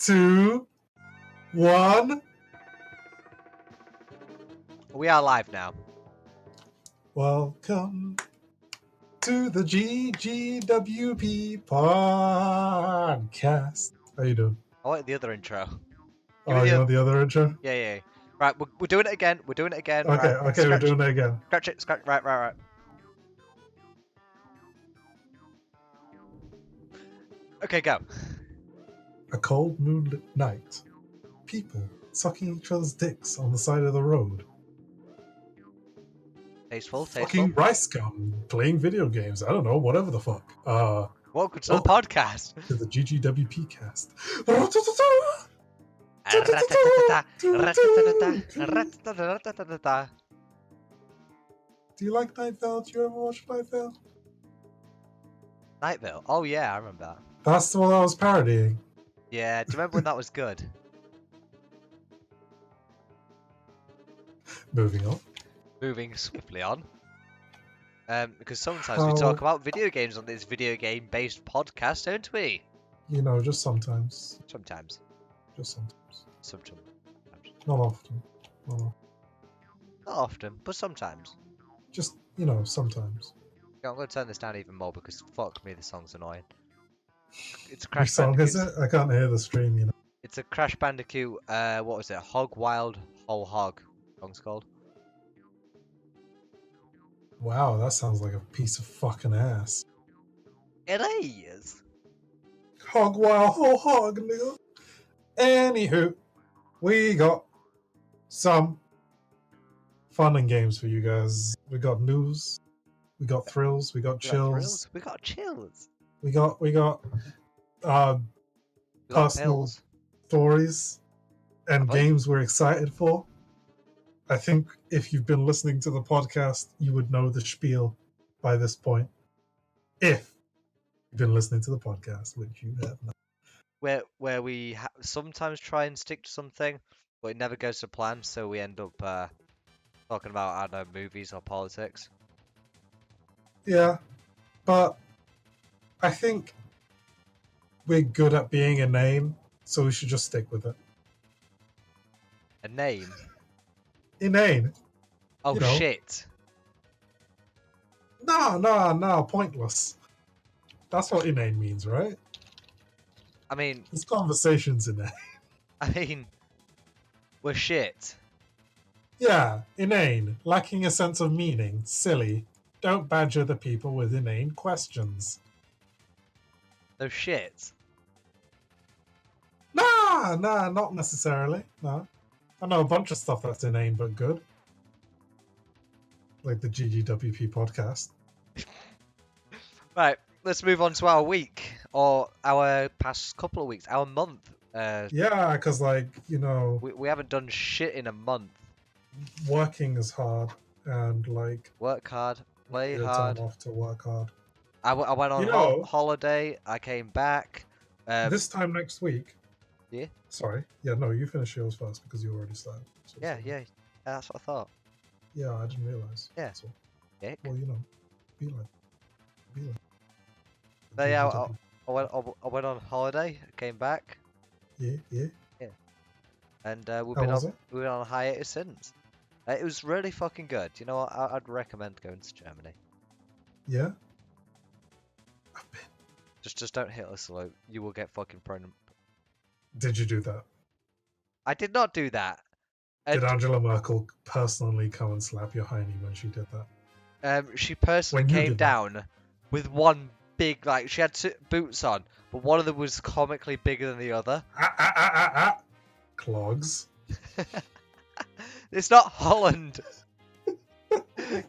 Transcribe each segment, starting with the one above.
2, 1. We are live now. Welcome to the GGWP podcast. How you doing? I like the other intro. Oh, you want the other intro? Yeah. Right, we're doing it again. We're doing it again. Okay, right. okay, we're doing it again. Scratch it, scratch. Right. Okay, go. A cold moonlit night. People sucking each other's dicks on the side of the road. Tasteful. Fucking rice gum. Playing video games. I don't know, whatever the fuck. Welcome to the podcast. To the GGWP cast. Do you like Night Vale? Do you ever watch Night Vale? Night Vale? Oh yeah, I remember that. That's the one I was parodying. Yeah, do you remember when that was good? Moving on. Moving swiftly on. Because sometimes we talk about video games on this video game-based podcast, don't we? You know, just sometimes. Sometimes. Just sometimes. Sometimes. Not often. Not often, but sometimes. Just, you know, sometimes. Yeah, I'm going to turn this down even more because fuck me, the song's annoying. It's a Crash Which song Bandicoot. is it? I can't hear the stream, you know. It's a Crash Bandicoot, what was it? Hog Wild Whole Hog, song's called. Wow, that sounds like a piece of fucking ass. It is. Hog wild whole hog, nigga. Anywho, we got some fun and games for you guys. We got news, we got thrills, we got chills. We got chills. We got personal stories and games we're excited for. I think if you've been listening to the podcast, you would know the spiel by this point. If you've been listening to the podcast, which you have not. Where we sometimes try and stick to something, but it never goes to plan, so we end up talking about, I don't know, movies or politics. Yeah, but I think we're good at being inane, so we should just stick with it. A name? Inane. Oh, you know. Shit. No, pointless. That's what inane means, right? I mean... This conversation's inane. I mean... We're shit. Yeah, inane. Lacking a sense of meaning. Silly. Don't badger the people with inane questions. No shit. Nah, not necessarily. No. I know a bunch of stuff that's inane but good. Like the GGWP podcast. Right, let's move on to our week. Or our past couple of weeks. Our month. Yeah, because, like, you know... We haven't done shit in a month. Working is hard. And, like... Work hard. Play hard. hard. Off to work hard. I went on holiday. I came back. This time next week... Yeah? Sorry. Yeah, no, you finish yours first because you already started. So yeah, that's what I thought. Yeah, I didn't realise. Yeah. So, Dick. well, you know, be like. So yeah, I went on holiday, came back. Yeah. And we've been on hiatus since. It was really fucking good. You know what? I'd recommend going to Germany. Yeah? I've been. Just don't hit us, though. You will get fucking pregnant. Did you do that? I did not do that. Did Angela Merkel personally come and slap your hiney when she did that? She personally came down with one big, like, she had two boots on, but one of them was comically bigger than the other. Clogs. It's not Holland.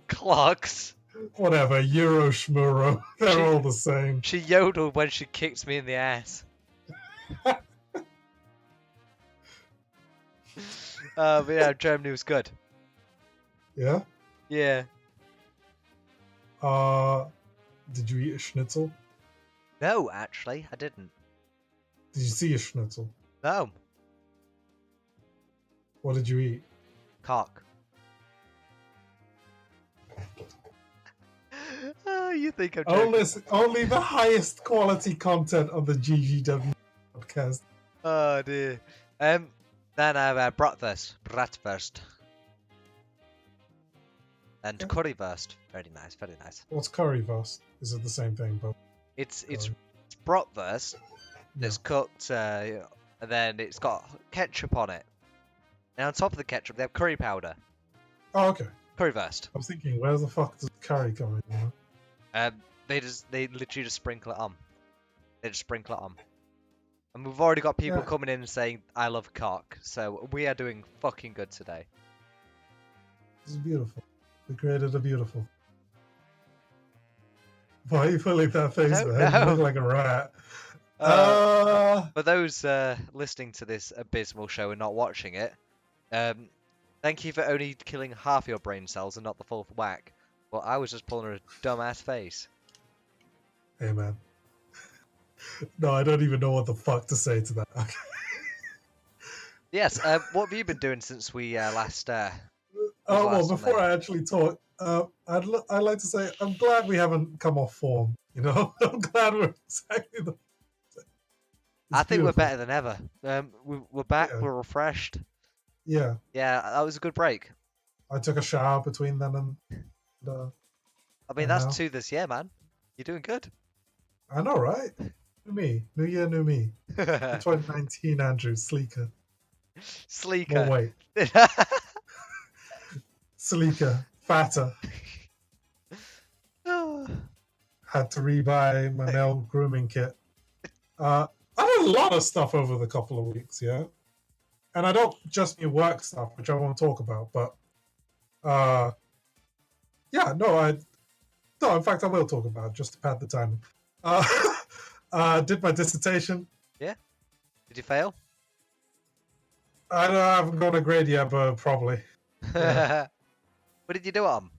Clogs. Whatever, Euro Schmuro. They're all the same. She yodeled when she kicked me in the ass. But yeah, Germany was good. Yeah? Yeah. Did you eat a schnitzel? No, actually, I didn't. Did you see a schnitzel? No. What did you eat? Cock. You think I'm joking? Only the highest quality content on the GGW podcast. Oh dear. Then I have bratwurst, and Okay. currywurst. Very nice, very nice. What's currywurst? Is it the same thing? But It's curry. bratwurst Yeah. that's cooked, and then it's got ketchup on it. And on top of the ketchup, they have curry powder. Oh, okay. Currywurst. I was thinking, where the fuck does curry come in? You know? They literally just sprinkle it on. They just sprinkle it on. And we've already got people Yeah. coming in and saying, I love cock. So we are doing fucking good today. This is beautiful. We created a beautiful. Why are you pulling that face, don't man? You know. look like a rat. For those listening to this abysmal show and not watching it, thank you for only killing half your brain cells and not the full whack. But I was just pulling a dumbass face. Hey, man. No, I don't even know what the fuck to say to that. Okay. Yes, what have you been doing since we last... Oh, well, before I actually talk, I'd like to say I'm glad we haven't come off form. You know, I'm glad we're exactly the. I think we're beautiful. better than ever. We're back, Yeah. we're refreshed. Yeah, Yeah, that was a good break. I took a shower between then and. I mean, And that's now? 2 this year, man. You're doing good. I know, right? New me, new year, new me. 2019, Andrew, sleeker, more Sleeker. weight, sleeker, fatter. Had to rebuy my nail grooming kit. I did a lot of stuff over the couple of weeks, yeah. And I don't just mean work stuff, which I won't talk about, but yeah, no, in fact I will talk about it, just to pad the time. Did my dissertation. Yeah? Did you fail? I haven't got a grade yet, but probably. Yeah. What did you do it on?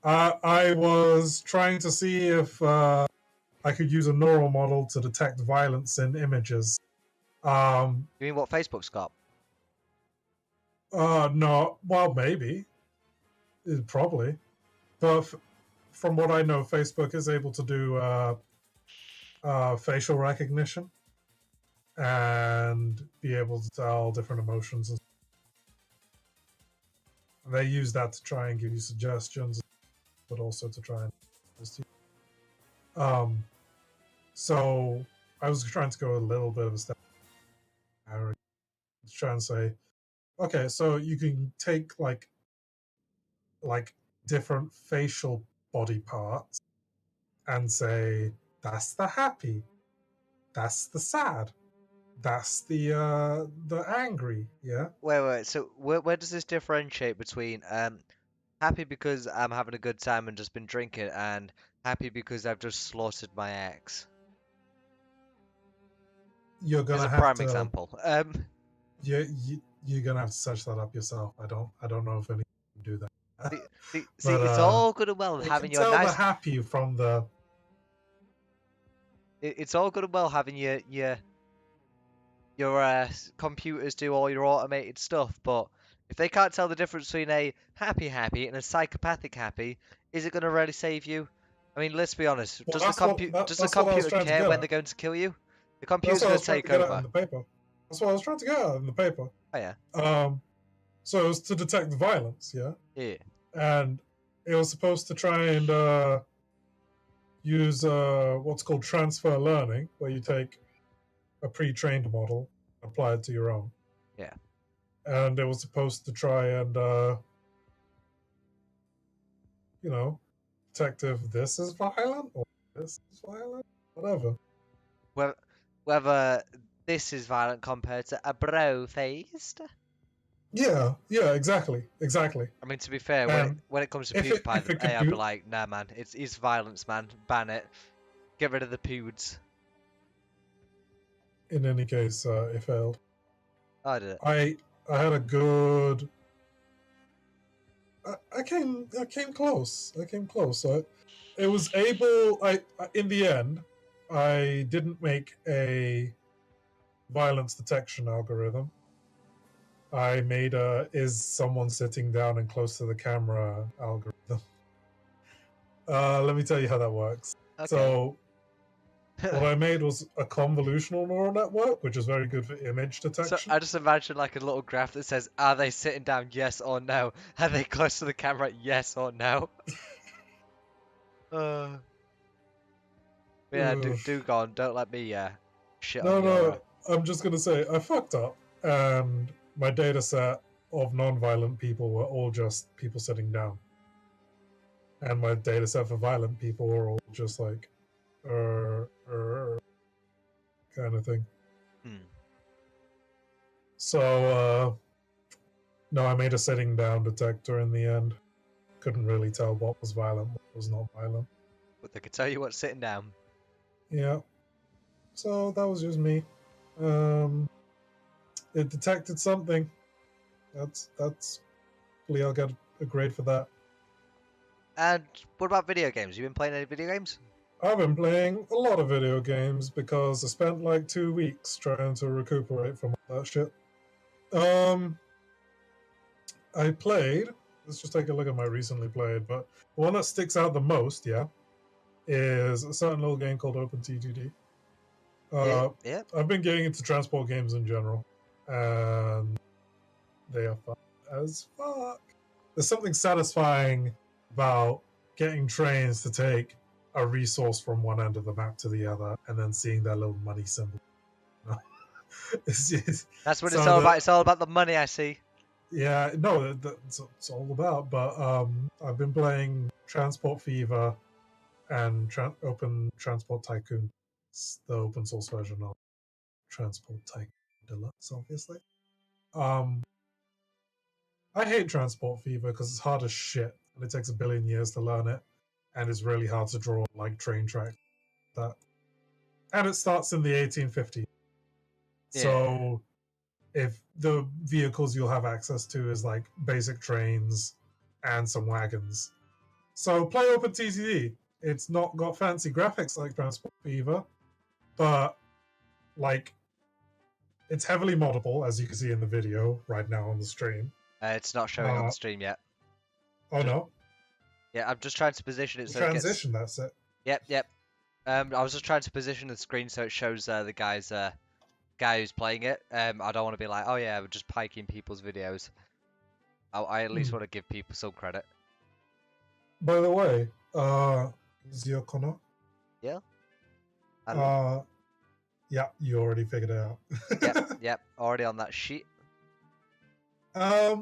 I was trying to see if I could use a neural model to detect violence in images. You mean what Facebook's got? No, well, maybe, probably, but from what I know, Facebook is able to do facial recognition and be able to tell different emotions. And they use that to try and give you suggestions, but also to try and. So I was trying to go a little bit of a step to try and say, okay, so you can take like different facial body parts and say that's the happy, that's the sad, that's the angry, yeah. Wait. So where does this differentiate between happy because I'm having a good time and just been drinking, and happy because I've just slaughtered my ex? You're Is gonna a have prime to example. you're gonna have to search that up yourself. I don't know if anyone can do that. See, But it's all good and well you having can your tell the nice. happy from the. It's all good and well having your computers do all your automated stuff, but if they can't tell the difference between a happy and a psychopathic happy, is it going to really save you? I mean, let's be honest. Well, Does the that's what I was computer trying to care get when at. they're going to kill you? The That's computer's what I going was to trying to take get at over. in the paper. That's what I was trying to get at in the paper. Oh yeah. So it was to detect violence, yeah. Yeah. And it was supposed to try and use what's called transfer learning, where you take a pre-trained model, apply it to your own. Yeah. And it was supposed to try and detect if this is violent or this is violent, whatever. Whether this is violent compared to a bro faced. Yeah, exactly. I mean, to be fair, And when it comes to if PewDiePie, it could I'd be do, like, nah, man, it's violence, man. Ban it. Get rid of the pewds. in any case, it failed. I did it. I had a good. I came close. It was able. In the end, I didn't make a violence detection algorithm. I made a is someone sitting down and close to the camera algorithm. Let me tell you how that works. Okay. So What I made was a convolutional neural network, which is very good for image So detection. I just imagine like a little graph that says, are they sitting down, yes or no? Are they close to the camera, yes or no? Uh, yeah, do go on. Don't let me shit on your... No, I'm just gonna say I fucked up, and my data set of non-violent people were all just people sitting down, and my data set for violent people were all just like, kind of thing. Hmm. So, no, I made a sitting down detector in the end. Couldn't really tell what was violent, what was not violent. But they could tell you what's sitting down. Yeah. So that was just me. It detected something. That's hopefully I'll get a grade for that. And what about video games? You been playing any video games? I've been playing a lot of video games because I spent like 2 weeks trying to recuperate from all that shit. I played. Let's just take a look at my recently played. But the one that sticks out the most, yeah, is a certain little game called OpenTTD. Yeah. I've been getting into transport games in general, and they are fun as fuck. There's something satisfying about getting trains to take a resource from one end of the map to the other, and then seeing that little money symbol. It's just, That's what it's all about. It's all about the money, I see. Yeah, no, that's it's all about. But I've been playing Transport Fever and Open Transport Tycoon. It's the open source version of Transport Tycoon Deluxe, obviously. Um, I hate Transport Fever because it's hard as shit, and it takes a billion years to learn it, and it's really hard to draw like train tracks. That, and it starts in the 1850s. Yeah. So if the vehicles you'll have access to is like basic trains and some wagons. So play OpenTTD. It's not got fancy graphics like Transport Fever, but like it's heavily moddable, as you can see in the video right now on the stream. It's not showing on the stream yet. Oh no. Yeah, I'm just trying to position it so transition, it gets... that's it. Yep. I was just trying to position the screen so it shows the guy who's playing it. I don't want to be like, oh yeah, we're just piking people's videos. I at least want to give people some credit. By the way, is your Connor? Yeah. Yeah, you already figured it out. Yep, already on that sheet. Let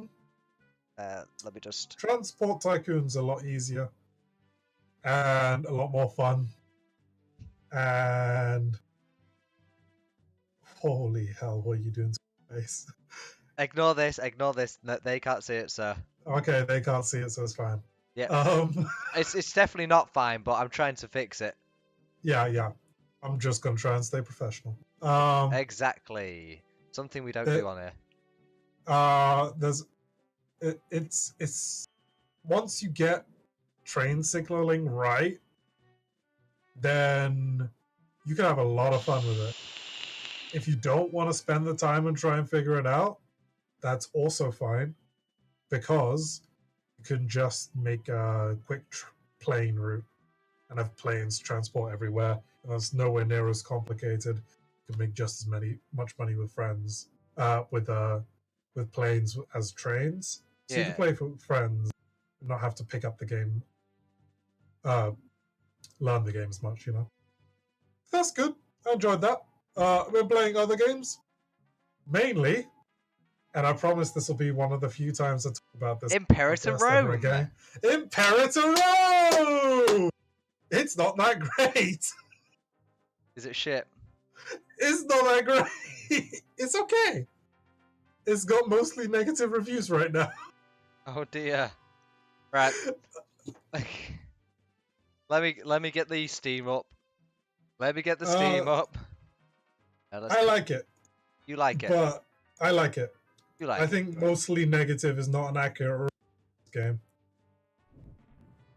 me just... Transport Tycoon's a lot easier and a lot more fun. And holy hell, what are you doing to my face? Ignore this. No, they can't see it, sir. Okay, they can't see it, so it's fine. Yeah. It's definitely not fine, but I'm trying to fix it. Yeah. I'm just gonna try and stay professional. Exactly. Something we don't do on here. It's once you get train signaling right, then you can have a lot of fun with it. If you don't want to spend the time and try and figure it out, that's also fine, because you can just make a quick plane route and have planes transport everywhere, and that's nowhere near as complicated. You can make just as much money with friends with planes as trains. So you can play for friends and not have to pick up the game, learn the game as much, you know. That's good. I enjoyed that. I've been playing other games, mainly, and I promise this will be one of the few times I talk about this. Imperator Rome! Again. Imperator Rome! It's not that great. Is it shit? It's not that great. It's okay. It's got mostly negative reviews right now. Oh dear. Right. Let me get the Steam up. Let me get the Steam up. I like it. You like it? But I like it. You like it? I think mostly negative is not an accurate game.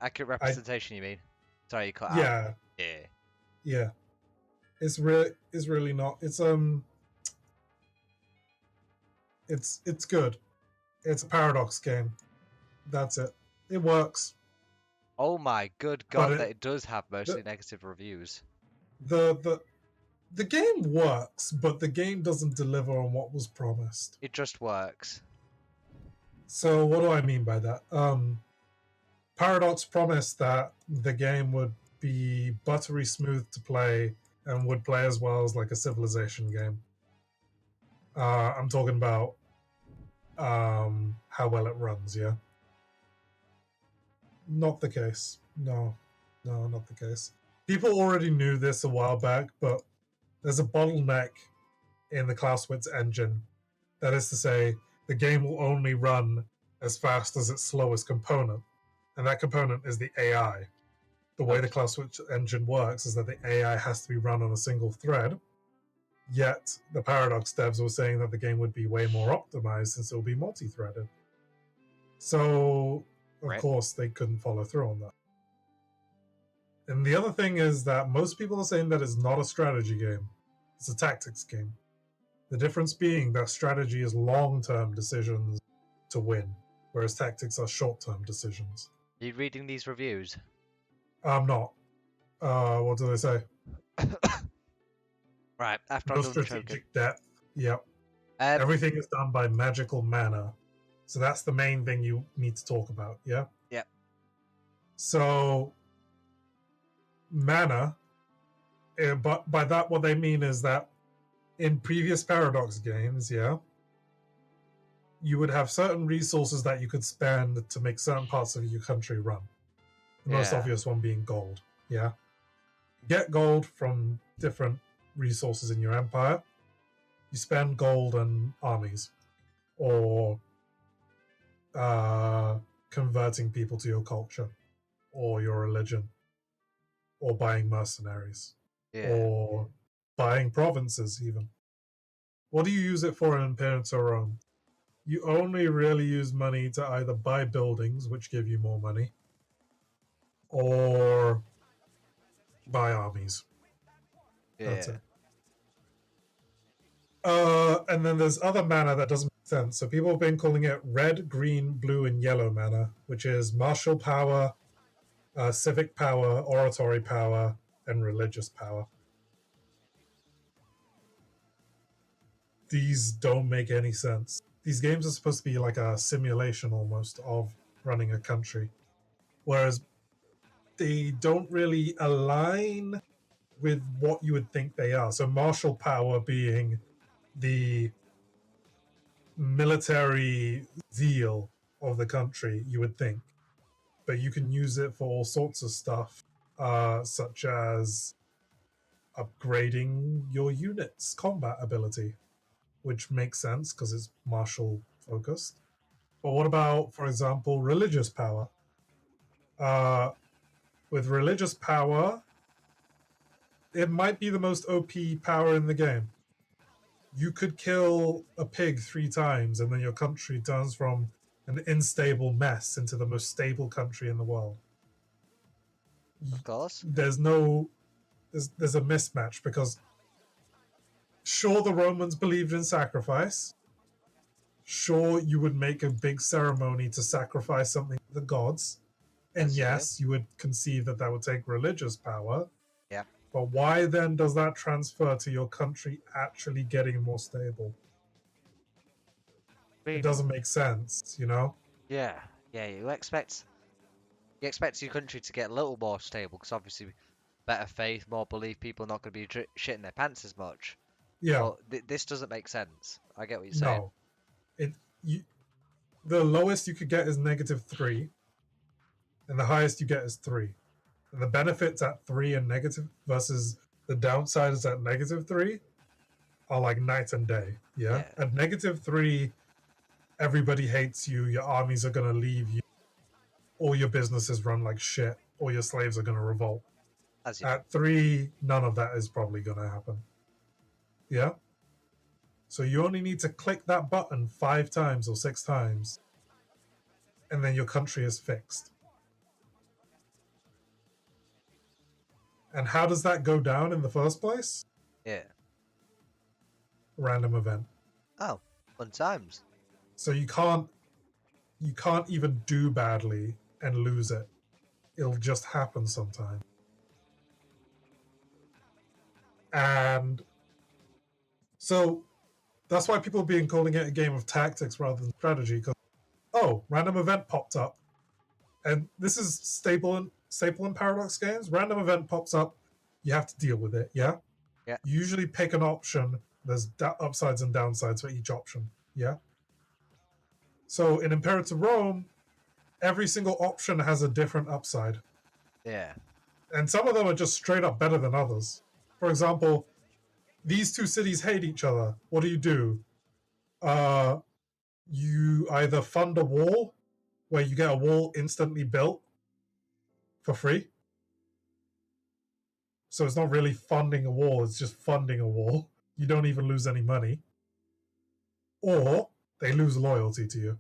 Accurate representation, you mean? Sorry, you cut out. Yeah. Yeah. It's really not. It's good. It's a paradox game. That's it. It works. Oh my good god, that it does have mostly negative reviews. the game works, but the game doesn't deliver on what was promised. It just works. So what do I mean by that? Paradox promised that the game would be buttery smooth to play and would play as well as like a Civilization game. I'm talking about how well it runs, yeah? Not the case. No, not the case. People already knew this a while back, but there's a bottleneck in the Clausewitz engine. That is to say, the game will only run as fast as its slowest component, and that component is the AI. The way the Clausewitz engine works is that the AI has to be run on a single thread, yet the Paradox devs were saying that the game would be way more optimized since it will be multi-threaded. So, of course, they couldn't follow through on that. And the other thing is that most people are saying that it's not a strategy game. It's a tactics game. The difference being that strategy is long-term decisions to win, whereas tactics are short-term decisions. Are you reading these reviews? I'm not. What do they say? Right, after no I'm done strategic choking. depth. Yep. Everything is done by magical mana. So that's the main thing you need to talk about, yeah? Yep. So, mana, but by that what they mean is that in previous Paradox games, yeah, you would have certain resources that you could spend to make certain parts of your country run. The most obvious one being gold, yeah? Get gold from different resources in your empire. You spend gold on armies, or converting people to your culture, or your religion, or buying mercenaries, or buying provinces even. What do you use it for in Imperator Rome? You only really use money to either buy buildings, which give you more money, or buy armies. That's it. And then there's other mana that doesn't make sense. So people have been calling it red, green, blue, and yellow mana, which is martial power, civic power, oratory power, and religious power. These don't make any sense. These games are supposed to be like a simulation almost of running a country, whereas they don't really align with what you would think they are. So martial power being the military zeal of the country, you would think, but you can use it for all sorts of stuff, such as upgrading your unit's combat ability, which makes sense because it's martial focused. But what about, for example, religious power? With religious power, it might be the most OP power in the game. You could kill a pig 3 times and then your country turns from an unstable mess into the most stable country in the world. Of course. There's a mismatch because sure, the Romans believed in sacrifice. Sure, you would make a big ceremony to sacrifice something to the gods. And yes, you would conceive that would take religious power. Yeah. But why then does that transfer to your country actually getting more stable? It doesn't make sense, you know? Yeah. You expect your country to get a little more stable because obviously better faith, more belief, people are not going to be shitting their pants as much. Yeah. But this doesn't make sense. I get what you're saying. No. The lowest you could get is -3, and the highest you get is 3. And the benefits at 3 and negative versus the downside is at -3 are like night and day. Yeah. At -3, everybody hates you. Your armies are going to leave you. All your businesses run like shit. All your slaves are going to revolt. At 3, none of that is probably going to happen. Yeah. So you only need to click that button 5 times or 6 times, and then your country is fixed. And how does that go down in the first place? Yeah. Random event. Oh, fun times. So you can't even do badly and lose it. It'll just happen sometime. And so that's why people have been calling it a game of tactics rather than strategy. Because random event popped up, and this is staple in Paradox games. Random event pops up, you have to deal with it. Yeah. Yeah. You usually pick an option. There's upsides and downsides for each option. Yeah. So in Imperative Rome, every single option has a different upside. Yeah. And some of them are just straight up better than others. For example, these two cities hate each other. What do? You either fund a wall where you get a wall instantly built for free. So it's not really funding a wall, it's just funding a wall. You don't even lose any money. Or they lose loyalty to you.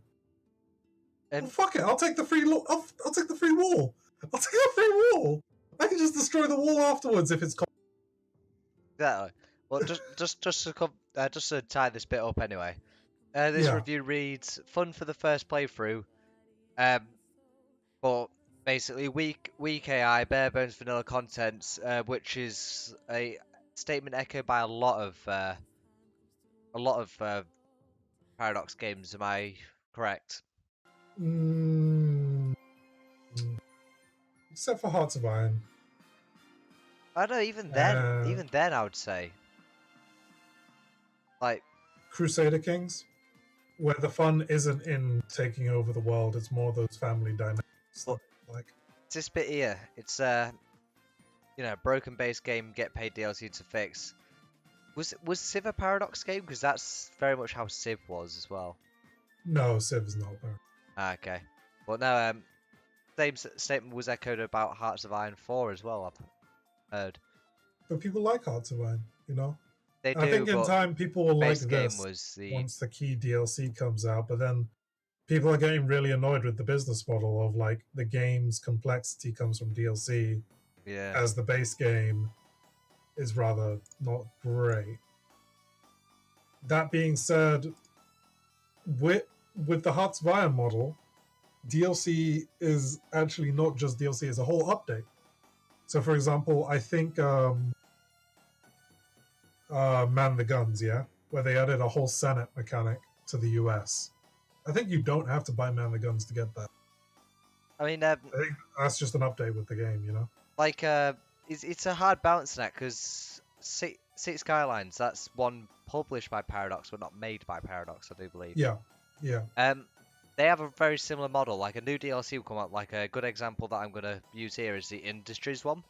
Well, fuck it, I'll take the free I'll take the free wall. I'll take the free wall. I can just destroy the wall afterwards if it's Exactly. Well, just to tie this bit up anyway. This review reads: fun for the first playthrough, but basically weak AI, bare bones vanilla content, which is a statement echoed by a lot of Paradox games. Am I correct? Except for Hearts of Iron. I don't know. Even then, I would say, like, Crusader Kings, where the fun isn't in taking over the world, it's more those family dynamics. Well, like this bit here, it's broken base game, get paid DLC to fix. Was Civ a Paradox game? Because that's very much how Civ was as well. No, Civ is not Paradox. Okay. Well, no, same statement was echoed about Hearts of Iron 4 as well, I've heard. But people like Hearts of Iron, you know? They do, I think in time people will like this once the key DLC comes out, but then people are getting really annoyed with the business model of like the game's complexity comes from DLC, as the base game is rather not great. That being said, with the Hearts of Iron model, DLC is actually not just DLC, it's a whole update. So for example, I think Man the Guns, where they added a whole Senate mechanic to the US. I think you don't have to buy Man the Guns to get that. I mean, I think that's just an update with the game, you know? Like, it's a hard balancing act, because City Skylines, that's one published by Paradox, but not made by Paradox, I do believe. Yeah. They have a very similar model. Like, a new DLC will come out. Like, a good example that I'm going to use here is the Industries one.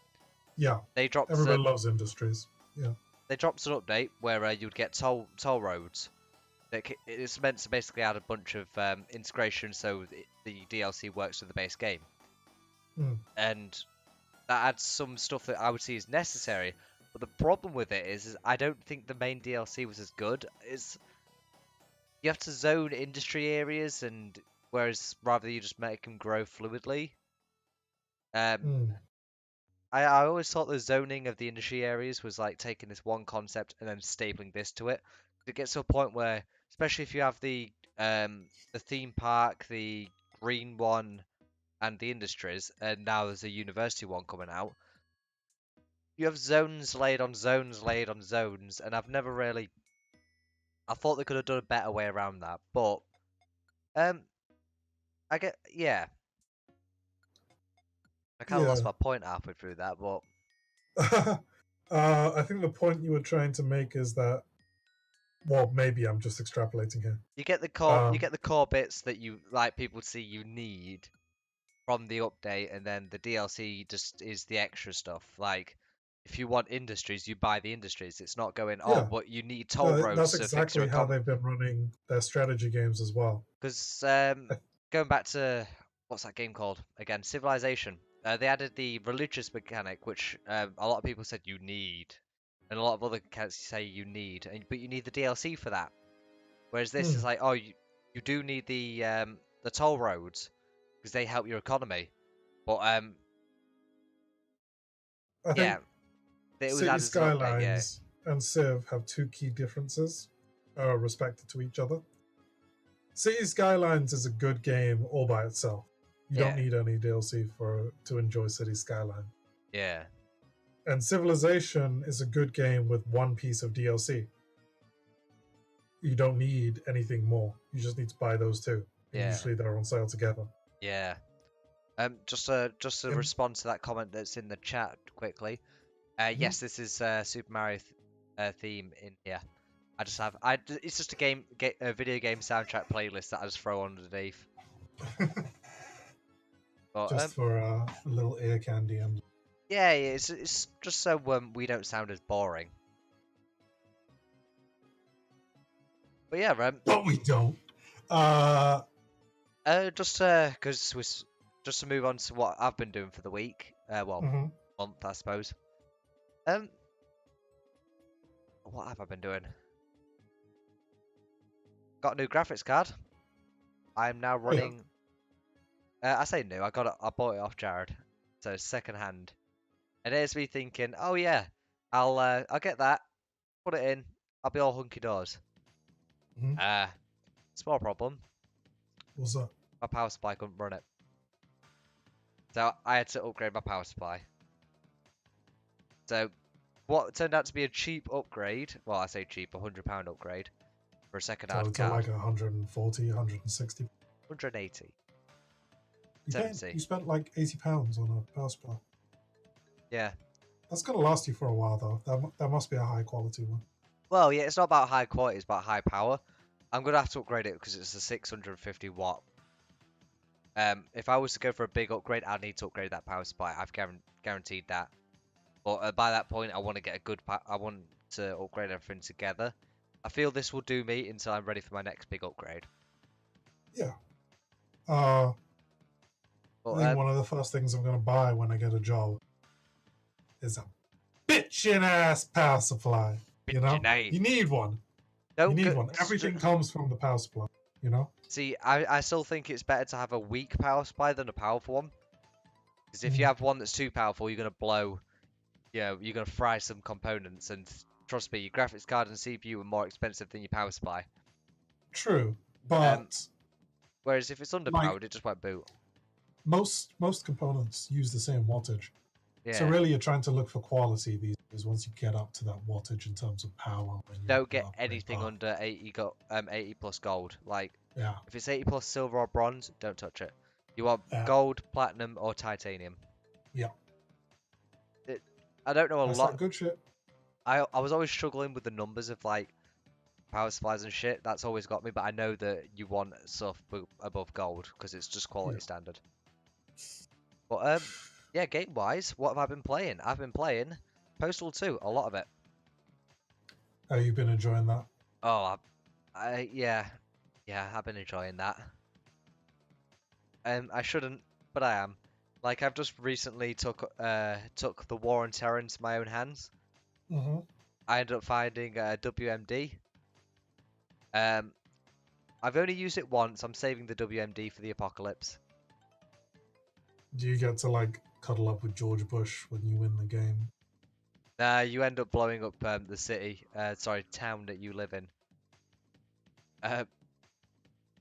Yeah. Everybody loves Industries. Yeah. They dropped an update where you'd get toll roads. It's meant to basically add a bunch of integration so the DLC works with the base game. And that adds some stuff that I would see as necessary. But the problem with it is I don't think the main DLC was as good. You have to zone industry areas, and whereas rather you just make them grow fluidly. I always thought the zoning of the industry areas was like taking this one concept and then stapling this to it. It gets to a point where, especially if you have the theme park, the green one, and the industries, and now there's a university one coming out. You have zones laid on zones laid on zones, and I've never really. I thought they could have done a better way around that, but I get I kind of lost my point halfway through that, but I think the point you were trying to make is that, well, maybe I'm just extrapolating here. You get the core bits that you like people see you need from the update, and then the DLC just is the extra stuff. Like, if you want industries, you buy the industries. It's not going, but you need toll roads. That's exactly how they've been running their strategy games as well. Because going back to what's that game called again? Civilization. They added the religious mechanic, which a lot of people said you need, and a lot of other accounts say you need, but you need the DLC for that. Whereas this is like, you do need the toll roads because they help your economy. But I think it was City Skylines and Civ have two key differences, respected to each other. City Skylines is a good game all by itself. You don't need any DLC to enjoy City Skyline. Yeah. And Civilization is a good game with one piece of DLC. You don't need anything more. You just need to buy those two. And Yeah. usually they're on sale together. Yeah. Just to And respond to that comment that's in the chat quickly. Yes, this is Super Mario theme in here. It's just a video game soundtrack playlist that I just throw underneath. But, just for a little ear candy. And yeah, it's just so we don't sound as boring. But yeah, but we don't. Just to move on to what I've been doing for the week. Month, I suppose. What have I been doing? Got a new graphics card. I'm now running. I say new. I bought it off Jared, so second hand. And there's me thinking, oh yeah, I'll get that, put it in, I'll be all hunky doors. Small problem. What's that? My power supply couldn't run it, so I had to upgrade my power supply. So what turned out to be a cheap upgrade, well I say cheap, £100 upgrade for a second hand it's card. like 140, 160. 180. You spent like £80 on a power supply. Yeah. That's gonna last you for a while though. That must be a high quality one. Well, yeah, it's not about high quality, it's about high power. I'm gonna have to upgrade it because it's a 650 watt. If I was to go for a big upgrade, I'd need to upgrade that power supply. I've guaranteed that. But by that point, I want to get I want to upgrade everything together. I feel this will do me until I'm ready for my next big upgrade. Yeah. I think one of the first things I'm gonna buy when I get a job is a bitchin' ass power supply. You know, you need one. You need one. Everything comes from the power supply. You know. See, I still think it's better to have a weak power supply than a powerful one. Because if you have one that's too powerful, you're gonna blow. You're gonna fry some components, and trust me, your graphics card and CPU are more expensive than your power supply. True, but whereas if it's underpowered, it just won't boot. Most components use the same wattage. Yeah. So really, you're trying to look for quality these days. Once you get up to that wattage in terms of power, don't get anything under 80 plus gold. Like, if it's 80 plus silver or bronze, don't touch it. You want gold, platinum, or titanium. Yeah. I don't know a lot. Like good shit. I was always struggling with the numbers of like power supplies and shit. That's always got me. But I know that you want stuff above gold because it's just quality standard. But yeah, game wise, what have I been playing? I've been playing Postal 2, a lot of it. Have you been enjoying that? Oh, yeah, I've been enjoying that. I shouldn't, but I am. Like, I've just recently took the war on terror into my own hands. I ended up finding WMD. I've only used it once. I'm saving the WMD for the apocalypse. Do you get to like cuddle up with George Bush when you win the game? Nah, you end up blowing up the city, town that you live in.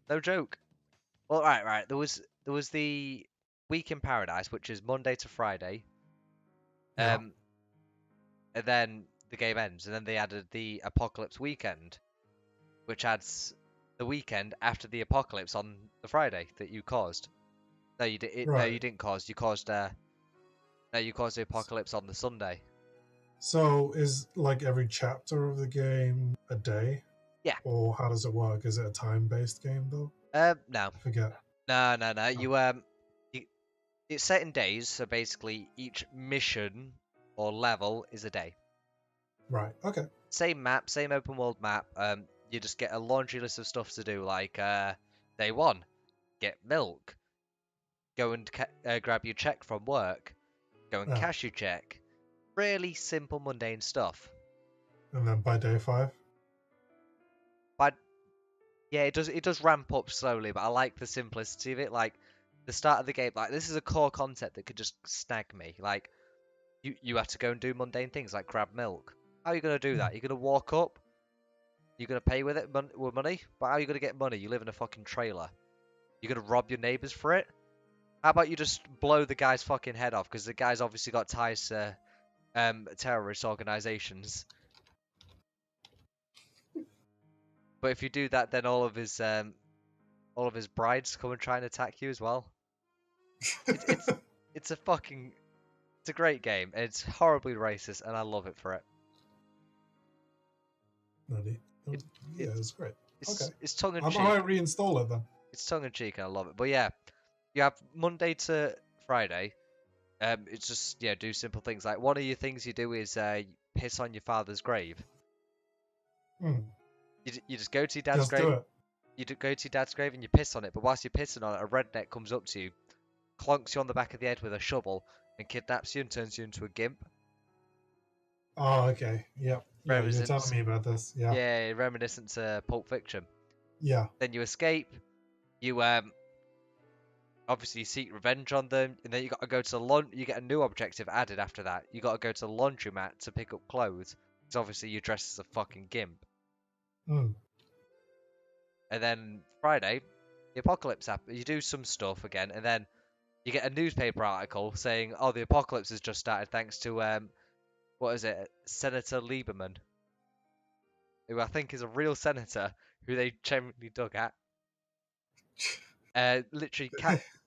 No joke. Well, right. There was the Week in Paradise, which is Monday to Friday. And then the game ends, and then they added the Apocalypse Weekend, which adds the weekend after the apocalypse on the Friday that you caused. No, you did. No, you didn't cause. You caused. No, you caused the apocalypse on the Sunday. So is like every chapter of the game a day? Yeah. Or how does it work? Is it a time-based game though? No. I forget. No. Oh. It's set in days, so basically each mission or level is a day. Right. Okay. Same map, same open world map. You just get a laundry list of stuff to do, like day 1, get milk. Go and grab your check from work. Go and cash your check. Really simple, mundane stuff. And then by day 5? Yeah, it does ramp up slowly, but I like the simplicity of it. Like, the start of the game, like, this is a core concept that could just snag me. Like, you have to go and do mundane things, like grab milk. How are you going to do that? You're going to walk up? You're going to pay with it with money? But how are you going to get money? You live in a fucking trailer. You're going to rob your neighbours for it? How about you just blow the guy's fucking head off? Because the guy's obviously got ties to terrorist organizations. But if you do that, then all of his brides come and try and attack you as well. It's a fucking it's a great game. It's horribly racist, and I love it for it. Really? It, Yeah, it's great. Okay. It's tongue in I cheek. might reinstall it then. It's tongue in cheek, and I love it. But yeah, you have Monday to Friday. It's just do simple things like one of your things you do is piss on your father's grave. Hmm. You just go to your dad's Just grave. do it. You go to your dad's grave and you piss on it. But whilst you're pissing on it, a redneck comes up to you, clonks you on the back of the head with a shovel, and kidnaps you and turns you into a gimp. Oh, okay. Yep. Yeah, you're telling me about this. Yeah. Yeah, reminiscent to Pulp Fiction. Yeah. Then you escape. You obviously seek revenge on them, and then you got to go to the you get a new objective added after that. You got to go to the laundromat to pick up clothes, because obviously you dress as a fucking gimp. Mm. And then Friday, the apocalypse happens. You do some stuff again, and then you get a newspaper article saying, "Oh, the apocalypse has just started thanks to what is it, Senator Lieberman, who I think is a real senator who they genuinely dug at." Literally,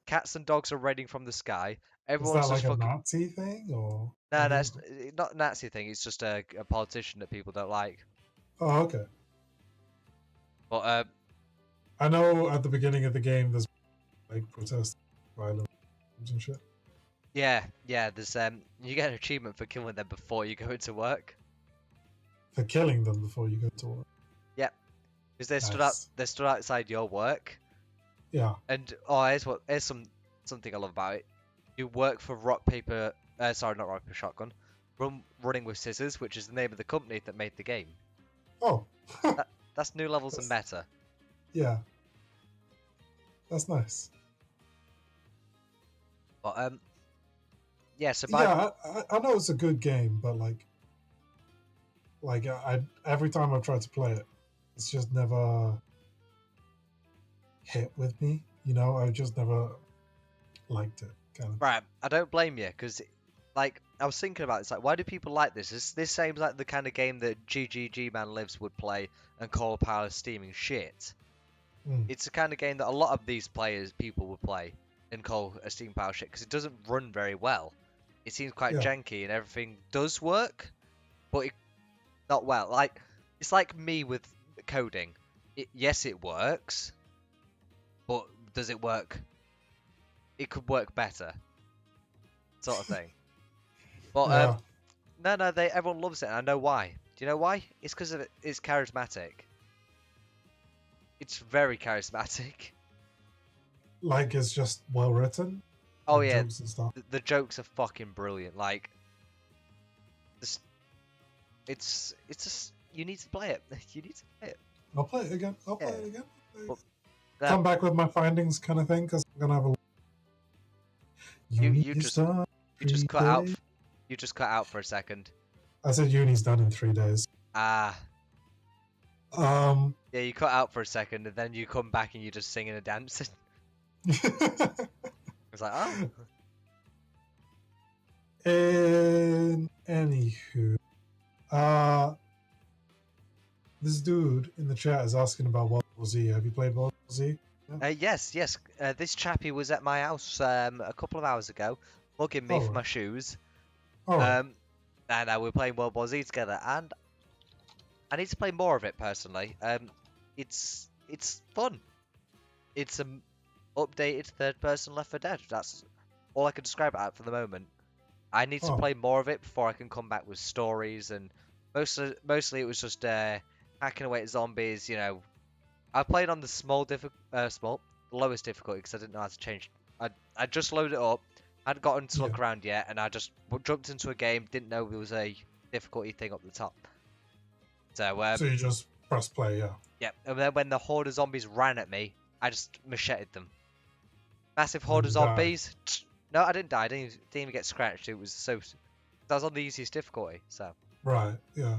cats and dogs are raining from the sky. Everyone's Is that just like a fucking. Nazi thing or? No, it's not a Nazi thing. It's just a politician that people don't like. Oh, okay. But I know at the beginning of the game there's like protest violence and shit. yeah, there's you get an achievement for killing them before you go into work. For killing them before you go to work. Yep, because they stood outside your work. Yeah. And here's something I love about it. You work for not Rock Paper Shotgun. Running with Scissors, which is the name of the company that made the game. Oh. That's new levels of meta. Yeah. That's nice. But yeah. So I know it's a good game, but I every time I've tried to play it, it's just never hit with me. You know, I just never liked it. Kind of. Right, I don't blame you, because like I was thinking about it, it's like, why do people like this? This seems like the kind of game that GGG Man Lives would play and call Power steaming shit. It's the kind of game that a lot of these people would play and call a Steam Power shit, because it doesn't run very well. It seems quite janky, and everything does work, but not well. Like, it's like me with coding. Yes, it works, but does it work? It could work better, sort of thing. But no, everyone loves it, and I know why. Do you know why? It's because it's charismatic. It's very charismatic. Like, it's just well written. Oh yeah, jokes and stuff. The jokes are fucking brilliant. Like, it's just you need to play it. You need to play it. I'll play it again. I'll play it again. Well, come back with my findings, kind of thing, because I'm gonna have a. You just cut out. You just cut out for a second. I said uni's done in 3 days. Ah. Yeah, you cut out for a second, and then you come back and you're just singing and dancing. It's like, oh. And anywho, this dude in the chat is asking about World War Z. Have you played World War Z? Yeah? Yes. This chappie was at my house a couple of hours ago, mugging me for my shoes. And we were playing World War Z together, and I need to play more of it personally. It's fun. It's an updated third-person Left 4 Dead. That's all I can describe it at for the moment. I need to play more of it before I can come back with stories, and mostly it was just hacking away at zombies. You know, I played on the lowest difficulty because I didn't know how to change. I just loaded it up. I hadn't gotten to look around yet, and I just jumped into a game. Didn't know there was a difficulty thing up the top. So you just press play, yeah. Yeah, and then when the horde of zombies ran at me, I just macheted them. Massive horde of zombies. No, I didn't die. I didn't even get scratched. It was I was on the easiest difficulty, so. Right, yeah.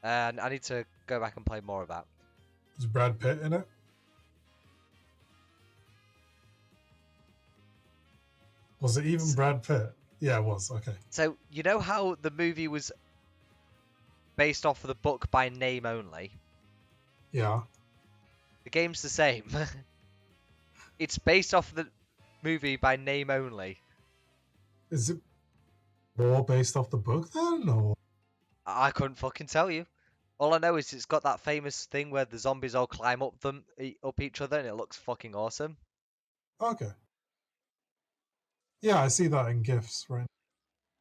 And I need to go back and play more of that. Is Brad Pitt in it? Was it even Brad Pitt? Yeah, it was. Okay. So you know how the movie was based off of the book by name only? Yeah. The game's the same. It's based off the movie by name only. Is it more based off the book then, or? I couldn't fucking tell you. All I know is it's got that famous thing where the zombies all climb up each other, and it looks fucking awesome. Okay. Yeah, I see that in GIFs, right?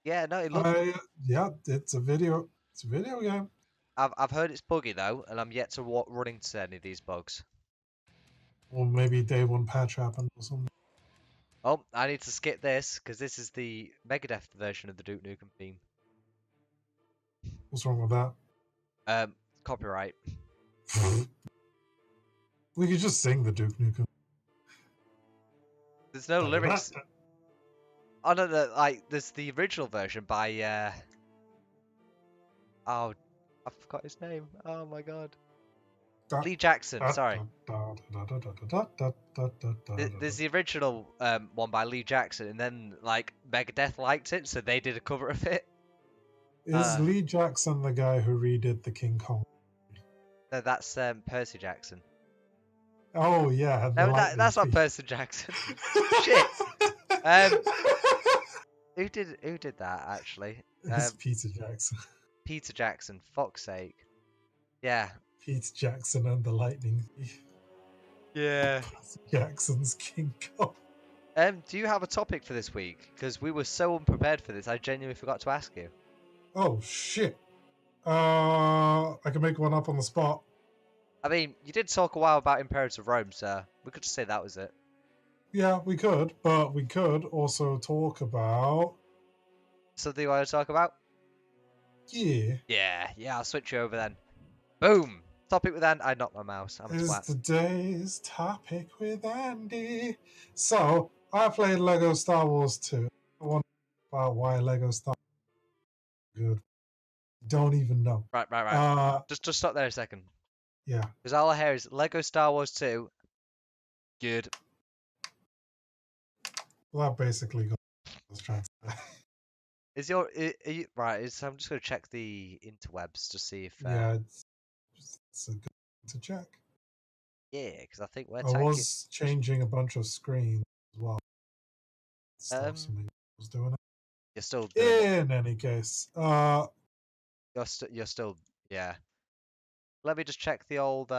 Yeah, no, it looked. Yeah, it's a video. It's a video game. I've heard it's buggy though, and I'm yet to run into any of these bugs. Or maybe day one patch happened or something. Oh, I need to skip this because this is the Megadeth version of the Duke Nukem theme. What's wrong with that? Copyright. We could just sing the Duke Nukem. There's no lyrics. Oh no, no, like there's the original version by oh, I forgot his name. Oh my god. Lee Jackson, sorry. There's the original one by Lee Jackson, and then like Megadeth liked it, so they did a cover of it. Is Lee Jackson the guy who redid the King Kong? No, that's Percy Jackson. Oh yeah, No, that's not Percy Jackson. Shit. Who did that actually? It's Peter Jackson. Peter Jackson. Fuck's sake. Yeah. Peter Jackson and the Lightning Thief. Yeah. Percy Jackson's King Kong. Do you have a topic for this week? Because we were so unprepared for this, I genuinely forgot to ask you. Oh shit. I can make one up on the spot. I mean, you did talk a while about Imperative Rome, so we could just say that was it. Yeah, we could, but we could also talk about. Something you want to talk about? Yeah. Yeah, I'll switch you over then. Boom! Topic with Andy. I knocked my mouse. I'm a Is twat. today's topic with Andy. So, I played Lego Star Wars 2. I wonder about why Lego Star Wars is good. Don't even know. Right. Just stop there a second. Yeah. Because all I hear is Lego Star Wars 2. Good. Well, that basically got what I was trying to say. Is your right? So I'm just gonna check the interwebs to see if. Yeah, it's a good thing to check. Yeah, because I think we're. I was changing a bunch of screens as well. Stop something I was doing it. You're still doing it. In any case, You're still yeah. Let me just check the old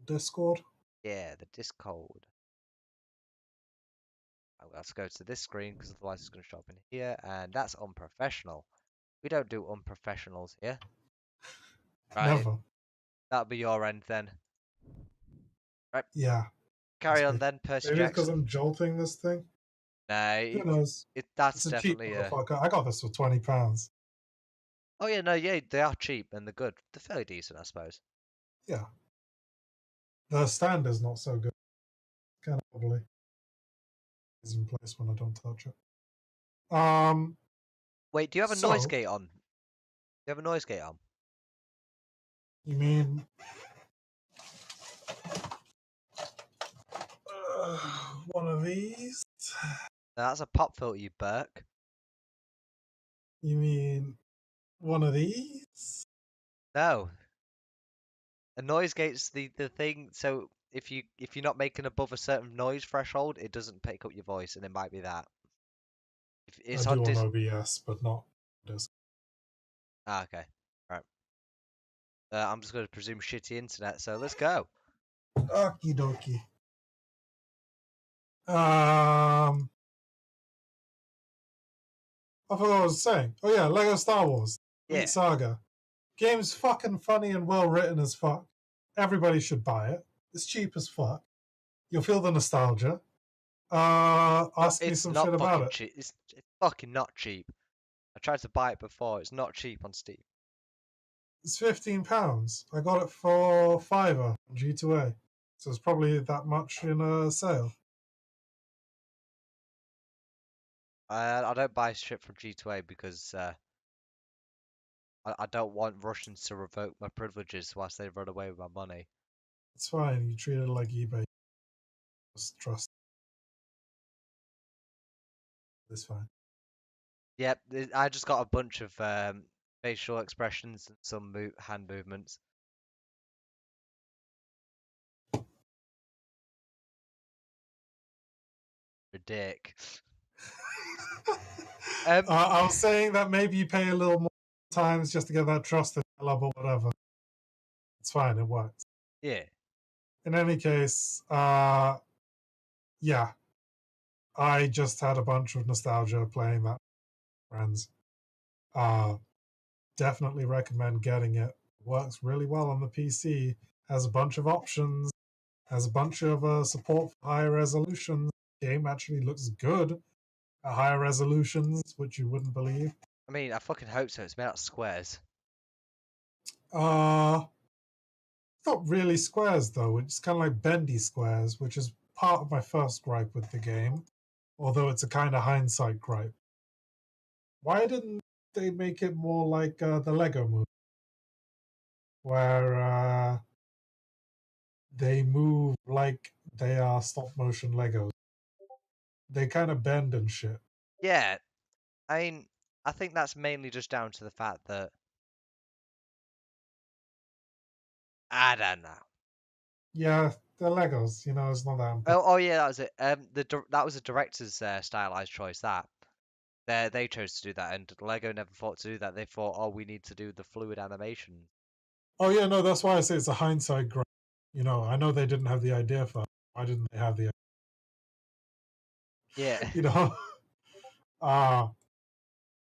Discord. Yeah, the Discord. Let's go to this screen because otherwise it's going to show up in here, and that's unprofessional. We don't do unprofessionals here. Right. Never. That'll be your end then. Right. Yeah. Carry on then, Percy Maybe Jackson. because I'm jolting this thing. No, who knows? That's it's definitely cheap motherfucker. I got this for £20. Oh yeah, no, yeah, they are cheap and they're good. They're fairly decent, I suppose. Yeah. The stand is not so good. Kind of wobbly. Is in place when I don't touch it. Wait, do you have a noise gate on? Do you have a noise gate on? You mean one of these? No, that's a pop filter, you Burke. You mean one of these? No. A noise gate's the thing. So if you're not making above a certain noise threshold, it doesn't pick up your voice, and it might be that. If it's I do on OBS, but not this. Ah, okay. Right. I'm just going to presume shitty internet, so let's go. Okie dokie. I forgot what I was saying. Oh yeah, Lego Star Wars. Yeah. Saga. Game's fucking funny and well written as fuck. Everybody should buy it. It's cheap as fuck. You'll feel the nostalgia. Ask me some shit about it. Cheap. It's fucking not cheap. I tried to buy it before. It's not cheap on Steam. It's £15. I got it for £5 on G2A. So it's probably that much in a sale. I don't buy shit from G2A because I don't want Russians to revoke my privileges whilst they run away with my money. It's fine. You treat it like eBay. Just trust. It's fine. Yep, I just got a bunch of facial expressions and some hand movements. Dick. I was saying that maybe you pay a little more times just to get that trusted club or whatever. It's fine, it works. Yeah. In any case, yeah, I just had a bunch of nostalgia playing that with friends. Definitely recommend getting it. Works really well on the PC. Has a bunch of options. Has a bunch of support for higher resolutions. Game actually looks good at higher resolutions, which you wouldn't believe. I mean, I fucking hope so. It's made out of squares. Uh, not really squares though. It's kind of like bendy squares, which is part of my first gripe with the game. Although it's a kind of hindsight gripe. Why didn't they make it more like the Lego movie, where they move like they are stop motion Legos? They kind of bend and shit. Yeah, I mean, I think that's mainly just down to the fact that I don't know. Yeah, they're Legos. It's not that important. Oh yeah, that was it. That was a director's stylized choice. They chose to do that, and Lego never thought to do that. They thought, oh, we need to do the fluid animation. Oh yeah, no, that's why I say it's a hindsight gripe. I know they didn't have the idea for it. Why didn't they have the? Yeah, You know, uh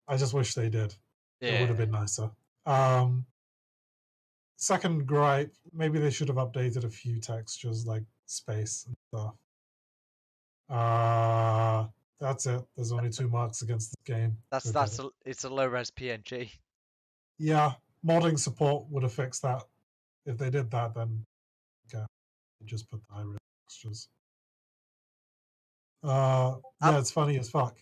I just wish they did. It would yeah. have been nicer. Um, Second gripe, maybe they should have updated a few textures like space and stuff. That's it. There's only 2 marks against this game. Go get it. It's a low res PNG. Yeah, modding support would have fixed that. If they did that, then okay, just put the high res textures. I'll Yeah, it's funny as fuck.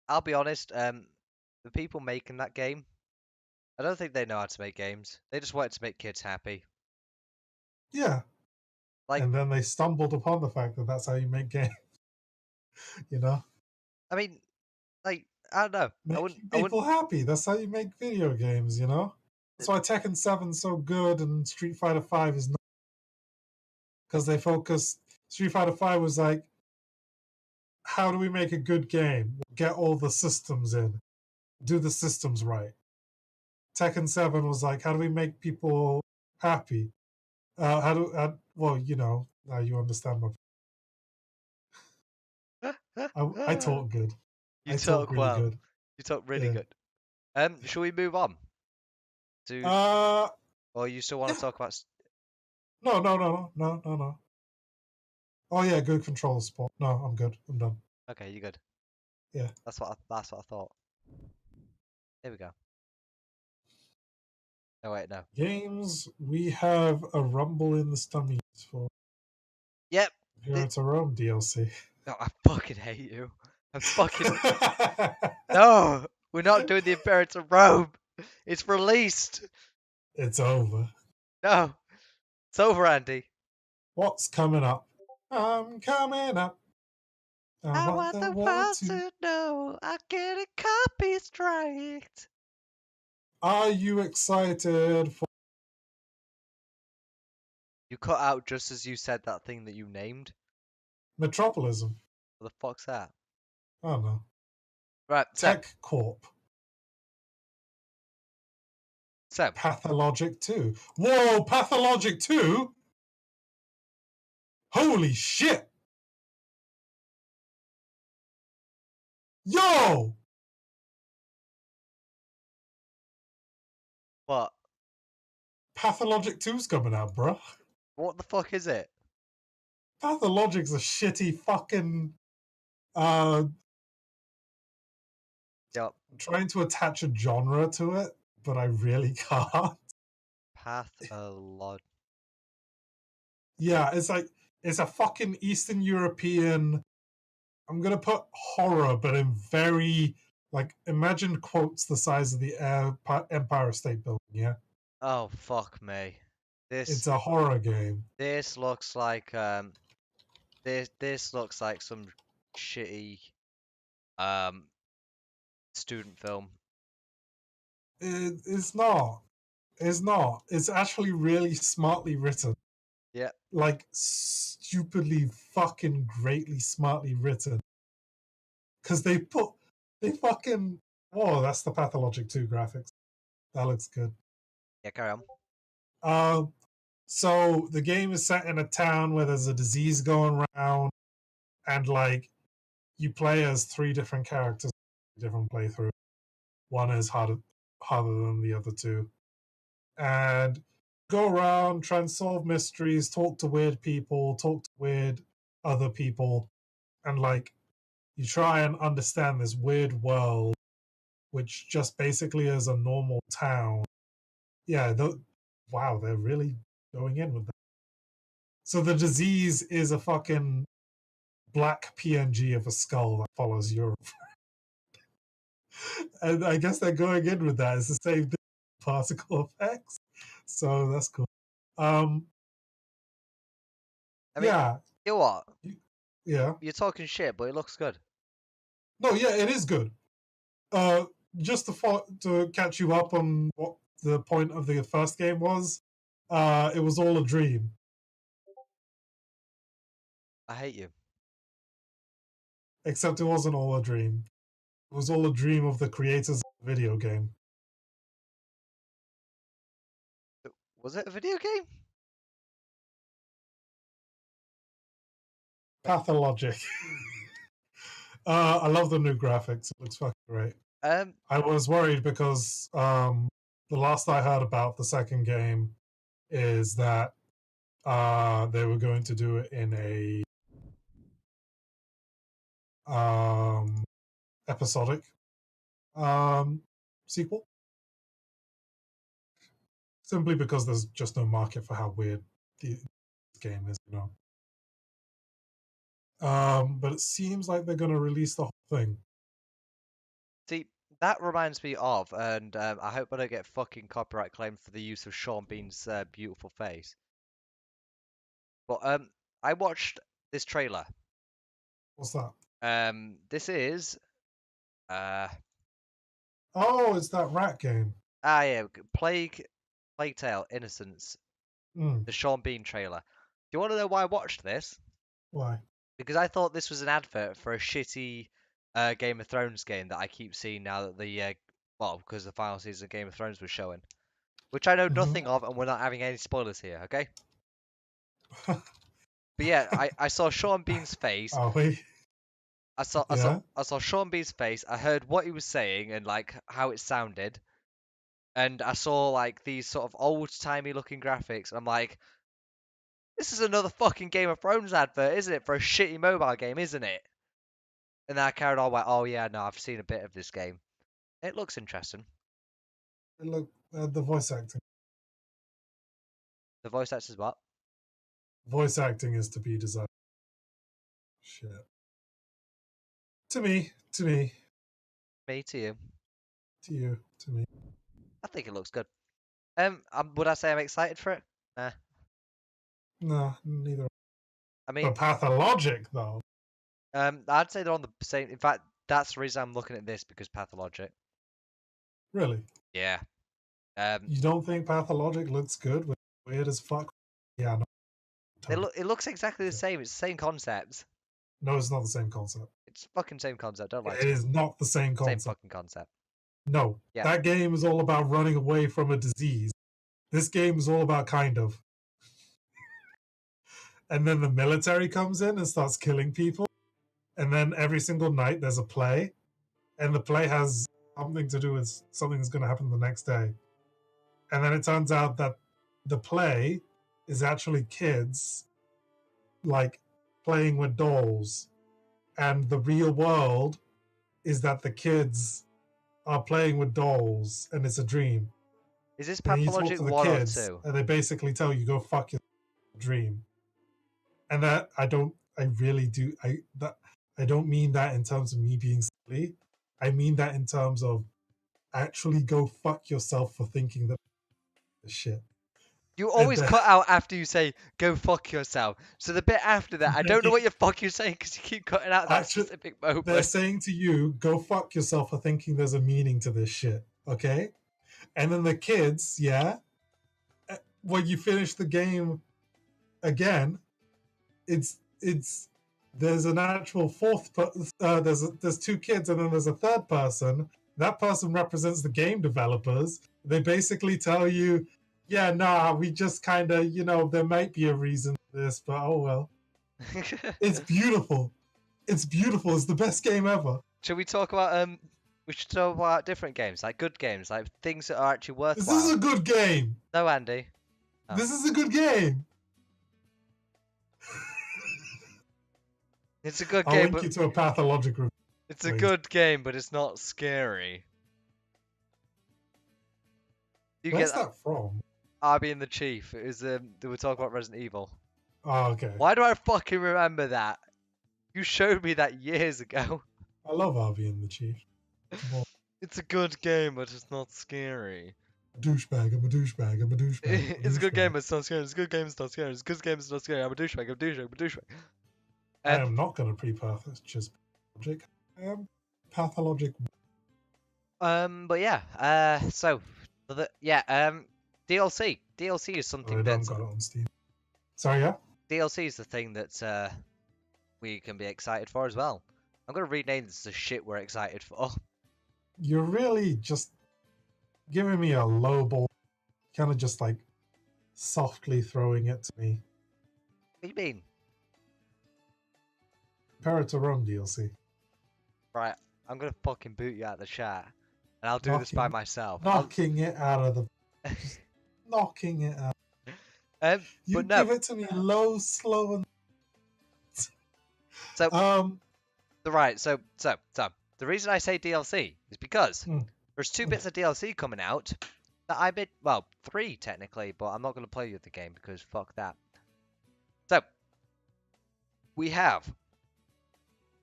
I'll be honest. The people making that game, I don't think they know how to make games. They just wanted to make kids happy. Yeah, Like, and then they stumbled upon the fact that that's how you make games. You know, I mean, like, I don't know. making I wouldn't. people happy. That's how you make video games. That's why Tekken 7's so good and Street Fighter 5 is not, because they focus. Street Fighter 5 was like, how do we make a good game? Get all the systems in, do the systems right. Tekken 7 was like, how do we make people happy? Well, now you understand I talk good. You I talk talk really well. good. You talk really Yeah. good. Shall we move on to, Uh, or you still want yeah. to talk about? No, no, no, no, no, no, no. Oh yeah, good control support. No, I'm good. I'm done. Okay, you good. Yeah. That's what I thought. Here we go. Oh wait, no. Games, we have a rumble in the stomachs for Yep. Pirates of Rome DLC. No, I fucking hate you. I fucking no. We're not doing the Appearance of Rome. It's released. It's over. No, it's over, Andy. What's coming up? I'm coming up. I I want want the the world world to. to know I get a copy straight. Are you excited for You cut out just as you said that thing that you named. Metropolism? What the fuck's that? I don't know. Right, Tech Corp. so Pathologic 2. Whoa, Pathologic 2? Holy shit! Yo! what? Pathologic 2's coming out, bruh. What the fuck is it? Pathologic's a shitty fucking. Uh, Yep. I'm trying to attach a genre to it, but I really can't. Patholog. Yeah, it's a fucking Eastern European. I'm gonna put horror, but in very like imagine quotes the size of the Empire State Building. Yeah, Oh fuck me. it's This a horror game. this looks like this looks like some shitty student film. It's not. It's not. It's actually really smartly written. Yeah. Like stupidly fucking greatly smartly written. Because they fucking. Whoa, that's the Pathologic 2 graphics. That looks good. Yeah, carry on. So the game is set in a town where there's a disease going around, and like you play as 3 different characters, different playthrough. One is harder than the other 2, and go around, try and solve mysteries, talk to weird people, talk to weird other people, and like you try and understand this weird world, which just basically is a normal town. Yeah, wow, they're really going in with that. So the disease is a fucking black PNG of a skull that follows Europe. And I guess they're going in with that. It's the same thing, particle effects. So that's cool. Um, I mean, yeah, you know what? yeah. You're talking shit, but it looks good. No, yeah, it is good. Uh, just to catch you up on what the point of the first game was, it was all a dream. I hate you. Except it wasn't all a dream. It was all a dream of the creators of the video game. Was it a video game? Pathologic. I love the new graphics. It looks fucking great. I was worried because the last I heard about the second game is that they were going to do it in a episodic sequel, simply because there's just no market for how weird the game is, you know. But it seems like they're going to release the whole thing. See, that reminds me of, and I hope I don't get fucking copyright claim for the use of Sean Bean's beautiful face. But I watched this trailer. What's that? This is Oh, it's that rat game. yeah, Plague Tale Innocence, Mm, the Sean Bean trailer. Do you want to know why I watched this? why? Because I thought this was an advert for a shitty Game of Thrones game that I keep seeing now that the well, because the final season of Game of Thrones was showing, which I know nothing of, and we're not having any spoilers here, okay? But yeah, I saw Sean Bean's face. Are we? Yeah. I saw Sean Bean's face. I heard what he was saying and like how it sounded, and I saw like these sort of old timey looking graphics. And I'm like, this is another fucking Game of Thrones advert, isn't it? For a shitty mobile game, isn't it? And then I carried on like, oh yeah, no, I've seen a bit of this game. It looks interesting. Look, the voice acting. The voice actors what? Voice acting is to be desired. Shit. To me. Me to you. To you. To me. I think it looks good. Would I say I'm excited for it? Nah. No, neither. I mean, But Pathologic, though. I'd say they're on the same. In fact, that's the reason I'm looking at this because Pathologic. Really? Yeah. You don't think Pathologic looks good? Weird as fuck? Yeah, no. Totally. It looks exactly the same. It's the same concept. No, it's not the same concept. It's fucking same concept. Don't lie It to me. is not the same Same concept. fucking concept. No. Yeah. That game is all about running away from a disease. This game is all about kind of. And then the military comes in and starts killing people. And then every single night there's a play. And the play has something to do with something that's going to happen the next day. And then it turns out that the play is actually kids like playing with dolls. And the real world is that the kids are playing with dolls and it's a dream. Is this And you talk Pathologic to the 1 or kids 2? and they basically tell you go fuck your dream. And that I really do I don't mean that in terms of me being silly. I mean that in terms of actually go fuck yourself for thinking that shit. You And always then, cut out after you say "go fuck yourself." So the bit after that, I don't know what the fuck you're saying because you keep cutting out that actually, specific they're moment. saying to you, "Go fuck yourself" for thinking there's a meaning to this shit. Okay, and then the kids, yeah, when you finish the game again, it's there's an actual there's two kids and then there's a third person. That person represents the game developers. They basically tell you, yeah, nah, we just kind of, there might be a reason for this, but oh well. It's beautiful. It's beautiful. It's the best game ever. Should we talk about We should talk about different games, like good games, like things that are actually This is worthwhile. a good game. No, Andy. Oh. This is a good game. It's a good I'll game, link but you to a pathologic review. it's a good game, but it's not scary. You Where's get that from? Arby and the Chief. It was they were talking about Resident Evil. Oh, okay. Why do I fucking remember that? You showed me that years ago. I love Arby and the Chief. It's a good game, but it's not scary. Douchebag, I'm a douchebag, I'm a douchebag. It's a good game, but it's not scary. It's a good game, it's not scary. It's a good game, it's not scary. I'm a douchebag, I'm a douchebag, I'm a douchebag. I am not going to pre-pathologic. I am pathologic. But yeah, DLC. DLC is something I don't that got it on Steam. Sorry, yeah? DLC is the thing that we can be excited for as well. I'm gonna rename this as shit we're excited for. You're really just giving me a low ball, kind of just like softly throwing it to me. What do you mean? Compare it to Rome DLC. Right, I'm gonna fucking boot you out of the chat, and I'll do this by myself. Knocking it out of the... just knocking it out. You but no. give it to me low, slow, and... So, the reason I say DLC is because there's 2 bits of DLC coming out that well, 3 technically, but I'm not going to play you the game because fuck that. So, we have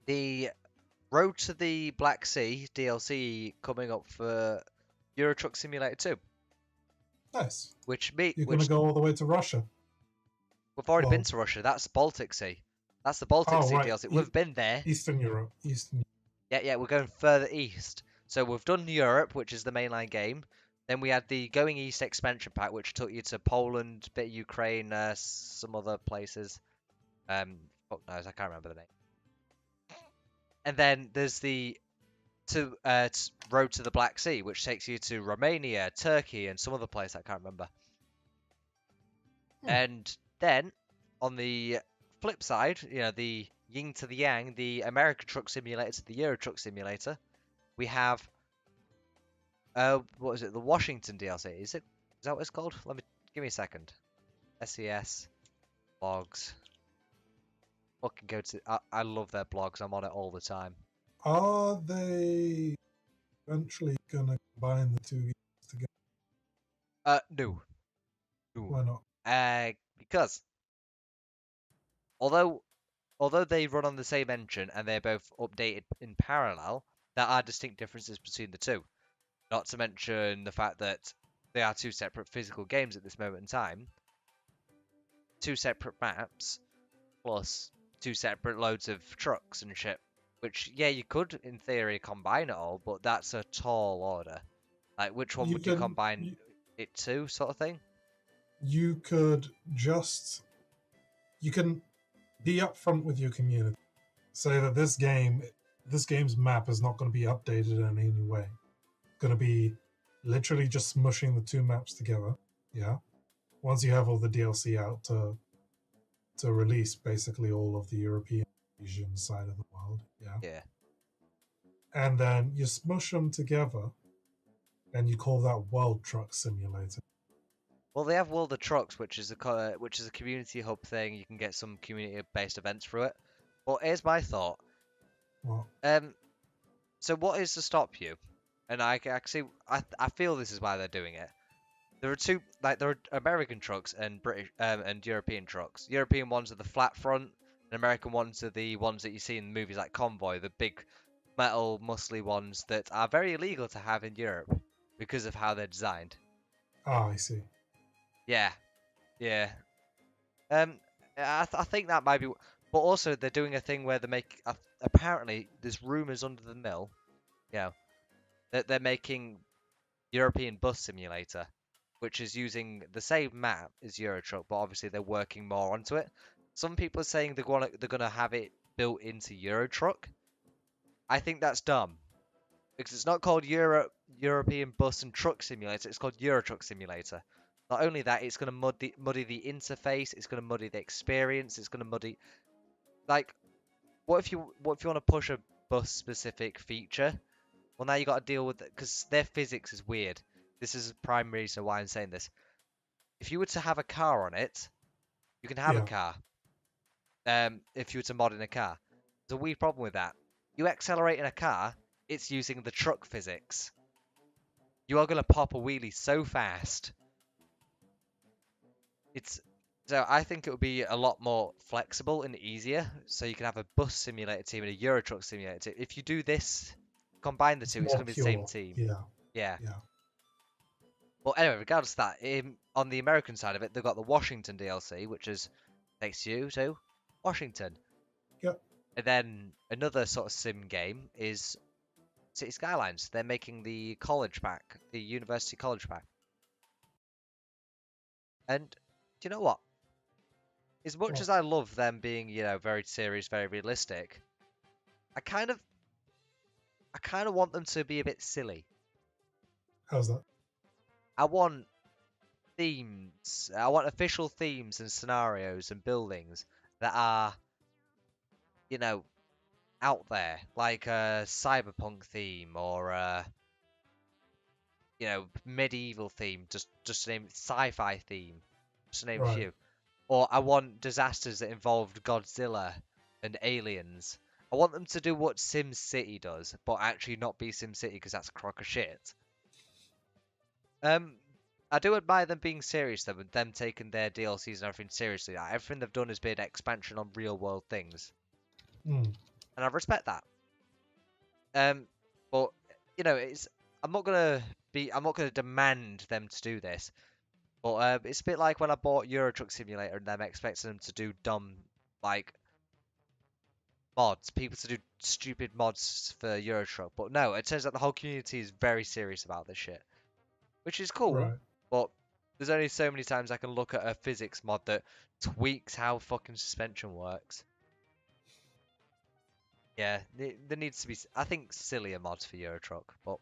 the Road to the Black Sea DLC coming up for Euro Truck Simulator 2. Nice. You're going to go all the way to Russia. We've already been to Russia. That's Baltic Sea. That's the Baltic Sea DLC. We've been there. Eastern Europe. Yeah, we're going further east. So we've done Europe, which is the mainline game. Then we had the Going East expansion pack, which took you to Poland, bit of Ukraine, some other places. Fuck knows, I can't remember the name. And then there's the Road to the Black Sea, which takes you to Romania, Turkey, and some other place I can't remember. And then on the flip side, the yin to the yang, the American Truck Simulator to the Euro Truck Simulator, we have what is it? The Washington DLC. Is that what it's called? Give me a second. SES blogs. Fucking go to. I love their blogs. I'm on it all the time. Are they eventually gonna combine the 2 games together? No. Why not? Because although they run on the same engine and they're both updated in parallel, there are distinct differences between the 2. Not to mention the fact that they are 2 separate physical games at this moment in time. 2 separate maps, plus 2 separate loads of trucks and shit. Which, yeah, you could, in theory, combine it all, but that's a tall order. Like, which one would you combine it to, sort of thing? You could just... You can be upfront with your community. Say that this game's map is not going to be updated in any way. It's going to be literally just smushing the 2 maps together. Yeah. Once you have all the DLC out to release basically all of the European Asian side of the world. Yeah. And then you smush them together and you call that World Truck Simulator. Well, they have World of Trucks, which is a community hub thing. You can get some community-based events through it. Well, here's my thought. What? So what is to stop you? And I feel this is why they're doing it. There are American trucks and British and European trucks. European ones are the flat front, and American ones are the ones that you see in movies like Convoy, the big metal muscly ones that are very illegal to have in Europe because of how they're designed. Ah, I see. Yeah. Yeah. I think that might be, but also they're doing a thing where they make apparently there's rumors under the mill, you know, that they're making European Bus Simulator, which is using the same map as Euro Truck, but obviously they're working more onto it. Some people are saying they're gonna have it built into Euro Truck. I think that's dumb because it's not called European Bus and Truck Simulator. It's called Euro Truck Simulator. Not only that, it's gonna muddy the interface. It's gonna muddy the experience. It's gonna muddy like what if you want to push a bus specific feature? Well, now you got to deal with it because their physics is weird. This is the prime reason why I'm saying this. If you were to have a car on it, you can have a Yeah. car. If you were to mod in a car, there's a weird problem with that. You accelerate in a car, it's using the truck physics. You are gonna pop a wheelie so fast. It's so I think it would be a lot more flexible and easier. So you can have a bus simulator team and a Euro truck simulator team. If you do this, combine the It's two, it's more gonna be the same pure. team. Yeah. Yeah. Yeah. Well, anyway, regardless of that, on the American side of it, they've got the Washington DLC, which takes you to Washington. Yep. And then another sort of sim game is City Skylines. They're making the college pack, the university college pack. And do you know what? As much Well, as I love them being, very serious, very realistic, I kind of, I kind of want them to be a bit silly. how's that? I want themes. I want official themes and scenarios and buildings that are, you know, out there, like a cyberpunk theme or a, medieval theme, just to name it, sci-fi theme, just to name a Right. few. Or I want disasters that involved Godzilla and aliens. I want them to do what Sim City does, but actually not be Sim City because that's a crock of shit. Um, I do admire them being serious though, and them taking their DLCs and everything seriously. Like, everything they've done has been expansion on real world things, Mm. and I respect that. But it's I'm not gonna demand them to do this. But it's a bit like when I bought Euro Truck Simulator and them expecting them to do dumb like mods, people to do stupid mods for Euro Truck. But no, it turns out the whole community is very serious about this shit, which is cool. Right. But there's only so many times I can look at a physics mod that tweaks how fucking suspension works. Yeah, there needs to be, I think, sillier mods for Euro Truck, but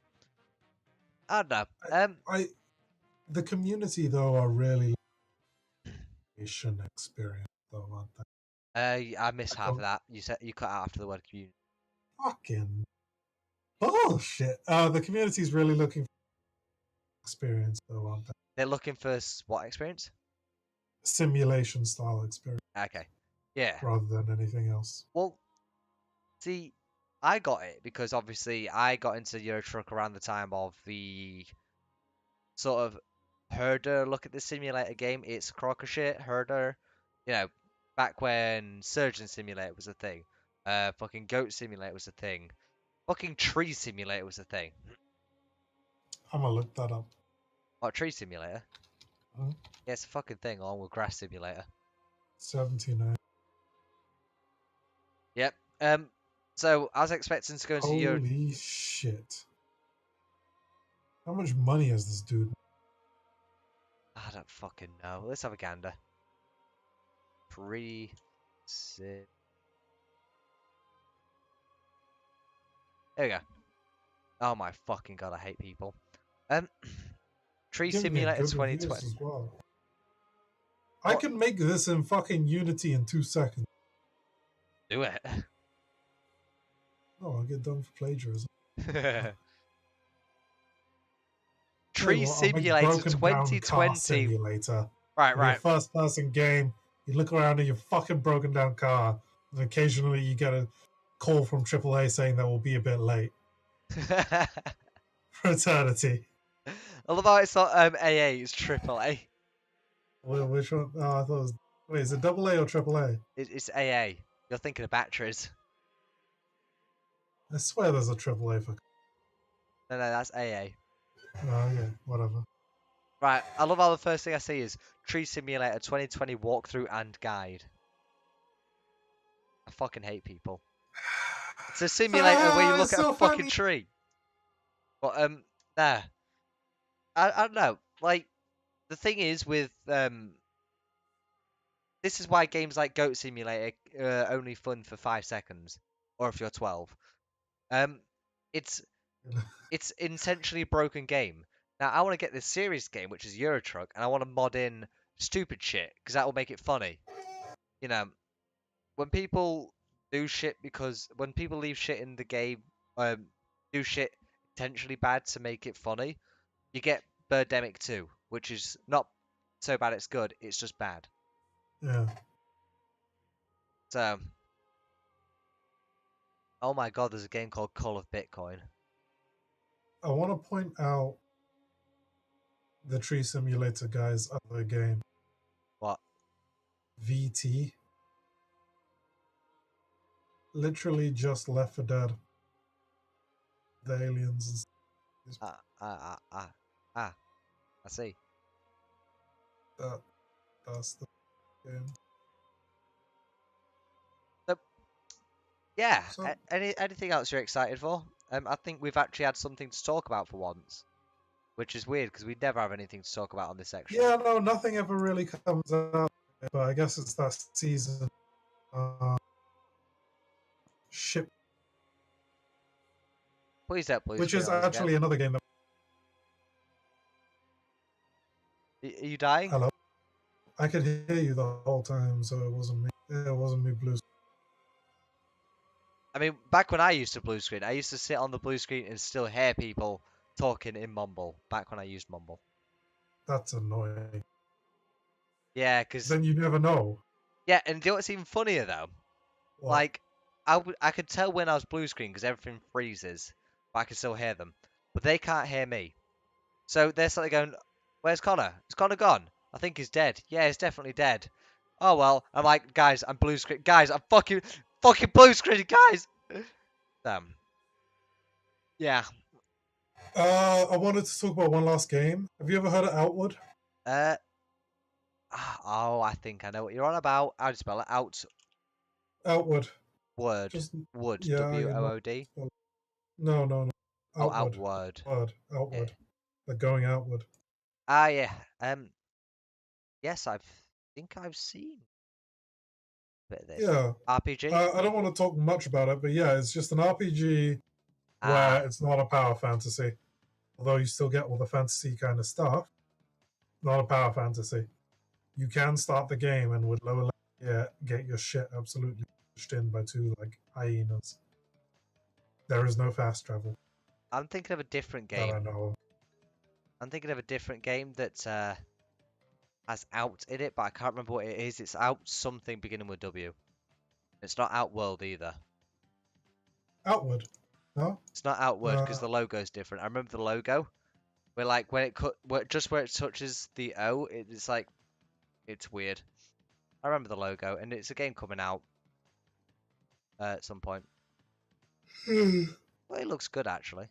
I don't know. I the community though are really Asian experience though, aren't they? I missed I half of don't that. You said you cut out after the word community. fucking bullshit. The community is really looking for experience though, aren't they? They're looking for what experience? Simulation style experience Okay. Yeah. rather than anything else. Well, see, I got it because obviously I got into Euro Truck around the time of the sort of herder look at the simulator game. It's crock of shit, herder. Back when Surgeon Simulator was a thing. Fucking Goat Simulator was a thing. Fucking Tree Simulator was a thing. I'm gonna look that up. What, Tree Simulator? Huh? Yeah, it's a fucking thing along with Grass Simulator. 79. Yep. So I was expecting to go into Euro. Holy shit. How much money has this dude? I don't fucking know. Let's have a gander. Tree Sim. There we go. Oh my fucking god, I hate people. Um, Tree Giving it Simulator good reviews 2020. as well. I What? can make this in fucking Unity in 2 seconds. Do it. Oh, I'll get done for plagiarism. Tell you Tree what, I'll make Simulator broken down car 2020. simulator. Right, It'll be a right. first person game. You look around in your fucking broken down car, and occasionally you get a call from AAA saying that we'll be a bit late for eternity. I love how it's not AA, it's AAA. Well, which one? Oh, I thought it was. Wait, is it double A or triple A? It's AA. You're thinking of batteries. I swear there's a triple A for. No, that's AA. Oh, yeah, whatever. Right, I love how the first thing I see is Tree Simulator 2020 walkthrough and guide. I fucking hate people. It's a simulator where you Ah, look it's at a so fucking funny. tree. But nah. I don't know. Like the thing is with this is why games like Goat Simulator are only fun for 5 seconds, or if you're 12. Um, it's it's intentionally a broken game. Now I want to get this serious game, which is Euro Truck, and I want to mod in stupid shit because that will make it funny. You know, when people do shit because when people leave shit in the game, do shit intentionally bad to make it funny, you get Birdemic 2, which is not so bad it's good, it's just bad. Yeah. So, oh my god, there's a game called Call of Bitcoin. I want to point out the Tree Simulator guy's other game, What? VT. Literally just Left 4 Dead. The aliens. Ah, ah, ah, ah, ah. I see. That, that's the game. So, yeah, So anything else you're excited for? I think we've actually had something to talk about for once, which is weird because we never have anything to talk about on this section. yeah, no, nothing ever really comes out. But I guess it's that season. Ship, Please don't blue which screen is on us again. actually another game that. Are you dying? Hello, I could hear you the whole time, so it wasn't me. It wasn't me, Blues. I mean, back when I used to blue screen, I used to sit on the blue screen and still hear people talking in Mumble. Back when I used Mumble. That's annoying. Yeah, because Then you never know. yeah, and do you know what's even funnier though? What? Like, I could tell when I was blue screen because everything freezes, but I can still hear them. But they can't hear me. So they're suddenly going, "Where's Connor? Is Connor gone? I think he's dead. Yeah, he's definitely dead." Oh well. I'm like, guys, I'm blue screen. Guys, I'm fucking blue screen, guys. Yeah. I wanted to talk about one last game. Have you ever heard of Outward? Uh. Oh, I think I know what you're on about. How do you spell it? Outward. Outward. Just Wood. yeah, you know. WOOD. No, no, no. Oh, Outward. outward. Word. Yeah. Outward. Like going outward. Ah, yeah. Yes, I think I've seen a bit of this. Yeah. RPG. I don't want to talk much about it, but yeah, it's just an RPG Ah, where it's not a power fantasy. Although you still get all the fantasy kind of stuff. Not a power fantasy. You can start the game and with lower level, yeah, get your shit absolutely pushed in by two like hyenas. There is no fast travel I'm thinking of a different that I game. know of. I'm thinking of a different game that has out in it, but I can't remember what it is. It's out something beginning with W. It's not Outworld either. Outward. No? It's not Outward because Uh, the logo's different. I remember the logo. Where like when it just where it touches the O, it's like it's weird. I remember the logo, and it's a game coming out at some point. yeah, Well, it looks good actually.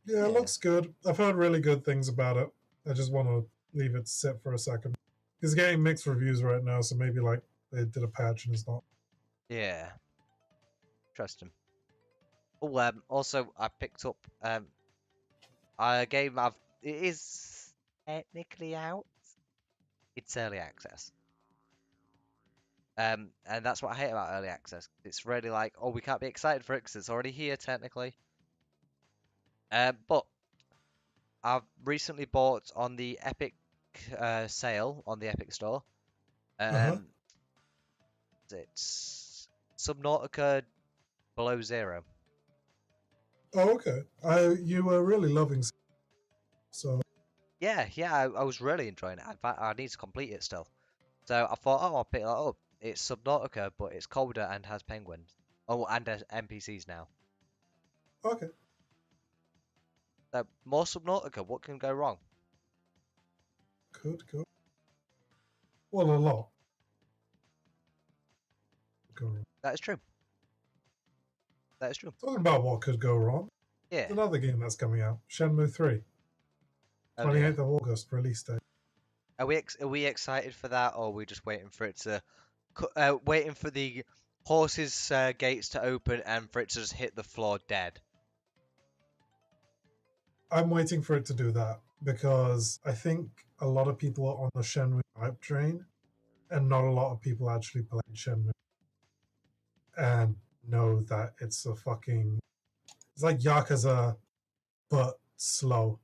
it Yeah. looks good. I've heard really good things about it. I just want to leave it sit for a second. It's getting mixed reviews right now, so maybe like they did a patch and it's not. Yeah. Interesting. Oh, also I picked up a game it is technically out. It's early access. And that's what I hate about early access. It's really like, oh, we can't be excited for it because it's already here technically. But I've recently bought on the Epic sale on the Epic Store. Uh huh. Um, it's Subnautica Below Zero. Oh, okay. You were really loving, so Yeah, I was really enjoying it. In fact, I need to complete it still. So I thought, oh, I'll pick that up. It's Subnautica, but it's colder and has penguins. Oh, and has NPCs now. okay. So more Subnautica. What can go wrong? Could go. Well, a lot. Could go wrong. That is true. That is true. Talking about what could go wrong. Yeah. Another game that's coming out, Shenmue 3. Oh dear. 28th of August release date. Are we excited for that, or are we just waiting for it to, waiting for the horses' gates to open and for it to just hit the floor dead? I'm waiting for it to do that because I think a lot of people are on the Shenmue hype train, and not a lot of people actually played Shenmue and know that it's a fucking. It's like Yakuza, but slow.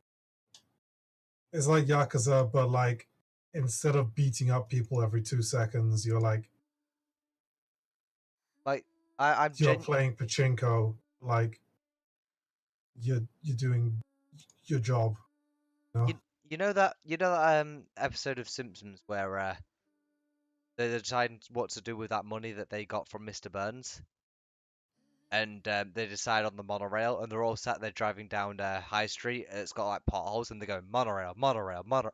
It's like Yakuza, but like instead of beating up people every 2 seconds, you're like Like, you're playing pachinko, like you're doing your job. You know? you know that episode of Simpsons where they're deciding what to do with that money that they got from Mr. Burns, and they decide on the monorail, and they're all sat there driving down High Street. And it's got like potholes, and they go monorail, monorail, monorail.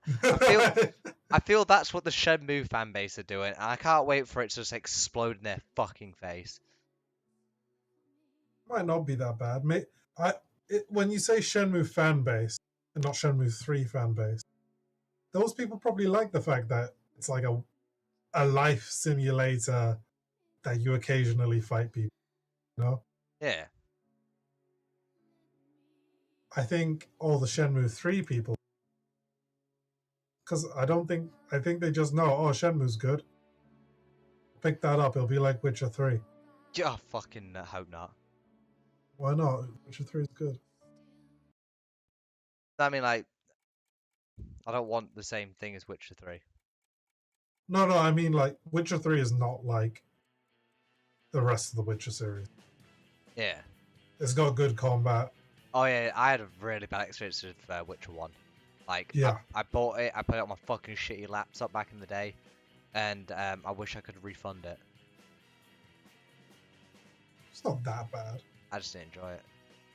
I feel that's what the Shenmue fan base are doing, and I can't wait for it to just explode in their fucking face. Might not be that bad. When you say Shenmue fan base and not Shenmue 3 fan base, those people probably like the fact that it's like a life simulator that you occasionally fight people. You know, Yeah. I think all the Shenmue 3 people, because I think they just know, oh, Shenmue's good. Pick that up, it'll be like Witcher 3. Oh, fucking hope not. Why not? Witcher 3 is good. I mean, like, I don't want the same thing as Witcher 3. No, I mean, like, Witcher 3 is not like the rest of the Witcher series. Yeah. It's got good combat. Oh yeah, I had a really bad experience with Witcher 1. Like, Yeah. I bought it, I put it on my fucking shitty laptop back in the day, and I wish I could refund it. It's not that bad. I just didn't enjoy it.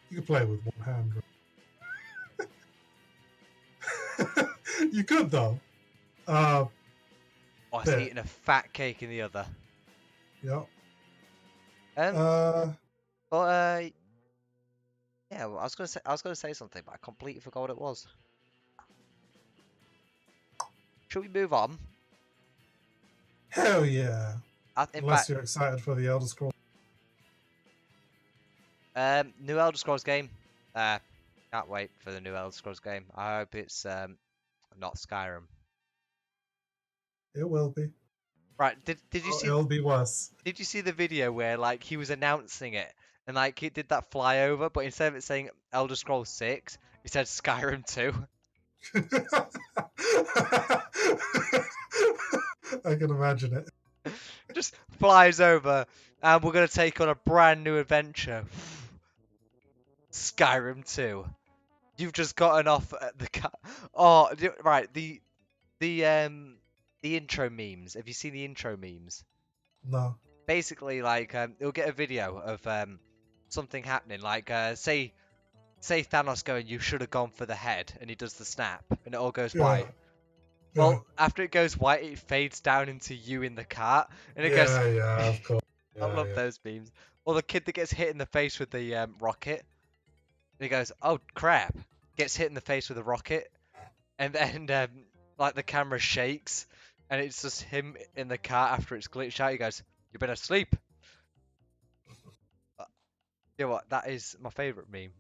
You could play it with one hand. Right? You could, though. I was eating a fat cake in the other. Yeah. But yeah, well, I was gonna say something, but I completely forgot what it was. Should we move on? Hell yeah. Unless Fact, you're excited for the Elder Scrolls. new Elder Scrolls game. Can't wait for the new Elder Scrolls game. I hope it's not Skyrim. It will be. Right? Did you see? It'll be worse. Did you see the video where like he was announcing it and like he did that flyover, but instead of it saying Elder Scrolls 6, he said Skyrim 2. I can imagine it. Just flies over, and we're gonna take on a brand new adventure. Skyrim 2. You've just gotten off at the Oh, right. The intro memes. Have you seen the intro memes? No. Basically, like you'll get a video of something happening. Like say Thanos going, "You should have gone for the head," and he does the snap, and it all goes white. Well, after it goes white, it fades down into you in the cart, and it goes. Yeah, of course. I love those memes. Or the kid that gets hit in the face with the rocket, and he goes, "Oh crap!" Gets hit in the face with a rocket, and then like the camera shakes, and it's just him in the cart after it's glitched out. He goes, "You better sleep." You know what? That is my favorite meme,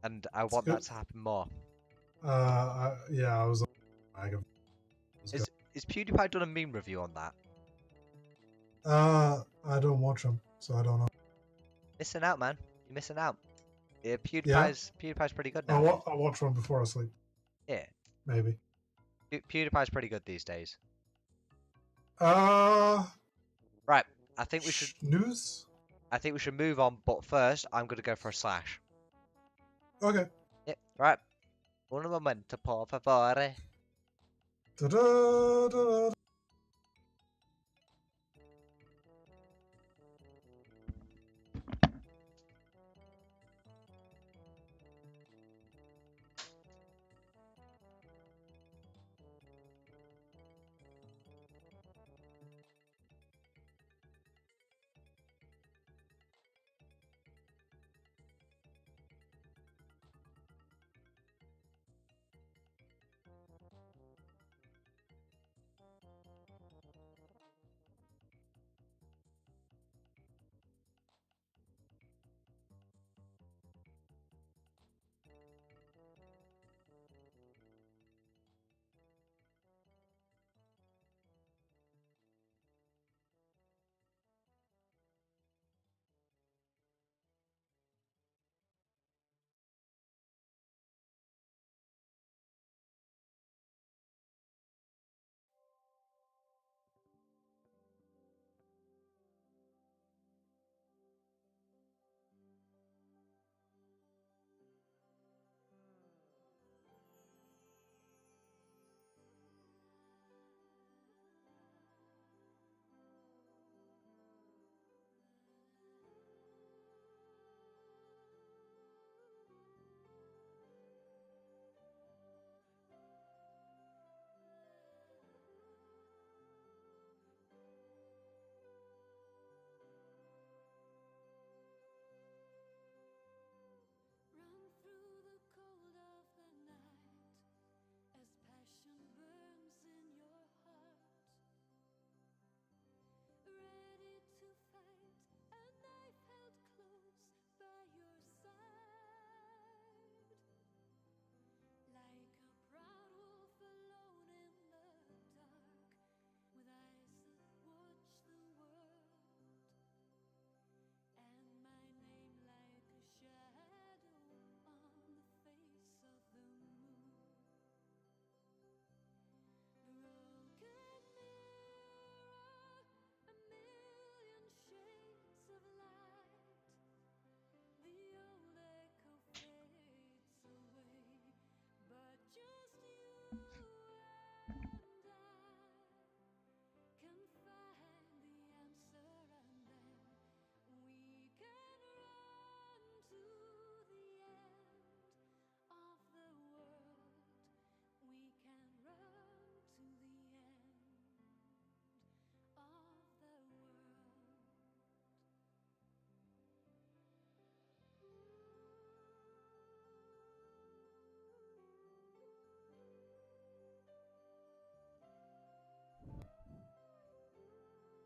and I want that to happen more. I was. Is PewDiePie done a meme review on that? I don't watch them, so I don't know. Missing out, man. You're missing out. Yeah, PewDiePie's pretty good now. I'll watch one before I sleep. Yeah. Maybe. PewDiePie's pretty good these days. Right. I think we should news. I think we should move on, but first I'm gonna go for a slash. Okay. Yep. Right. Un momento, por favore. Da-da-da-da.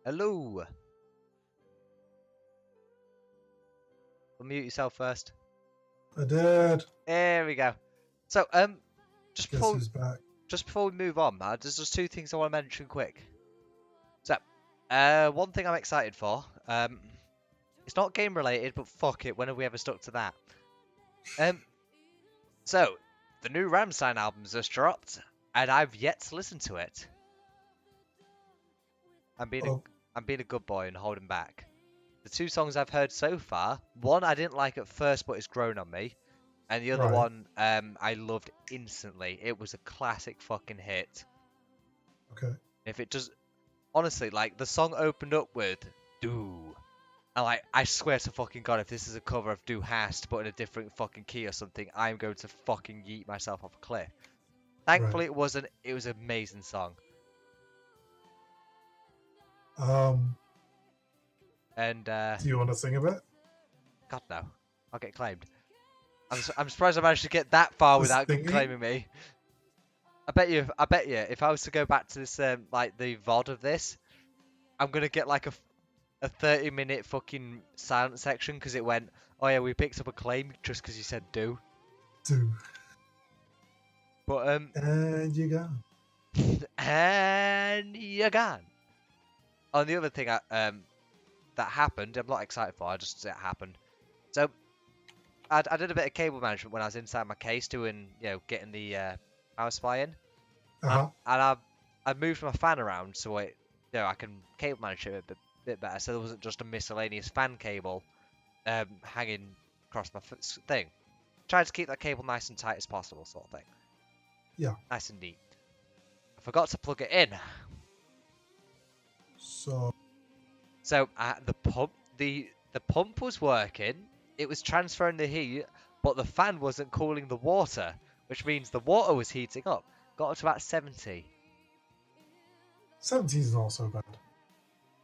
Hello. Unmute yourself first. I did. There we go. So, just Guess before who's back? we move on, man, there's just two things I want to mention quick. So, one thing I'm excited for. It's not game related, but fuck it. When have we ever stuck to that? So the new Rammstein album's just dropped, and I've yet to listen to it. I'm being a good boy and holding back. The two songs I've heard so far, one I didn't like at first, but it's grown on me, and the other one I loved instantly. It was a classic fucking hit. Okay. If it does, honestly, like the song opened up with "Do," and like I swear to fucking god, if this is a cover of "Do Hast" but in a different fucking key or something, I'm going to fucking yeet myself off a cliff. Thankfully, it wasn't. It was an amazing song. And do you want to sing a bit? God no, I'll get claimed. I'm surprised I managed to get that far without claiming me. I bet you. If I was to go back to this, like the VOD of this, I'm gonna get like a 30-minute fucking silent section because it went, oh yeah, we picked up a claim just because you said do. Do. But and you're gone. And you're gone. On the other thing that happened, I'm not excited for. It happened. So I did a bit of cable management when I was inside my case doing, getting the power supply in. Uh-huh. And I moved my fan around so I can cable manage it a bit better. So there wasn't just a miscellaneous fan cable hanging across my thing. Tried to keep that cable nice and tight as possible, sort of thing. Yeah. Nice and neat. I forgot to plug it in. So the pump was working. It was transferring the heat, but the fan wasn't cooling the water, which means the water was heating up. Got up to about 70. 70 is not so bad.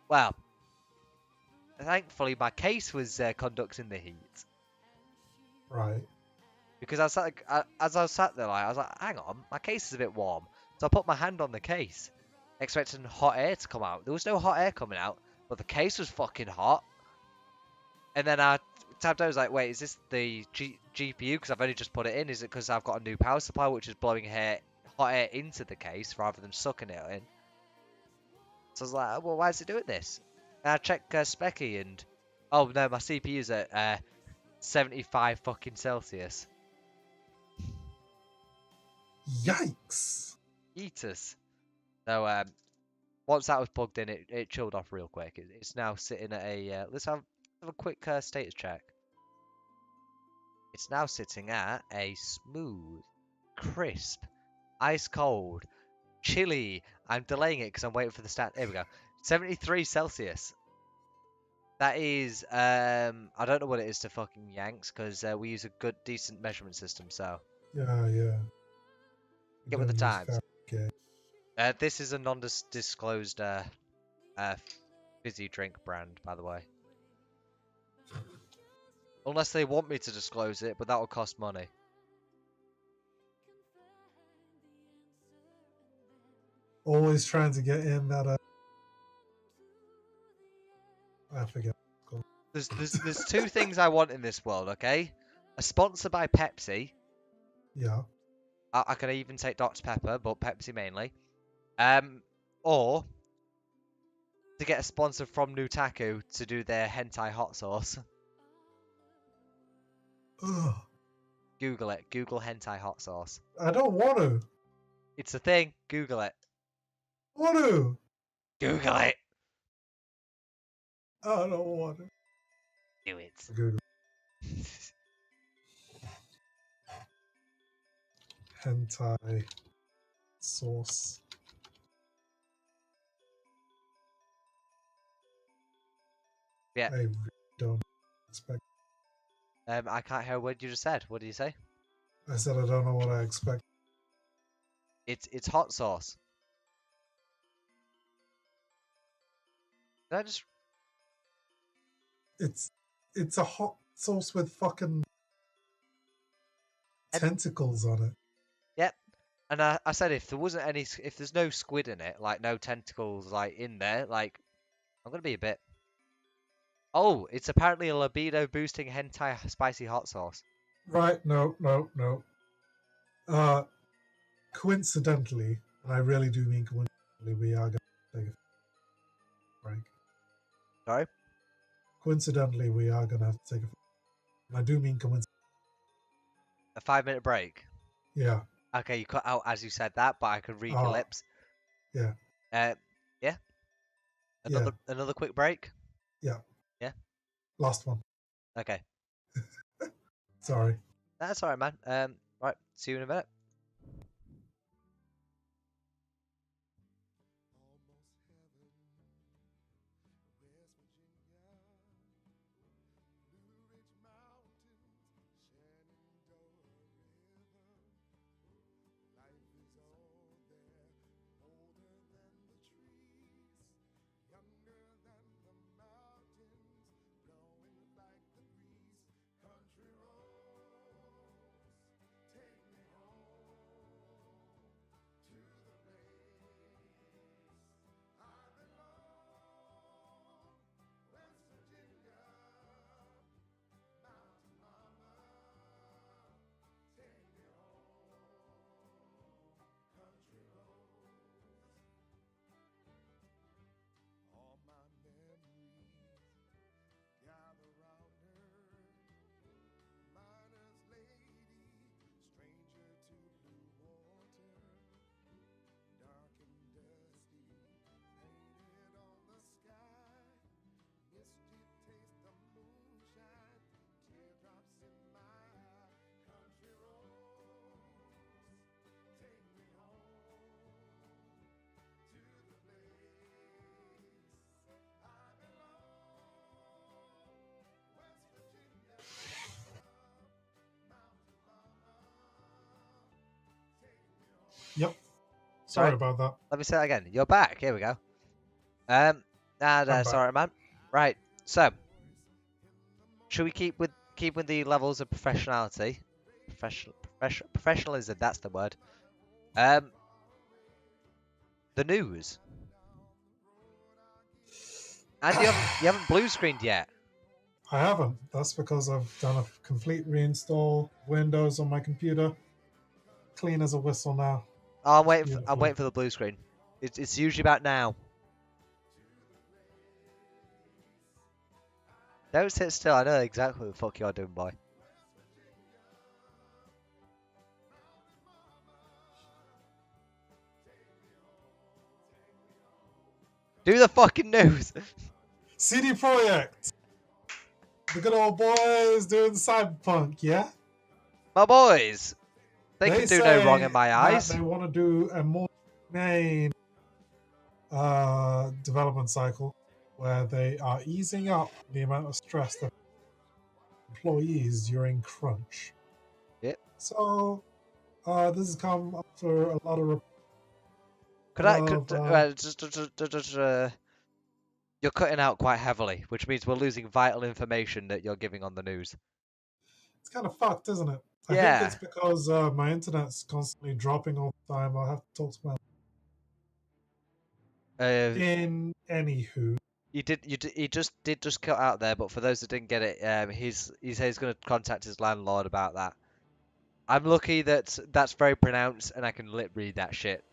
Well, thankfully my case was conducting the heat. Right. Because as I was sat there, I was like, hang on, my case is a bit warm. So I put my hand on the case, expecting hot air to come out. There was no hot air coming out, but the case was fucking hot. And then I tapped out, I was like, wait, is this the GPU? Because I've only just put it in. Is it because I've got a new power supply, which is blowing hot air into the case rather than sucking it in? So I was like, well, why is it doing this? And I checked Specky, and oh no, my CPU's at 75 fucking Celsius. Yikes! Eaters. So once that was plugged in, it chilled off real quick. It's now sitting at a let's have a quick status check. It's now sitting at a smooth, crisp, ice cold, chilly. I'm delaying it because I'm waiting for the stat. There we go. 73 Celsius. That is I don't know what it is to fucking Yanks because we use a good, decent measurement system. So yeah. Get with the times. This is a non-disclosed fizzy drink brand, by the way. Unless they want me to disclose it, but that will cost money. Always trying to get in that. I forget. There's two things I want in this world, okay? A sponsor by Pepsi. Yeah. I can even take Dr. Pepper, but Pepsi mainly. Or to get a sponsor from Nutaku to do their hentai hot sauce. Ugh. Google it. Google hentai hot sauce. I don't want to. It's a thing. Google it. Want to. Google it. I don't want to. Do it. Google. Hentai sauce. Yeah. I really don't expect. I can't hear what you just said. What did you say? I said I don't know what I expect. It's hot sauce. Did I just... It's a hot sauce with fucking tentacles on it. Yep. And I said if there's no squid in it, like no tentacles like in there, like I'm gonna be a bit. Oh, it's apparently a libido boosting hentai spicy hot sauce. Right? No. Coincidentally, and I really do mean coincidentally, we are going to take a break. Sorry. Coincidentally, we are going to have to take a. And I do mean coincidentally. A 5-minute break. Yeah. Okay, you cut out as you said that, but I could read your Ah, lips. yeah. Yeah. Another quick break. Yeah. Yeah. Last one. Okay. Sorry. That's alright, man. Right. See you in a minute. Yep. Sorry about that. Let me say that again. You're back. Here we go. And I'm back. sorry, man. Right. So, should we keep with the levels of professionality? Professionalism. That's the word. The news. And you haven't blue screened yet. I haven't. That's because I've done a complete reinstall Windows on my computer. Clean as a whistle now. Oh, I'm waiting for the blue screen. It's usually about now. Don't sit still. I know exactly what the fuck you're doing, boy. Do the fucking news. CD Projekt. The good old boys doing Cyberpunk, yeah? My boys. They can do no wrong in my eyes. They want to do a more humane development cycle where they are easing up the amount of stress that employees during crunch. Yep. So this has come after a lot of. You're cutting out quite heavily, which means we're losing vital information that you're giving on the news. It's kind of fucked, isn't it? Yeah. I think it's because my internet's constantly dropping all the time. I'll have to talk to my. In anywho, he just cut out there, but for those that didn't get it, he said he's going to contact his landlord about that. I'm lucky that that's very pronounced and I can lip read that shit.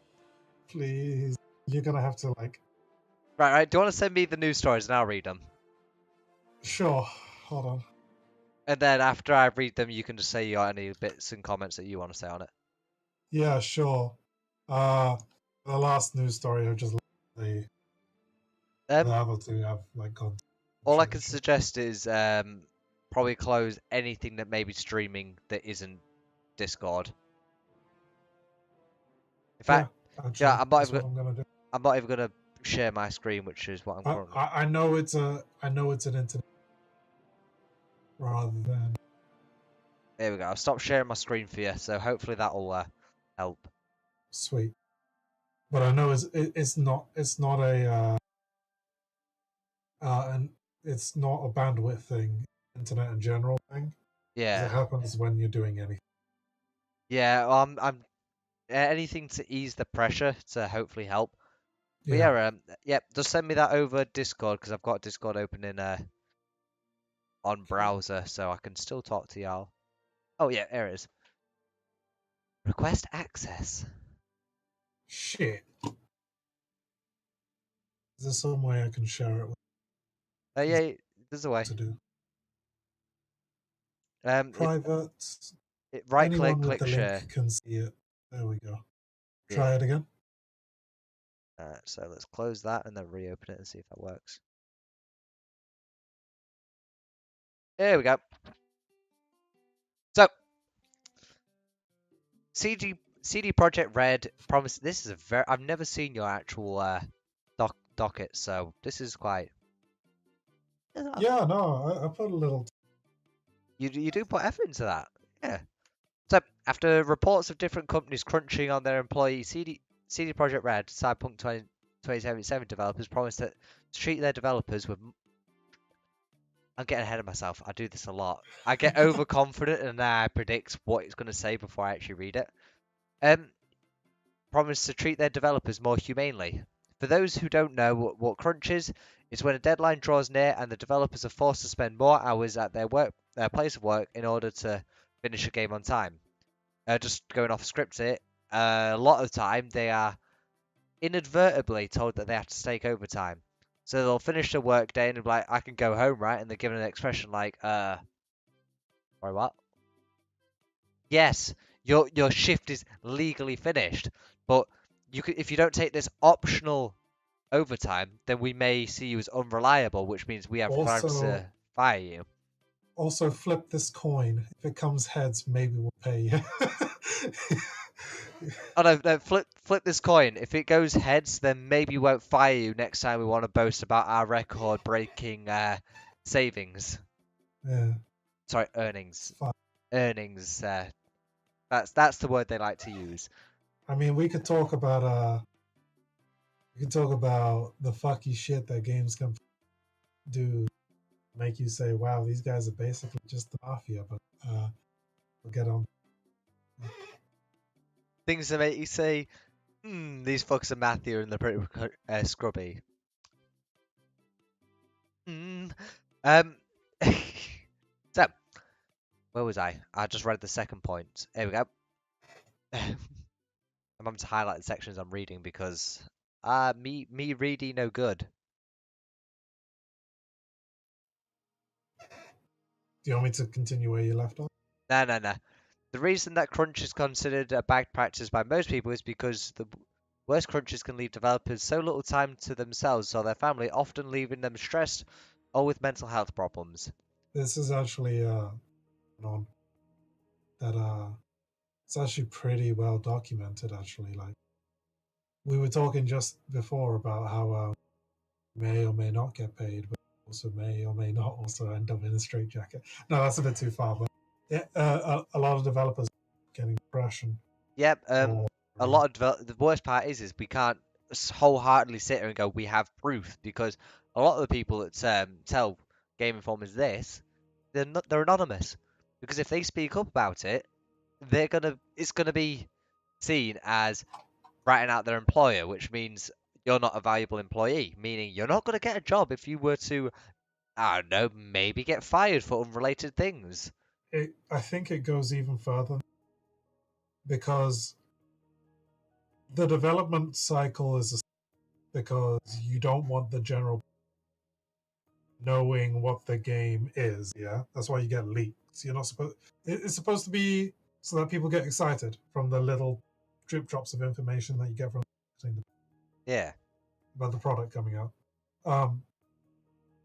Please, you're gonna have to like. Right. Do you want to send me the news stories and I'll read them? Sure. Hold on. And then after I read them, you can just say your any bits and comments that you want to say on it. Yeah, sure. The last news story, I just the other two have like gone. All I can suggest is probably close anything that may be streaming that isn't Discord. In fact, yeah, I'm not even gonna share my screen, which is what I'm currently. I know it's an internet rather than. There we go. I'll stop sharing my screen for you, so hopefully that'll help. Sweet, but I know it's not a and it's not a bandwidth thing, internet in general thing. Yeah, it happens when you're doing anything. Yeah, I'm anything to ease the pressure to hopefully help. But yeah, just send me that over Discord because I've got Discord open in on browser, so I can still talk to y'all. Oh yeah, there it is. Request access. Shit. Is there some way I can share it with Yeah, there's a way. to do? It, Private. right Anyone click, with click the share. link can see it. There we go. Try Yeah. it again. So let's close that and then reopen it and see if that works. There we go. So, CD Projekt Red promised. This is a very. I've never seen your actual docket, so this is quite. Yeah, no, I put a little. You do put effort into that, yeah. So, after reports of different companies crunching on their employees, CD Projekt Red, Cyberpunk 2077 developers promised to treat their developers with. I'm getting ahead of myself. I do this a lot. I get overconfident and then I predict what it's going to say before I actually read it. Promise to treat their developers more humanely. For those who don't know what crunch is, it's when a deadline draws near and the developers are forced to spend more hours at their place of work in order to finish a game on time. Just going off script here, a lot of the time they are inadvertently told that they have to take overtime. So they'll finish their work day and be like, I can go home, right? And they're given an expression like, sorry, what? Yes, your shift is legally finished, but if you don't take this optional overtime, then we may see you as unreliable, which means we have grounds to fire you. Also, flip this coin. If it comes heads, maybe we'll pay you. Oh no, flip this coin. If it goes heads, then maybe we won't fire you next time we want to boast about our record-breaking savings. Yeah. Sorry, earnings. Fine. Earnings. That's the word they like to use. I mean, we could talk about the fucky shit that games can do, make you say, "Wow, these guys are basically just the mafia." But we'll get on. Things that make you say, these fucks are Matthew and they're pretty scrubby. So, where was I? I just read the second point. Here we go. I'm having to highlight the sections I'm reading because me reading no good. Do you want me to continue where you left off? No. The reason that crunch is considered a bad practice by most people is because the worst crunches can leave developers so little time to themselves or their family, often leaving them stressed or with mental health problems. This is actually on that it's actually pretty well documented. Actually, like we were talking just before about how may or may not get paid, but also may or may not also end up in a straitjacket. No, that's a bit too far, but yeah, a lot of developers getting depression. Yep. A lot of the worst part is we can't wholeheartedly sit here and go we have proof because a lot of the people that tell Game Informers this, they're anonymous because if they speak up about it, it's gonna be seen as ratting out their employer, which means you're not a valuable employee, meaning you're not gonna get a job if you were to, I don't know, maybe get fired for unrelated things. I think it goes even further because the development cycle is because you don't want the general knowing what the game is. Yeah, that's why you get leaks. You're not supposed. It's supposed to be so that people get excited from the little drip drops of information that you get from Yeah. about the product coming out.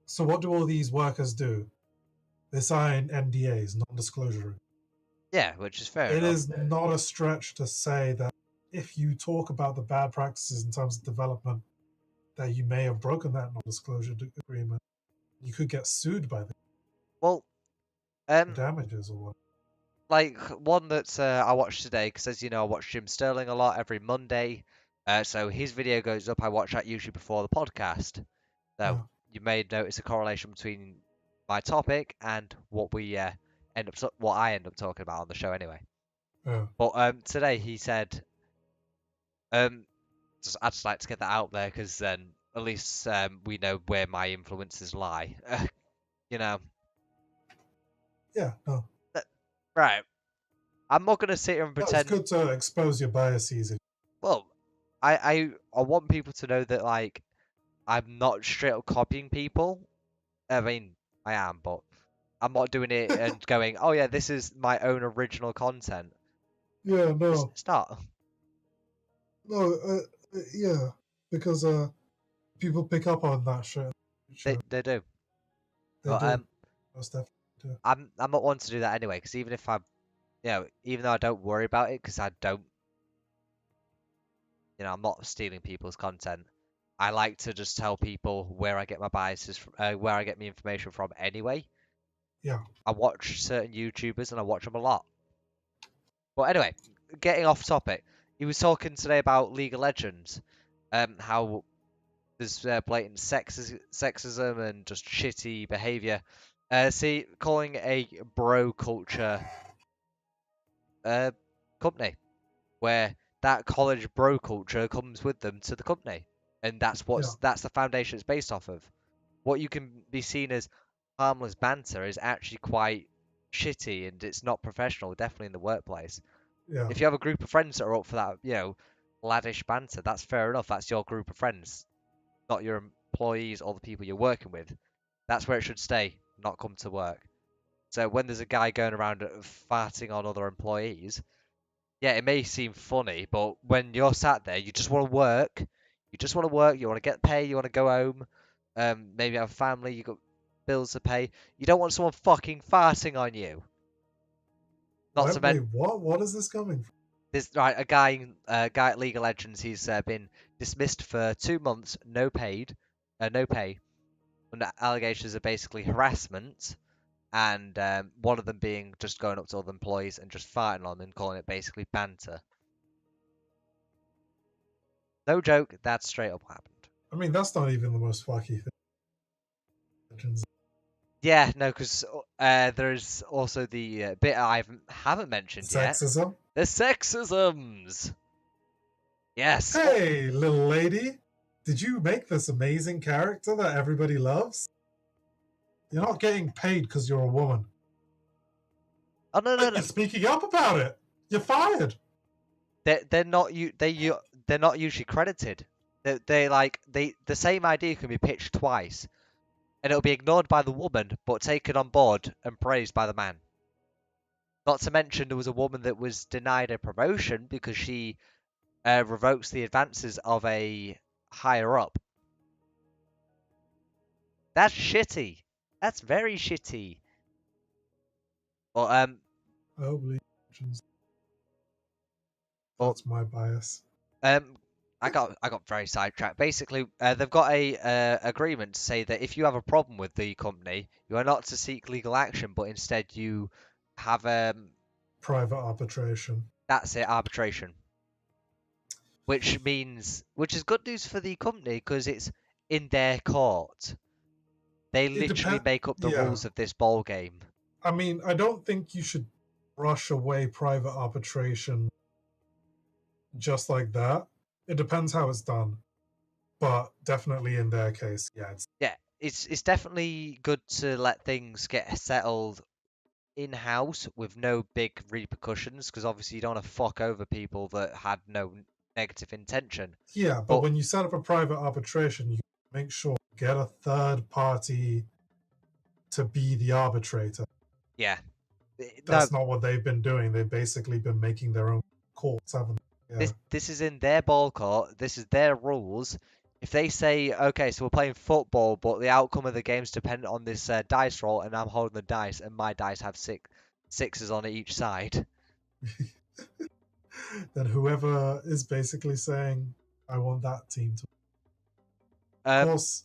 So what do all these workers do? They sign NDAs, non-disclosure. Yeah, which is fair It enough. is not a stretch to say that if you talk about the bad practices in terms of development, that you may have broken that non-disclosure agreement. You could get sued by the Well, damages or what. like one that I watched today, because as you know, I watch Jim Sterling a lot every Monday. So his video goes up. I watch that usually before the podcast. So you may notice a correlation between my topic and what we what I end up talking about on the show anyway. Yeah. But today he said, I just like to get that out there because then at least we know where my influences lie. You know. Yeah, no. Right. I'm not gonna sit here and No, it's pretend. good to expose your biases. Well, I want people to know that like I'm not straight up copying people. I mean, I am, but I'm not doing it and going, oh yeah, this is my own original content. Yeah, It's, no. it's not. No, yeah. Because people pick up on that shit. They do. They But do. Most definitely do. I'm not one to do that anyway. Because even if even though I don't worry about it, because I don't, I'm not stealing people's content. I like to just tell people where I get my biases, where I get my information from anyway. Yeah. I watch certain YouTubers and I watch them a lot. But anyway, getting off topic, he was talking today about League of Legends, how there's blatant sexism and just shitty behavior. See, calling a bro culture company where that college bro culture comes with them to the company, and Yeah. that's the foundation it's based off of. What you can be seen as harmless banter is actually quite shitty, and it's not professional, definitely in the workplace. Yeah. If you have a group of friends that are up for that, laddish banter, that's fair enough. That's your group of friends, not your employees or the people you're working with. That's where it should stay, not come to work. So when there's a guy going around farting on other employees, yeah, it may seem funny, but when you're sat there, you just want to work. You just want to work. You want to get paid. You want to go home. Maybe have a family. You got bills to pay. You don't want someone fucking farting on you. Not to Wait, mention, what? What is this coming from? there's right a guy at League of Legends. He's been dismissed for 2 months, no pay, and the allegations are basically harassment, and one of them being just going up to other employees and just farting on them and calling it basically banter. No joke, that's straight up happened. I mean, that's not even the most wacky thing. Yeah, no, because there's also the bit I haven't mentioned yet. Sexism. The sexisms. Yes. Oh, Hey, little lady, did you make this amazing character that everybody loves? You're not getting paid because you're a woman. oh no, no, But no. you're speaking up about it. You're fired. They're not they're not usually credited. The same idea can be pitched twice, and it'll be ignored by the woman, but taken on board and praised by the man. Not to mention there was a woman that was denied a promotion because she revokes the advances of a higher up. That's shitty. That's very shitty. Well, Oh, League of Legends. well, That's my bias. um, I got very sidetracked. Basically, they've got a agreement to say that if you have a problem with the company, you are not to seek legal action, but instead you have Private arbitration. that's it, arbitration, which is good news for the company because it's in their court. They It literally depends. make up the Yeah. rules of this ball game. I mean, I don't think you should rush away private arbitration just like that. It depends how it's done. But definitely in their case, yeah, Yeah, it's definitely good to let things get settled in house with no big repercussions because obviously you don't want to fuck over people that had no negative intention. yeah. But But when you set up a private arbitration, you make sure to get a third party to be the arbitrator. yeah, no, That's not what they've been doing. They've basically been making their own courts, haven't they? Yeah. this is in their ball court. This is their rules. If they say, okay, so we're playing football, but the outcome of the game's dependent on this dice roll, and I'm holding the dice, and my dice have sixes on each side. Then whoever is basically saying, I want that team to. Of Um, course,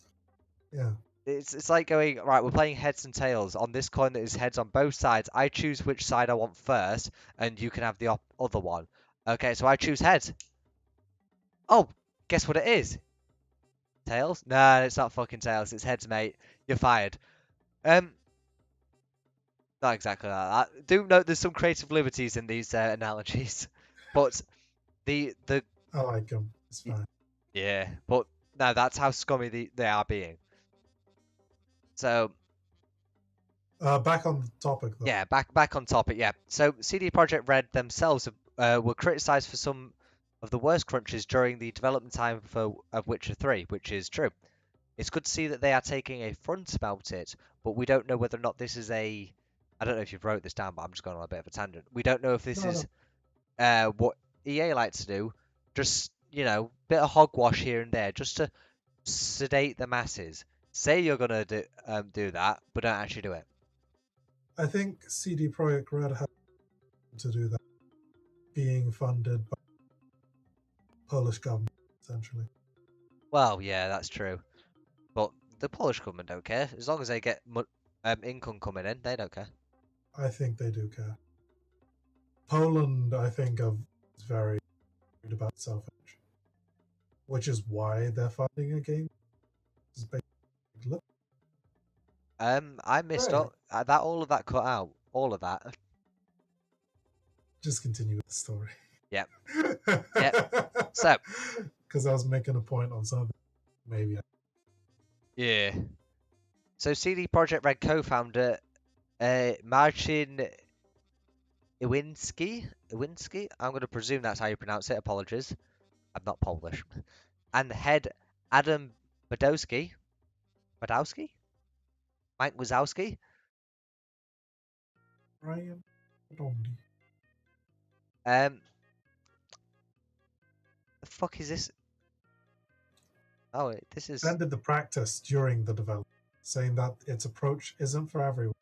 yeah. it's like going, right, we're playing heads and tails. On this coin that is heads on both sides, I choose which side I want first, and you can have the other one. Okay, so I choose heads. Oh, guess what it is? Tails? No, it's not fucking tails. It's heads, mate. You're fired. Um, Not exactly like that. Do note there's some creative liberties in these analogies, but the I like them. It's fine. Yeah, but no, that's how scummy they are being. So Back on the topic though. yeah, back on topic. Yeah, so CD Projekt Red themselves were criticized for some of the worst crunches during the development time for of Witcher 3, which is true. It's good to see that they are taking a front about it, but we don't know whether or not this is a. I don't know if you've wrote this down, but I'm just going on a bit of a tangent. We don't know if this No, is no. what EA like to do, just bit of hogwash here and there, just to sedate the masses. Say you're gonna do that, but don't actually do it. I think CD Projekt Red had to do that, being funded by Polish government essentially. Well, yeah, that's true. But the Polish government don't care as long as they get income coming in. They don't care. I think they do care. Poland, I think, is very worried about self-image, which is why they're funding a game. It's basically, I missed right. that. All of that cut out. All of that. Just continue with the story. Yep. Yep. So. Because I was making a point on something, maybe. Yeah. So CD Projekt Red co-founder Marcin Iwinski. I'm going to presume that's how you pronounce it. Apologies. I'm not Polish. And head Adam Badowski. Mike Wazowski. Ryan Dondi. The fuck is this? Oh, this is. Ended the practice during the development, saying that its approach isn't for everyone,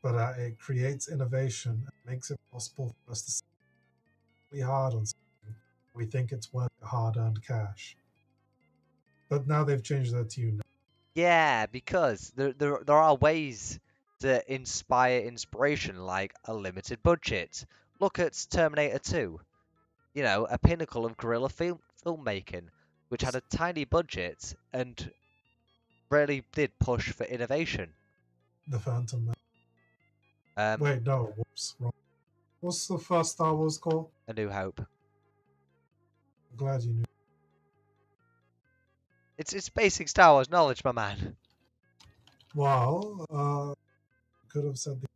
but it creates innovation and makes it possible for us to see really hard on something. We think it's worth hard-earned cash. But now they've changed their tune. Yeah, because there are ways to inspire inspiration, like a limited budget. Look at Terminator 2. A pinnacle of guerrilla filmmaking, which had a tiny budget and really did push for innovation. The Phantom Man. Um, Wait, no, whoops, wrong. What's the first Star Wars called? A New Hope. I'm glad you knew. It's basic Star Wars knowledge, my man. Well, could have said the.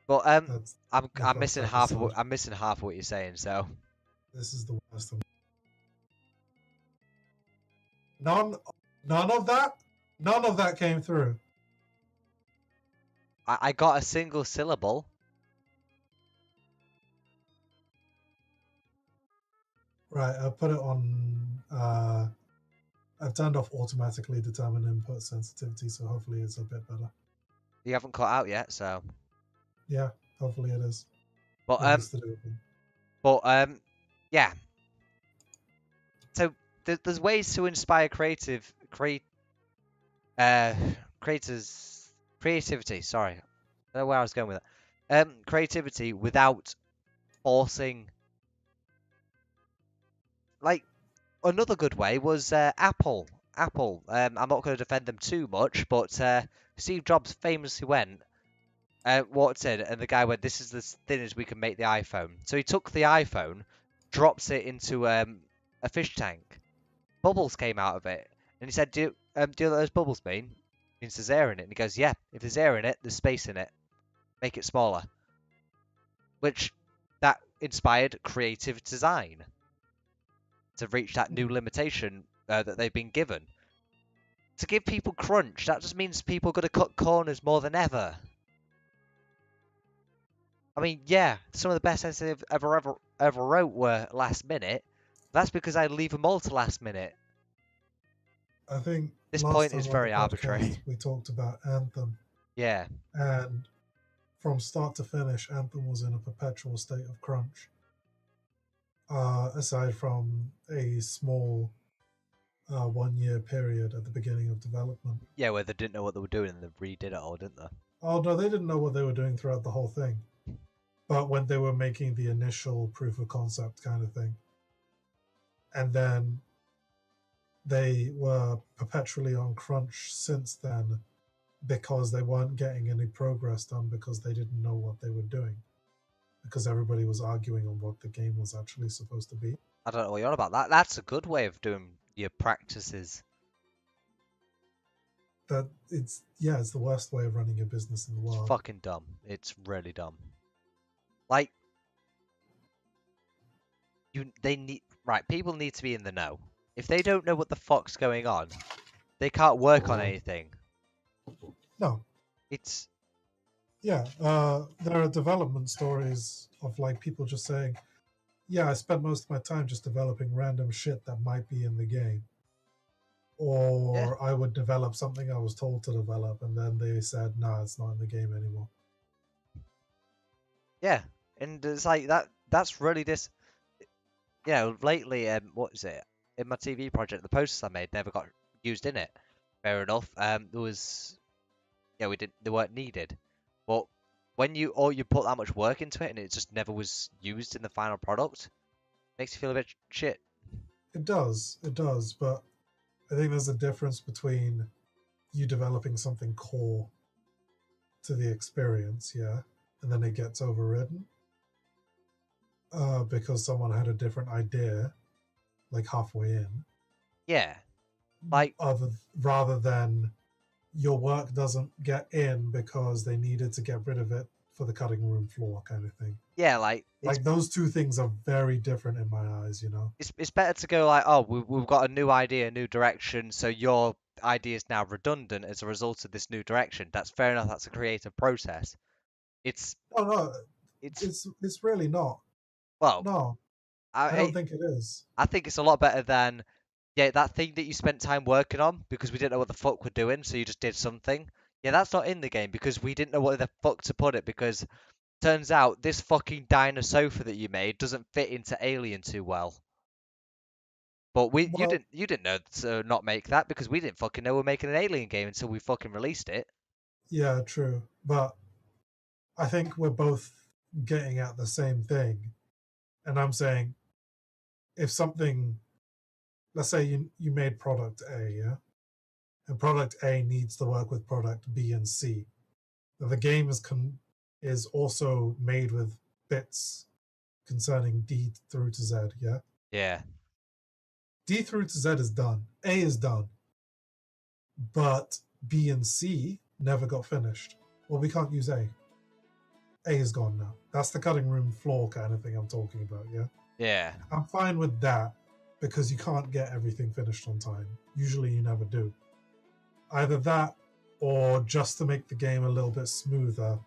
But That's I'm missing half of episode. I'm missing half of what you're saying. So This is the worst of. None of that came through. I got a single syllable. Right, I put it on. I've turned off automatically determine input sensitivity, so hopefully it's a bit better. You haven't cut out yet, so. Yeah, hopefully it is. But yeah. So there's ways to inspire creators creativity. Sorry, I don't know where I was going with it. Creativity without forcing. Like another good way was Apple. Apple. I'm not going to defend them too much, but Steve Jobs famously walked in, and the guy went, "This is as thin as we can make the iPhone." So he took the iPhone, drops it into a fish tank. Bubbles came out of it, and he said, "Do you know what those bubbles mean? It means there's air in it." And he goes, "Yeah, if there's air in it, there's space in it. Make it smaller." Which that inspired creative design to reach that new limitation that they've been given. To give people crunch, that just means people are going to cut corners more than ever. I mean, yeah, some of the best essays I've ever wrote were last minute. That's because I leave them all to last minute. I think this last point time is on very the arbitrary. podcast, we talked about Anthem. Yeah. And from start to finish, Anthem was in a perpetual state of crunch. Aside from a small 1 year period at the beginning of development. Yeah, where they didn't know what they were doing and they redid it all, didn't they? Oh, no, they didn't know what they were doing throughout the whole thing. But when they were making the initial proof of concept kind of thing. And then they were perpetually on crunch since then because they weren't getting any progress done because they didn't know what they were doing. Because everybody was arguing on what the game was actually supposed to be. I don't know what you're on about. That's a good way of doing your practices. It's the worst way of running a business in the It's world. fucking dumb. It's really dumb. Like, people need to be in the know. If they don't know what the fuck's going on, they can't work on anything. No. It's Yeah, there are development stories of like people just saying, "Yeah, I spent most of my time just developing random shit that might be in the game," yeah, or I would develop something I was told to develop, and then they said, "Nah, it's not in the game anymore." yeah, and it's like that. That's really this. Lately, what is it? In my TV project, the posters I made never got used in it. Fair enough. There was, they weren't needed. But when you put that much work into it and it just never was used in the final product, makes you feel a bit shit. It does, but I think there's a difference between you developing something core to the experience, yeah, and then it gets overridden because someone had a different idea, like halfway in, Yeah, like other rather than your work doesn't get in because they needed to get rid of it for the cutting room floor kind of thing. yeah, like Like those two things are very different in my eyes, you know. it's better to go like, oh, we've got a new idea, a new direction, so your idea is now redundant as a result of this new direction. That's fair enough. That's a creative process. It's Oh no, it's it's really not. well, No, I don't I think it is. I think it's a lot better than that thing that you spent time working on because we didn't know what the fuck we're doing, so you just did something. Yeah, that's not in the game because we didn't know where the fuck to put it because turns out this fucking diner sofa that you made doesn't fit into Alien too well. But Well, you didn't know to not make that because we didn't fucking know we're making an Alien game until we fucking released it. yeah, true, but I think we're both getting at the same thing. And I'm saying if something, let's say you made product A, yeah, and product A needs to work with product B and C. Now the game is also made with bits concerning D through to Z, yeah? Yeah. D through to Z is done. A is done. But B and C never got finished. Well, we can't use A. A is gone now. That's the cutting room floor kind of thing I'm talking about, yeah? Yeah. I'm fine with that because you can't get everything finished on time. Usually you never do. Either that or just to make the game a little bit smoother,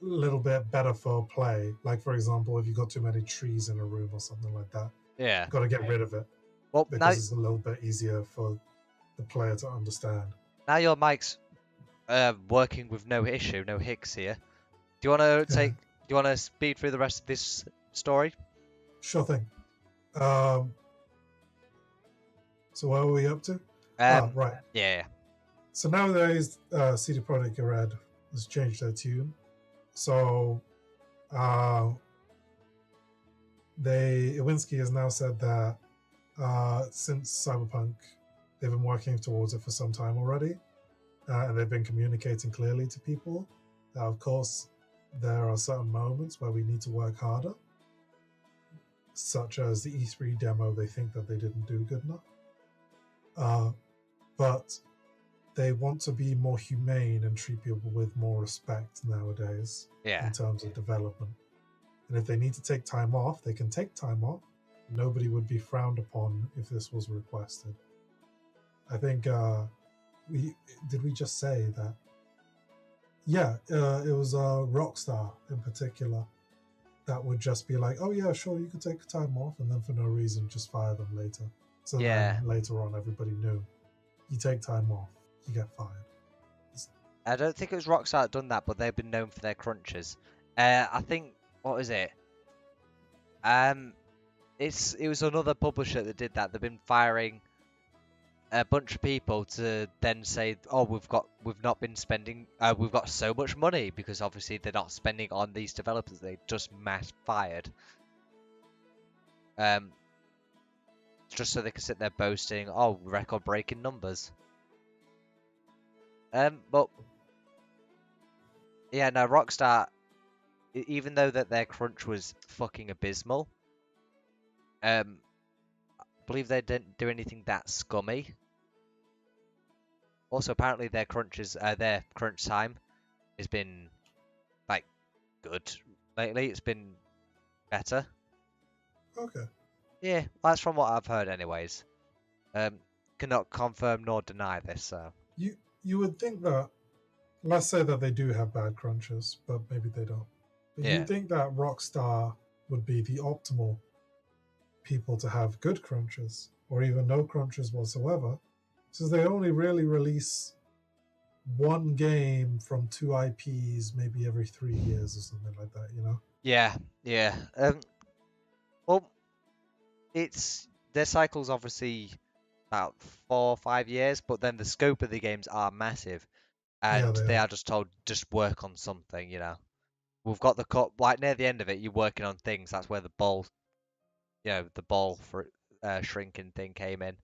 a little bit better for play. Like, for example, if you got too many trees in a room or something like that, Yeah. you've got to get rid of it Well, because it's a little bit easier for the player to understand. now your mic's working with no issue, no hicks here. Do you want to Yeah, take? Do you want to speed through the rest of this story? sure thing. Um, so what were we up to? Um. Right. Yeah. So nowadays, CD Projekt Red has changed their tune. So uh, Iwinski has now said that since Cyberpunk, they've been working towards it for some time already, and they've been communicating clearly to people. Of course, there are certain moments where we need to work harder, such as the E3 demo. They think that they didn't do good enough, but they want to be more humane and treat people with more respect nowadays Yeah. in terms of development. And if they need to take time off, they can take time off. Nobody would be frowned upon if this was requested. I think we just say that? Yeah, it was Rockstar in particular that would just be like, "Oh yeah, sure, you could take time off," and then for no reason just fire them later. So Yeah. then later on, everybody knew you take time off, you get fired. I don't think it was Rockstar that done that, but they've been known for their crunches. I think what was it? It was another publisher that did that. They've been firing a bunch of people to then say, "Oh, we've not been spending, we've got so much money," because obviously they're not spending on these developers. They just mass fired. Um, just so they can sit there boasting, "Oh, record-breaking numbers." But yeah, no, Rockstar, even though that their crunch was fucking abysmal, believe they didn't do anything that scummy. Also, apparently their crunch time has been like good lately. It's been better. Okay. Yeah, that's from what I've heard, anyways. Um, cannot confirm nor deny this. So You would think that, let's say that they do have bad crunches, but maybe they don't. But yeah, you'd think that Rockstar would be the optimal people to have good crunches, or even no crunches whatsoever, since they only really release one game from two IPs maybe every 3 years or something like that, you know? yeah, yeah. Well, it's their cycle's obviously about 4 or 5 years, but then the scope of the games are massive, Yeah, and they they are. are just told just work on something. We've got the cut like near the end of it. You're working on things. That's where the ball, the ball for shrinking thing came in.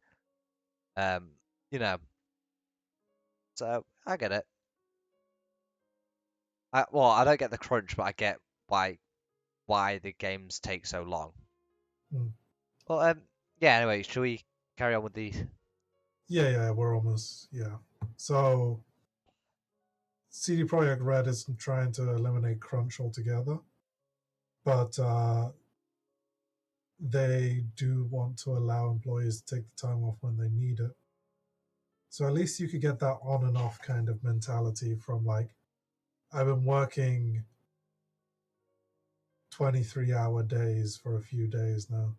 Um, you know, so I get it. I don't get the crunch, but I get why why the games take so long. Mm. Well, yeah. Anyway, should we carry on with these? Yeah, we're almost, yeah. So, CD Projekt Red isn't trying to eliminate crunch altogether, but they do want to allow employees to take the time off when they need it. So at least you could get that on and off kind of mentality from like, I've been working 23-hour days for a few days now.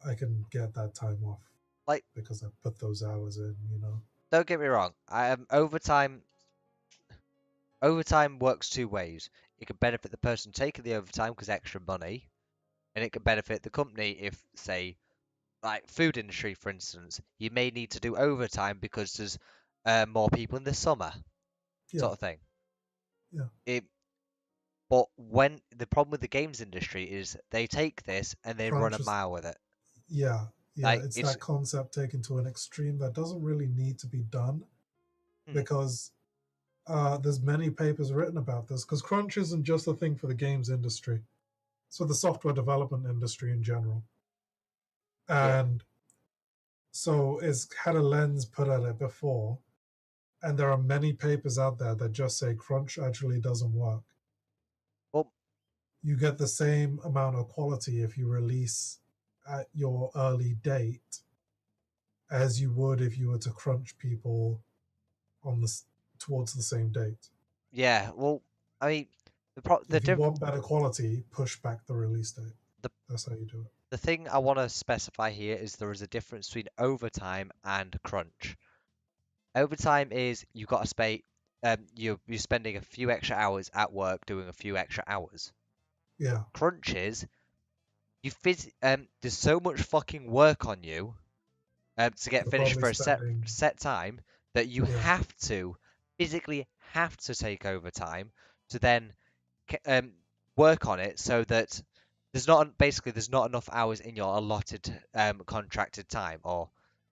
I can get that time off Like, because I put those hours in, you know? don't get me wrong. Overtime works two ways. It can benefit the person taking the overtime because extra money, and it can benefit the company if, say, like food industry, for instance, you may need to do overtime because there's more people in the summer, Yeah, sort of thing. yeah. It, but when the problem with the games industry is they take this and they run a Crunch is, mile with it. yeah, Like it's it's that concept taken to an extreme that doesn't really need to be done hmm, because there's many papers written about this because crunch isn't just a thing for the games industry. It's for the software development industry in general. yeah. And so it's had a lens put at it before. And there are many papers out there that just say crunch actually doesn't work. Well, You get the same amount of quality if you release at your early date as you would if you were to crunch people on this towards the same date. yeah. Well, I mean, the If you diff want better quality, push back the release date. the That's how you do it. the thing I want to specify here is there is a difference between overtime and crunch. Overtime is you got to spend you're spending a few extra hours at work doing a few extra hours. Yeah, Crunch is there's so much fucking work on you to get you're finished probably for a spending. set time that you Yeah, have to physically have to take overtime to then um, work on it so that there's not enough hours in your allotted contracted time or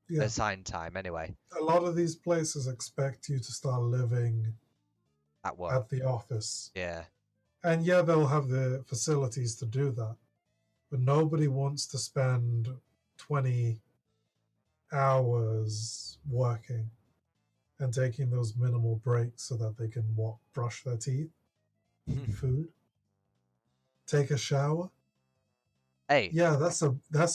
yeah. assigned time anyway A lot of these places expect you to start living at work. at the office. Yeah. And yeah, they'll have the facilities to do that. But nobody wants to spend 20 hours working and taking those minimal breaks so that they can walk, brush their teeth, eat food, take a shower. Hey, Yeah, that's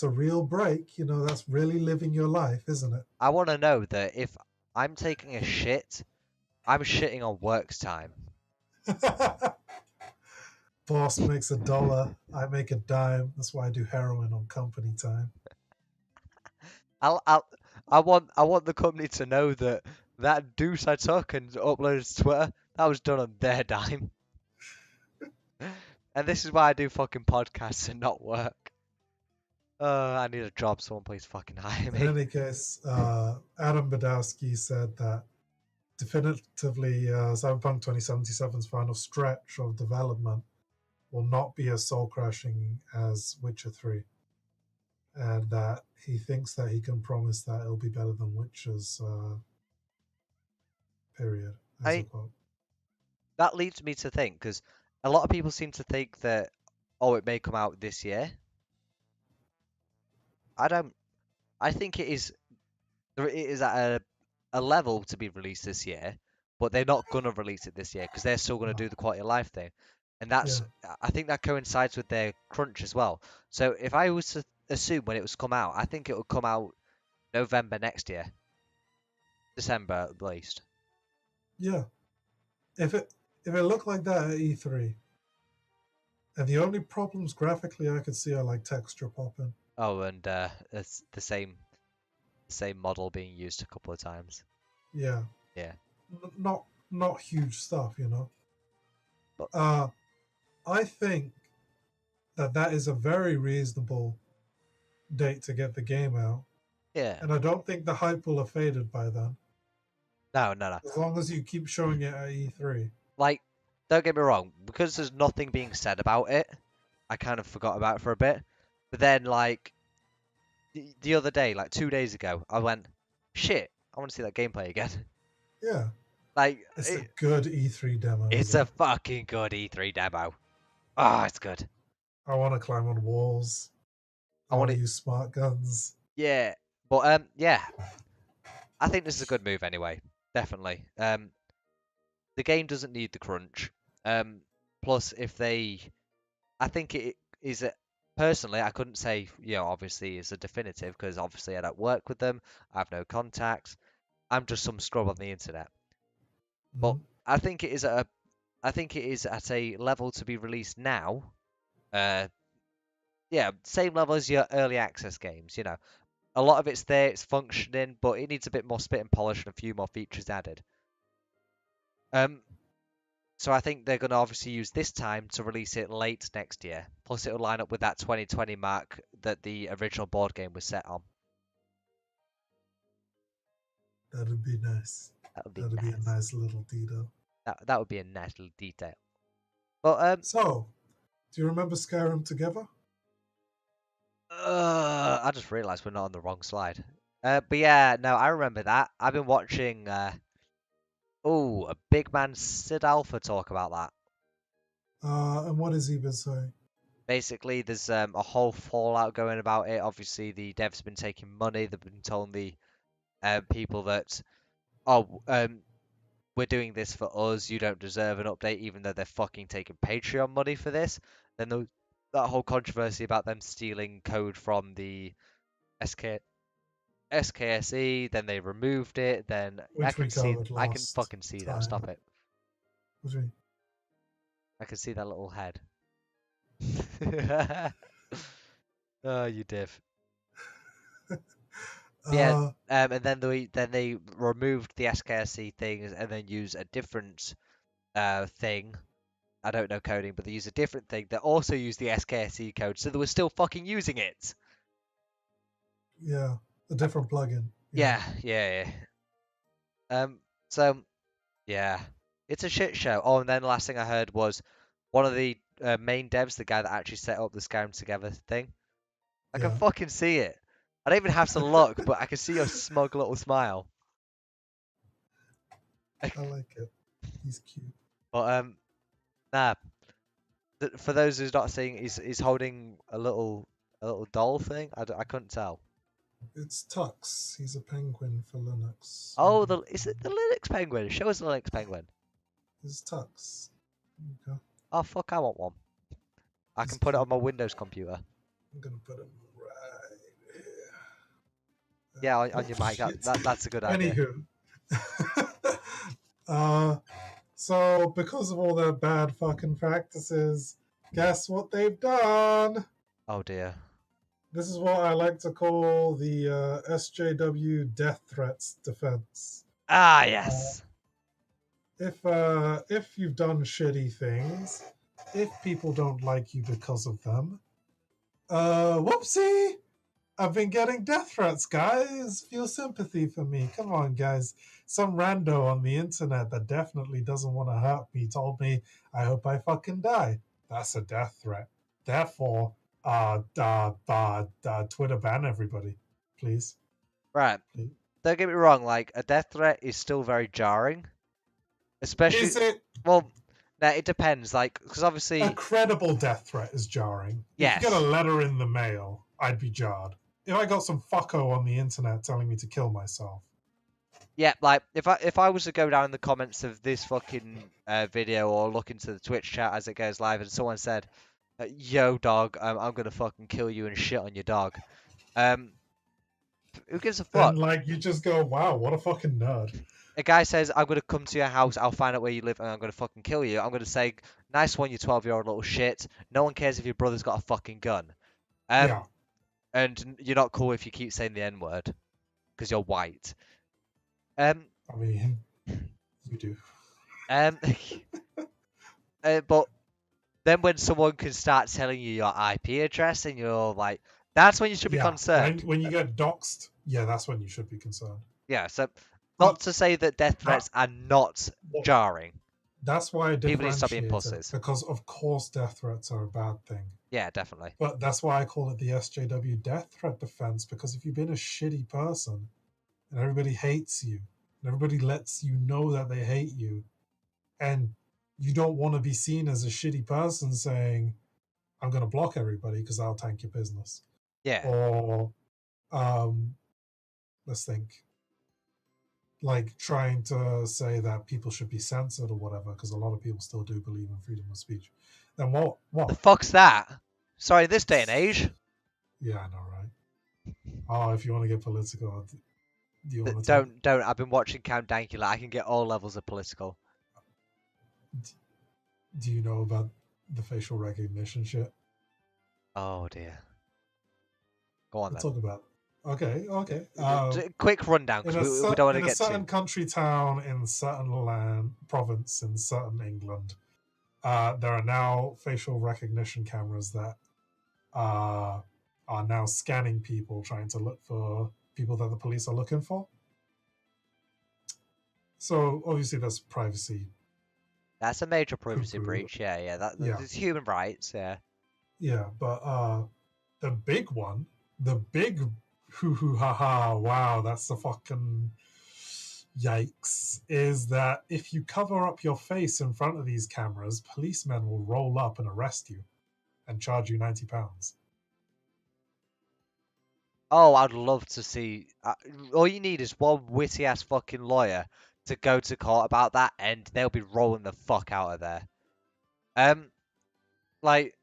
a real break. You know, that's really living your life, isn't I want to know that if I'm taking a shit, I'm shitting on work's time. it? Boss makes $1, I make a dime. That's why I do heroin on company time. I'll, I'll, I want the company to know that that deuce I took and uploaded to Twitter, that was done on their dime. And this is why I do fucking podcasts and not work. I need a job. Someone please fucking hire In me. any case, Adam Badowski said that definitively Cyberpunk 2077's final stretch of development will not be as soul crushing as Witcher 3, and that he thinks that he can promise that it'll be better than Witcher's period, I as a mean, quote. that leads me to think because a lot of people seem to think that it may come out this year. I don't. I think it is at a level to be released this year, but they're not gonna release it this year because they're still gonna No. do the quality of life thing, and that's I think that coincides with their crunch as well. So if I was to assume when it was come out, I think it would come out November next year, December at least. Yeah. If it looked like that at E3, and the only problems graphically I could see are like texture popping. Oh, and it's the same model being used a couple of times. Yeah. Yeah. Not huge stuff, you know. But I think that is a very reasonable date to get the game out, yeah. and I don't think the hype will have faded by then. No. As long as you keep showing it at E3. Like, don't get me wrong, because there's nothing being said about it, I kind of forgot about it for a bit. But then, like, the other day, like 2 days ago, I went, shit, I want to see that gameplay again. Yeah. Like, It's a good E3 demo. it's a fucking good E3 demo. Ah, it's good. I want to climb on walls. I want to use smart guns. Yeah, but yeah, I think this is a good move anyway. Definitely. The game doesn't need the crunch. Plus, I think it is a. Personally, I couldn't say, obviously it's a definitive because obviously I don't work with them. I have no contacts. I'm just some scrub on the internet. But Mm-hmm. I think it is at a level to be released now. Yeah, same level as your early access games. A lot of it's there, it's functioning, but it needs a bit more spit and polish and a few more features added. So I think they're going to obviously use this time to release it late next year. Plus, it'll line up with that 2020 mark that the original board game was set on. That'd be nice. That'd be a nice. nice little detail. That would be a nice little detail. But so, do you remember Skyrim Together? I just realised we're not on the wrong slide. But yeah, no, I remember that. I've been watching. A big man Sid Alpha talk about that. And what has he been saying? Basically, there's a whole fallout going about it. Obviously, the devs been taking money. They've been telling the people that, we're doing this for us. You don't deserve an update, even though they're fucking taking Patreon money for this. Then that whole controversy about them stealing code from the SKSE. Then they removed it. Then Which I can see, I can last fucking see that. time. Stop it. What do you mean? I can see that little head. Oh, you div. Yeah, and then they removed the SKSE things and then use a different thing. I don't know coding, but they use a different thing that also used the SKSE code, so they were still fucking using it. Yeah, a different plugin. Yeah. So yeah, it's a shit show. Oh, and then the last thing I heard was one of the main devs, the guy that actually set up the Skyrim Together thing. I can fucking see it. I don't even have to look, but I can see your smug little smile. I like it. He's cute. But nah. For those who's not seeing, he's holding a little doll thing. I couldn't tell. It's Tux. He's a penguin for Linux. Oh, is it the Linux penguin? Show us the Linux penguin. It's Tux. There you go. Oh fuck, I want one. I can put it on my Windows computer. I'm gonna put it right here. Yeah, on your mic. That's a good idea. Anywho, so because of all their bad fucking practices, guess what they've done? Oh dear. This is what I like to call the SJW death threats defense. Ah yes. If you've done shitty things, if people don't like you because of them, whoopsie! I've been getting death threats, guys. Feel sympathy for me. Come on, guys. Some rando on the internet that definitely doesn't want to hurt me told me, I hope I fucking die. That's a death threat. Therefore, Twitter ban everybody, please. Right. Please. Don't get me wrong. Like a death threat is still very jarring, especially. Is it? Well, now it depends. Like, because obviously a credible death threat is jarring. Yes. If you get a letter in the mail, I'd be jarred. if I got some fucko on the internet telling me to kill myself. Yeah, like if I was to go down in the comments of this fucking video or look into the Twitch chat as it goes live, and someone said, "Yo, dog, I'm gonna fucking kill you and shit on your dog," um, who gives a Then fuck? like you just go, wow, what a fucking nerd. A guy says, "I'm gonna come to your house, I'll find out where you live, and I'm gonna fucking kill you." I'm gonna say, "Nice one, you 12-year-old little shit. No one cares if your brother's got a fucking gun." Yeah, And you're not cool if you keep saying the N word because you're white. Um, I mean, you do. um, but then when someone can start telling you your IP address and you're like, that's when you should be Yeah, when concerned. when you get doxxed, yeah, that's when you should be concerned. Yeah, so not But to say that death that threats are not what jarring. that's why I People need to stop being differentiate it pussies. because of course death threats are a bad thing. Yeah, definitely. But that's why I call it the SJW death threat defense because if you've been a shitty person and everybody hates you and everybody lets you know that they hate you and you don't want to be seen as a shitty person saying I'm going to block everybody because I'll tank your business Yeah. or um let's think like trying to say that people should be censored or whatever because a lot of people still do believe in freedom of speech, then The what fuck's that? Sorry, this day and age. yeah, I know, right? Oh, if you want to get political, do you want to talk? Don't. I've been watching Count Dankula. I can get all levels of political. Do you know about the facial recognition shit? Oh dear. Go on We'll then. talk about it. Okay. Quick rundown because we don't want to In a get certain too. country town in certain land province in certain England, there are now facial recognition cameras that uh, are now scanning people, trying to look for people that the police are looking for. So obviously, there's privacy That's a major poo privacy poo. breach. Yeah. Yeah, That's human rights. Yeah. yeah, but the big one, the big hoo hoo ha ha, wow, that's the fucking yikes, is that if you cover up your face in front of these cameras, policemen will roll up and arrest you and charge you £90. Oh, I'd love to see. All you need is one witty ass fucking lawyer to go to court about that, and they'll be rolling the fuck out of there. Um, like,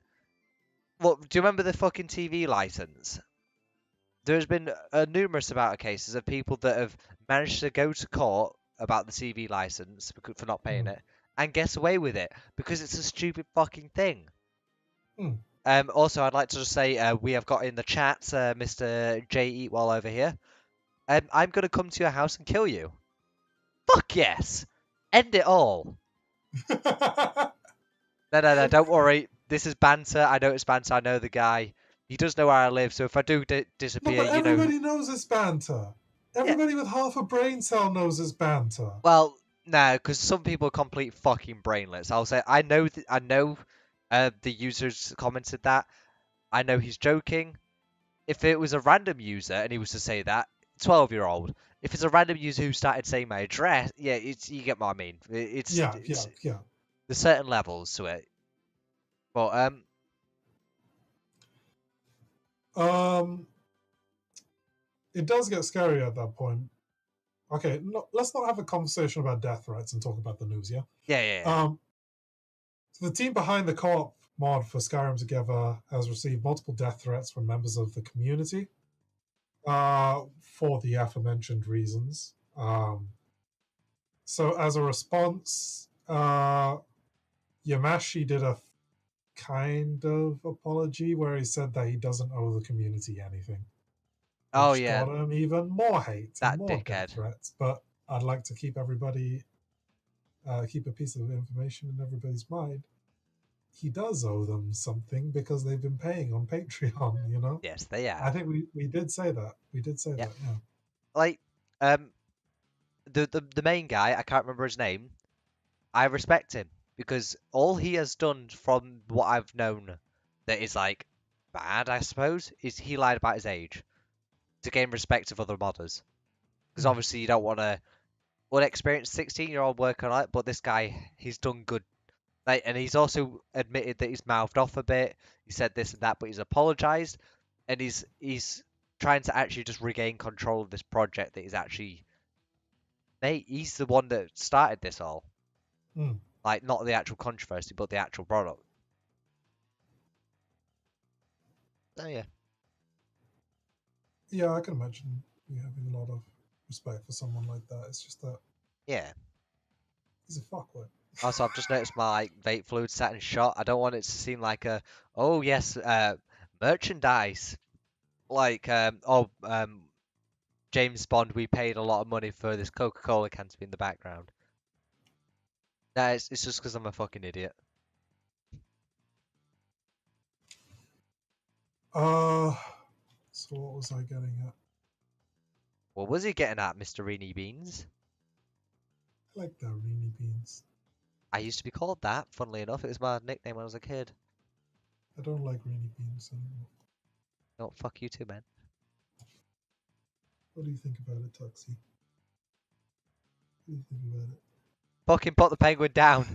look, do you remember the fucking TV license? There's been a numerous amount of cases of people that have managed to go to court about the TV license for not paying Mm, it and get away with it because it's a stupid fucking thing. mm. Also, I'd like to just say we have got in the chat Mr. J Eatwell over here. I'm going to come to your house and kill you. Fuck yes. End it all. No, don't worry. This is banter. I know it's banter. I know the guy. He does know where I live, so if I do No, disappear, but you know who. everybody knows it's banter. Yeah. Everybody with half a brain cell knows it's banter. Well, no, because some people are complete fucking brainless. I'll say I know the users commented that. I know he's joking. If it was a random user and he was to say that, 12-year-old. If it's a random user who started saying my address, yeah, it's you get what I mean. Yeah. There's certain levels to it. But Um, it does get scary at that point. Okay, no, let's not have a conversation about death threats and talk about the news. Yeah. yeah. Um, so the team behind the co-op mod for Skyrim Together has received multiple death threats from members of the community for the aforementioned reasons. So as a response, Yamashi did a kind of apology where he said that he doesn't owe the community anything, Oh which yeah, got him even more hate and that more death dickhead. threats. But I'd like to keep everybody, keep a piece of information in everybody's mind. He does owe them something because they've been paying on Patreon, you know? Yes, they I have. think we did say that. We did say Yeah, that, yeah. like the main guy, I can't remember his name. I respect him because all he has done from what I've known that is like bad, I suppose, is he lied about his age to gain respect of other modders. Because Hmm. obviously you don't want to unexperienced 16-year-old work on it, but this guy, he's done good. Like, and he's also admitted that he's mouthed off a bit. He said this and that, but he's apologized, and he's trying to actually just regain control of this project that is actually, mate, he's the one that started this all. Like, not the actual controversy, but the actual product. So, yeah. Yeah, I can imagine you having a lot of respect for someone like that. It's just that Yeah. he's a fuckwit. Also, I've just noticed my like vape fluid sat in shot. I don't want it to seem like a, oh yes, merchandise. Like, James Bond, we paid a lot of money for this Coca-Cola can to be in the background. No, it's just because I'm a fucking idiot. So what was I getting at? What was he getting at, Mr. Reenie Beans? I like that Reenie Beans. I used to be called that, funnily enough. It was my nickname when I was a kid. I don't like Reenie Beans anymore. Oh, fuck you too, man. What do you think about it, Tuxie? What do you think about it? Fucking put the penguin down.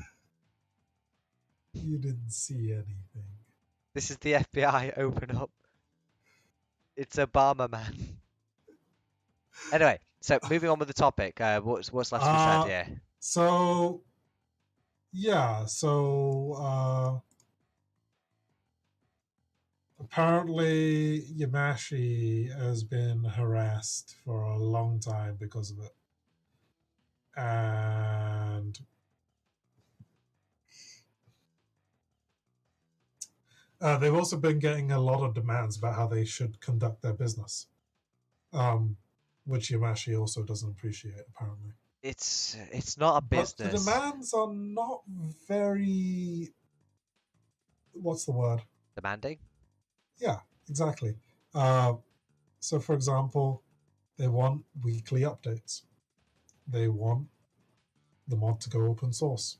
You didn't see anything. This is the FBI. Open up. It's Obama, man. Anyway, so moving on with the topic. What's left to be said? Yeah. So yeah, so apparently Yamashi has been harassed for a long time because of it. And they've also been getting a lot of demands about how they should conduct their business, which Yamashi also doesn't appreciate, apparently. It's not a But the business. demands are not very. What's the word? Demanding? Yeah, exactly. So, for example, they want weekly updates. They want the mod to go open source.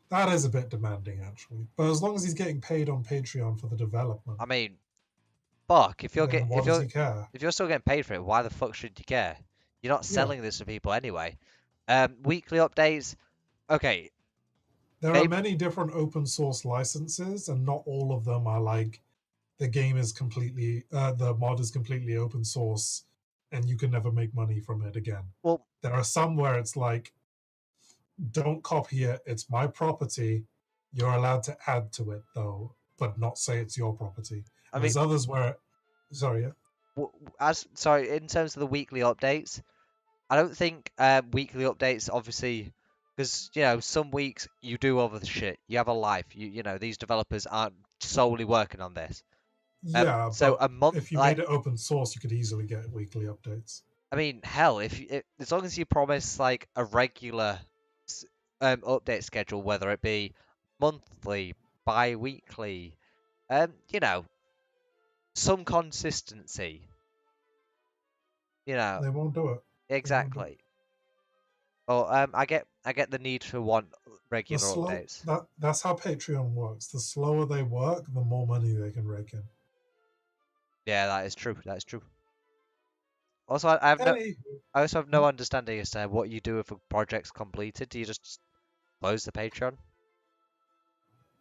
That is a bit demanding, actually. But as long as he's getting paid on Patreon for the development, I mean, fuck. then what does he care? If you're still getting paid for it, why the fuck should you care? You're not Yeah, selling this to people anyway. Weekly updates. Okay. there are Maybe. many different open source licenses, and not all of them are like the game is completely, the mod is completely open source, and you can never make money from it again. Well, There are some where it's like, don't copy it. It's my property. You're allowed to add to it though, but not say it's your property. I And mean, there's others where, sorry, yeah, sorry. In terms of the weekly updates, I don't think weekly updates, obviously, because some weeks you do other shit. You have a life. These developers aren't solely working on this. yeah, So but a month, if you like, made it open source, you could easily get weekly updates. I mean, hell, as long as you promise like a regular update schedule, whether it be monthly, bi-weekly, you know, some consistency, you know, They won't do it. They won't do it. exactly. Well, I get the need to want The regular slow updates. that's how Patreon works. The slower they work, the more money they can rake in. Yeah, that is true. That is true. Also, I also have no understanding as to what you do if a project's completed. Do you just close the Patreon?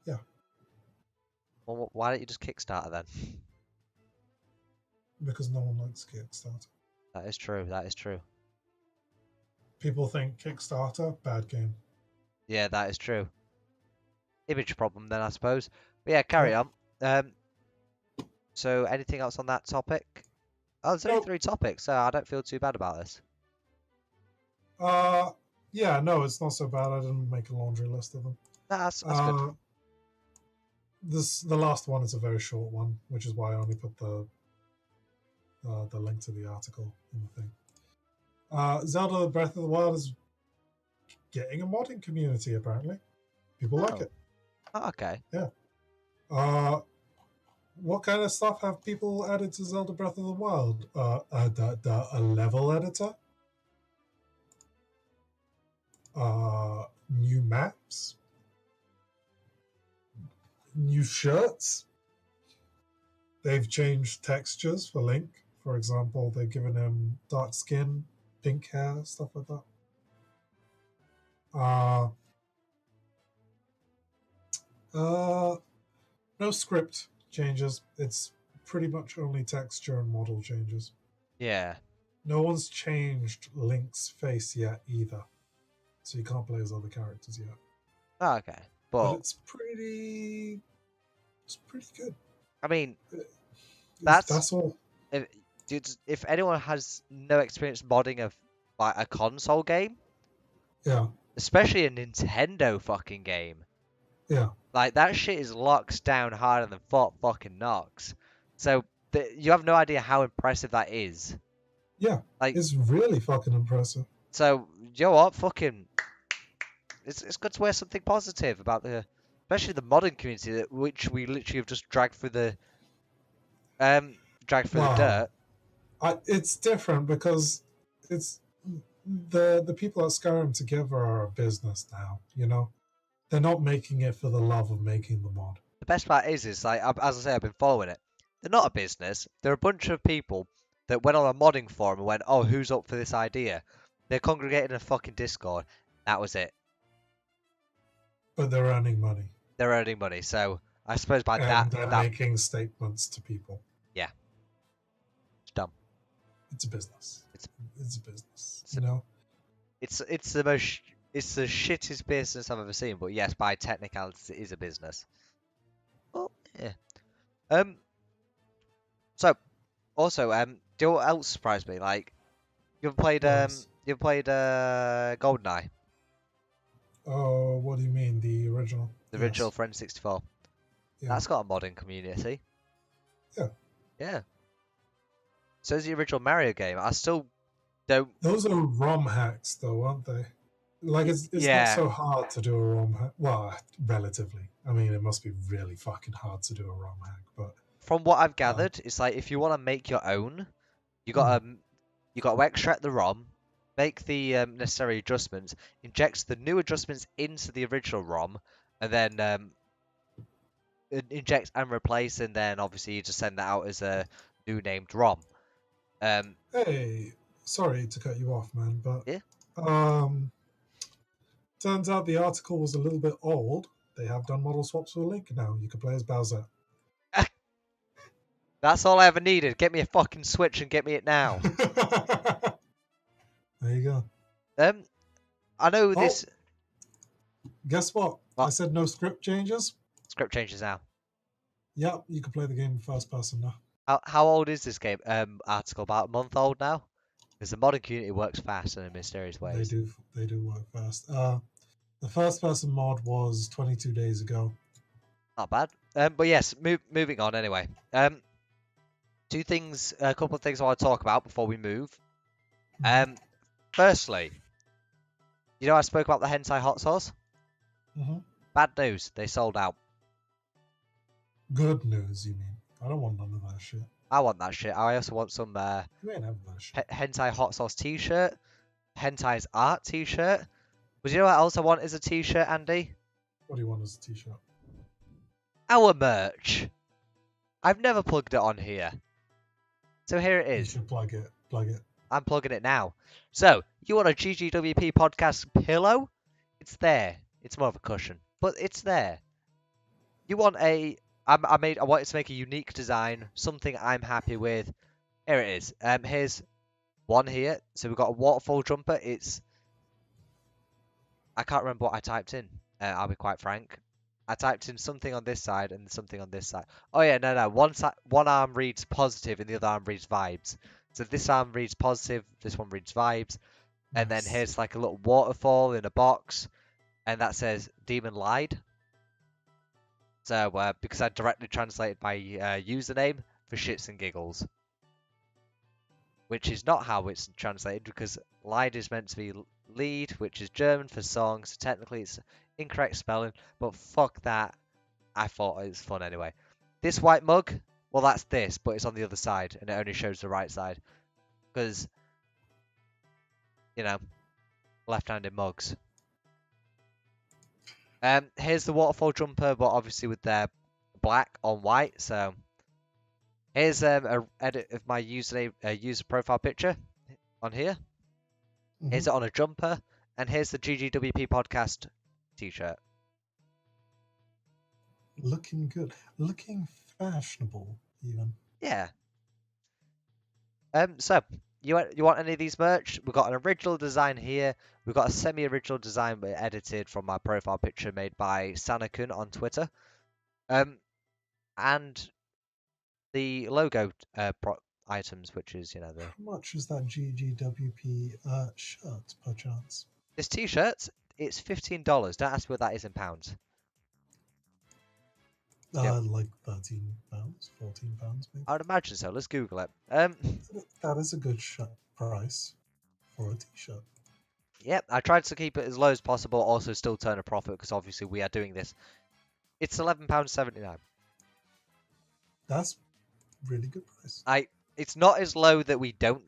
Yeah, Well, why don't you just Kickstarter then? because no one likes Kickstarter. That is true. That is true. People think Kickstarter, bad game. Yeah, that is true. Image problem then, I suppose. But yeah, carry on. So anything else on that topic? Oh, there's only 3 topics, so I don't feel too bad about this. Yeah, no, it's not so bad. I didn't make a laundry list of them. Nah, that's good. The last one is a very short one, which is why I only put the link to the article in the thing. Zelda Breath of the Wild is getting a modding community, apparently. People like it. Oh, okay. Yeah. What kind of stuff have people added to Zelda Breath of the Wild? A level editor, new maps, new shirts. They've changed textures for Link. For example, they've given him dark skin, pink hair, stuff like that. No script changes. It's pretty much only texture and model changes. Yeah. No one's changed Link's face yet either, so you can't play as other characters yet. Oh, okay. But But it's pretty good. I mean, That's all. if if anyone has no experience modding like a console game, Yeah, especially a Nintendo fucking game, yeah. like that shit is locked down harder than Fort fucking Knox. So you have no idea how impressive that is. Yeah, Like, it's really fucking impressive. so you know what? Fucking, it's good to wear something positive about especially the modern community, which we literally have just dragged through the Wow, dirt. it's different because it's the people at Skyrim together are a business now. You know, they're not making it for the love of making the mod. The best part is like, as I say, I've been following it. They're not a business. They're a bunch of people that went on a modding forum and went, "Oh, who's up for this idea?" They congregated in a fucking Discord. That was it. But they're earning money They're earning money, so I suppose by and they're that making statements to people. yeah, it's dumb. It's a business. It's It's a business. it's You know. it's the most it's the shittest business I've ever seen. But yes, by technicalities, it is a business. Well, yeah. Um. So also, do you know what else surprised me? Like, Yes. you ever played GoldenEye, Oh, what do you mean? The original? the original Yes. for N64? Yeah. That's got a modding community. Yeah. Yeah. So is the original Mario game. I still don't. Those are ROM hacks, though, aren't they? Like, it's not Yeah. so hard to do a ROM hack. Well, relatively. I mean, it must be really fucking hard to do a ROM hack, but From what I've uh, gathered, it's like if you want to make your own, you hmm, got to you got to extract the ROM, make the necessary adjustments, inject the new adjustments into the original ROM, and then inject and replace, and then obviously you just send that out as a new named ROM. Um, hey, sorry to cut you off, man, but yeah. um, turns out the article was a little bit old. They have done model swaps for Link now. You can play as Bowser. That's all I ever needed. Get me a fucking Switch and get me it now. There you go. I know Oh, this. guess what? I What said no script changes. script changes now? Yep, you can play the game in first person now. How old is this game? Article about a month old now. Because the modern community works fast and in mysterious They ways. do work fast. The first person mod was 22 days ago. Not bad. But yes, moving on anyway. A couple of things I want to talk about before we move. Firstly, you know I spoke about the hentai hot sauce. Mm-hmm. Bad news, they sold out. Good news, you mean? I don't want none of that shit. I want that shit. I also want some You ain't having that shit. hentai hot sauce T-shirt, hentai's art T-shirt. But you know what else I want is a T-shirt, Andy? What do you want as a t-shirt? Our merch. I've never plugged it on here. So here it You is. should plug it. Plug it. I'm plugging it now. So, you want a GGWP podcast pillow? It's there. It's more of a cushion, but it's there. You want I wanted to make a unique design, something I'm happy with. Here it is. Here's one here. So we've got a waterfall jumper. I can't remember what I typed in. I'll be quite frank. I typed in something on this side and something on this side. Oh yeah, no. One arm reads positive and the other arm reads vibes. So this arm reads positive, this one reads vibes. And then Nice. here's like a little waterfall in a box, and that says Demon Lied. So because I directly translated my username for shits and giggles, which is not how it's translated because Lied is meant to be lead, which is German for song. So technically it's incorrect spelling, but fuck that. I thought it was fun anyway. This white mug, well that's this, but it's on the other side, and it only shows the right side because you know left-handed mugs. Here's the waterfall jumper, but obviously with their black on white. So here's a edit of my username, user profile picture on here. Mm-hmm. Here's it on a jumper, and here's the GGWP podcast T-shirt. Looking good. Looking fashionable, even. Yeah. So you want any of these merch? We've got an original design here. We've got a semi-original design but edited from my profile picture made by Sanakun on Twitter. And the logo items, which is the. How much is that GGWP shirt per chance? This T-shirt, it's $15. Don't ask me what that is in pounds. Like £13, £14 maybe. I'd imagine so. Let's Google it. That is a good price for a T-shirt. Yep, I tried to keep it as low as possible, also still turn a profit because obviously we are doing this. It's £11.79. That's really good price. It's not as low that we don't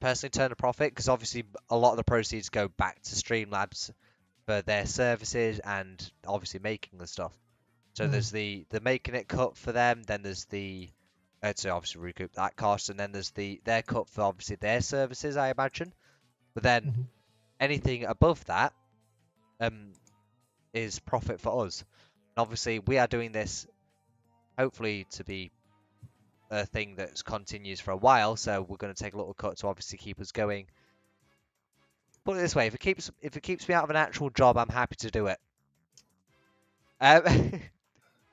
personally turn a profit because obviously a lot of the proceeds go back to Streamlabs for their services and obviously making the stuff. So there's the making it cut for them, then there's the to obviously recoup that cost, and then there's their cut for obviously their services, I imagine. But then anything above that is profit for us. And obviously we are doing this hopefully to be a thing that continues for a while, so we're going to take a little cut to obviously keep us going. Put it this way, if it keeps me out of an actual job, I'm happy to do it.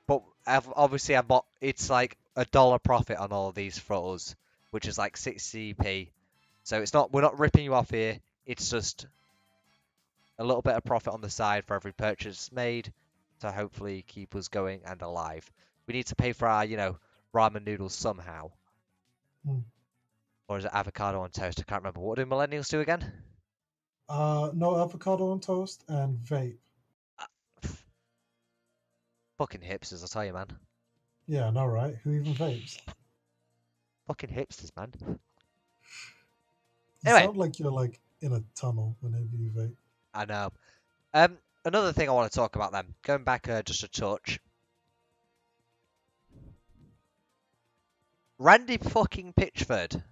But obviously it's like $1 profit on all of these for us, which is like 60p. So we're not ripping you off here. It's just a little bit of profit on the side for every purchase made to hopefully keep us going and alive. We need to pay for our, ramen noodles somehow. Or is it avocado on toast? I can't remember. What do millennials do again? No avocado on toast and vape. Fucking hipsters, I'll tell you, man. Yeah, I know, right? Who even vapes? Fucking hipsters, man. You sound like you're like in a tunnel whenever you vape. I know. Another thing I want to talk about then, going back just a touch. Randy fucking Pitchford.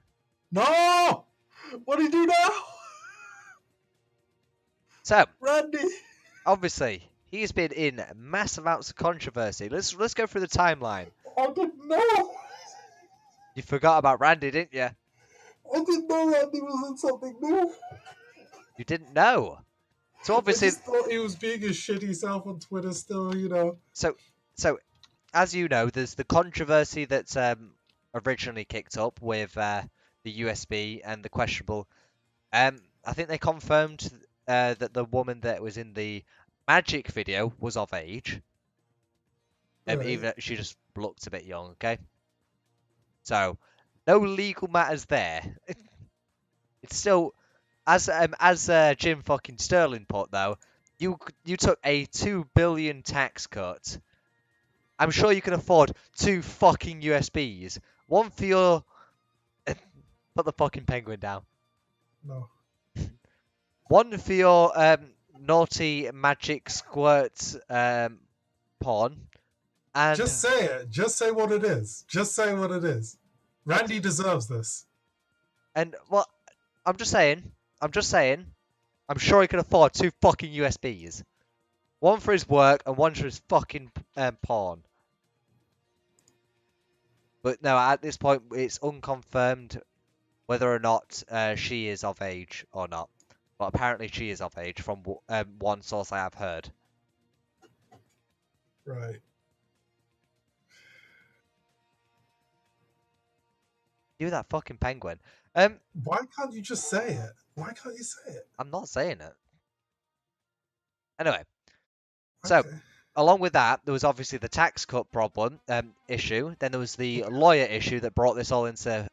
No! What do you do now? So, Randy! Obviously, he's been in massive amounts of controversy. Let's go through the timeline. I didn't know! You forgot about Randy, didn't you? I didn't know Randy was in something new. You didn't know. So obviously, I just thought he was being his shitty self on Twitter still, So, as you know, there's the controversy that's originally kicked up with the USB and the questionable. I think they confirmed that the woman that was in the Magic video was of age. Right. Even she just looked a bit young. Okay. So, no legal matters there. It's still, as Jim fucking Sterling put though, you took a 2 billion tax cut. I'm sure you can afford 2 fucking USBs. One for your... Put the fucking penguin down. No. One for your naughty magic squirt porn. And just say it. Just say what it is. Just say what it is. Randy deserves this. And, well, I'm just saying. I'm sure he can afford 2 fucking USBs. One for his work and one for his fucking porn. But no, at this point, it's unconfirmed whether or not she is of age or not. But apparently she is of age from one source I have heard. Right. You that fucking penguin. Why can't you just say it? Why can't you say it? I'm not saying it. Anyway. So, along with that, there was obviously the tax cut problem issue. Then there was the lawyer issue that brought this all into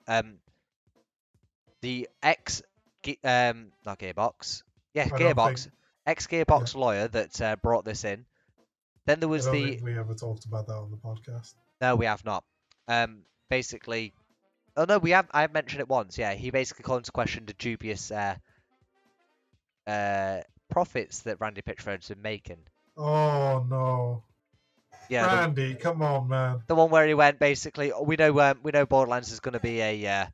the not Gearbox. Yeah, Gearbox. Ex-Gearbox lawyer that brought this in. Then there was I don't think we ever talked about that on the podcast. No, we have not. Basically... Oh, no, we have. I have mentioned it once, yeah. He basically called into question the dubious profits that Randy Pitchford's been making. Oh, no. Yeah, Randy, come on, man. The one where he went, basically, we know Borderlands is going to be a...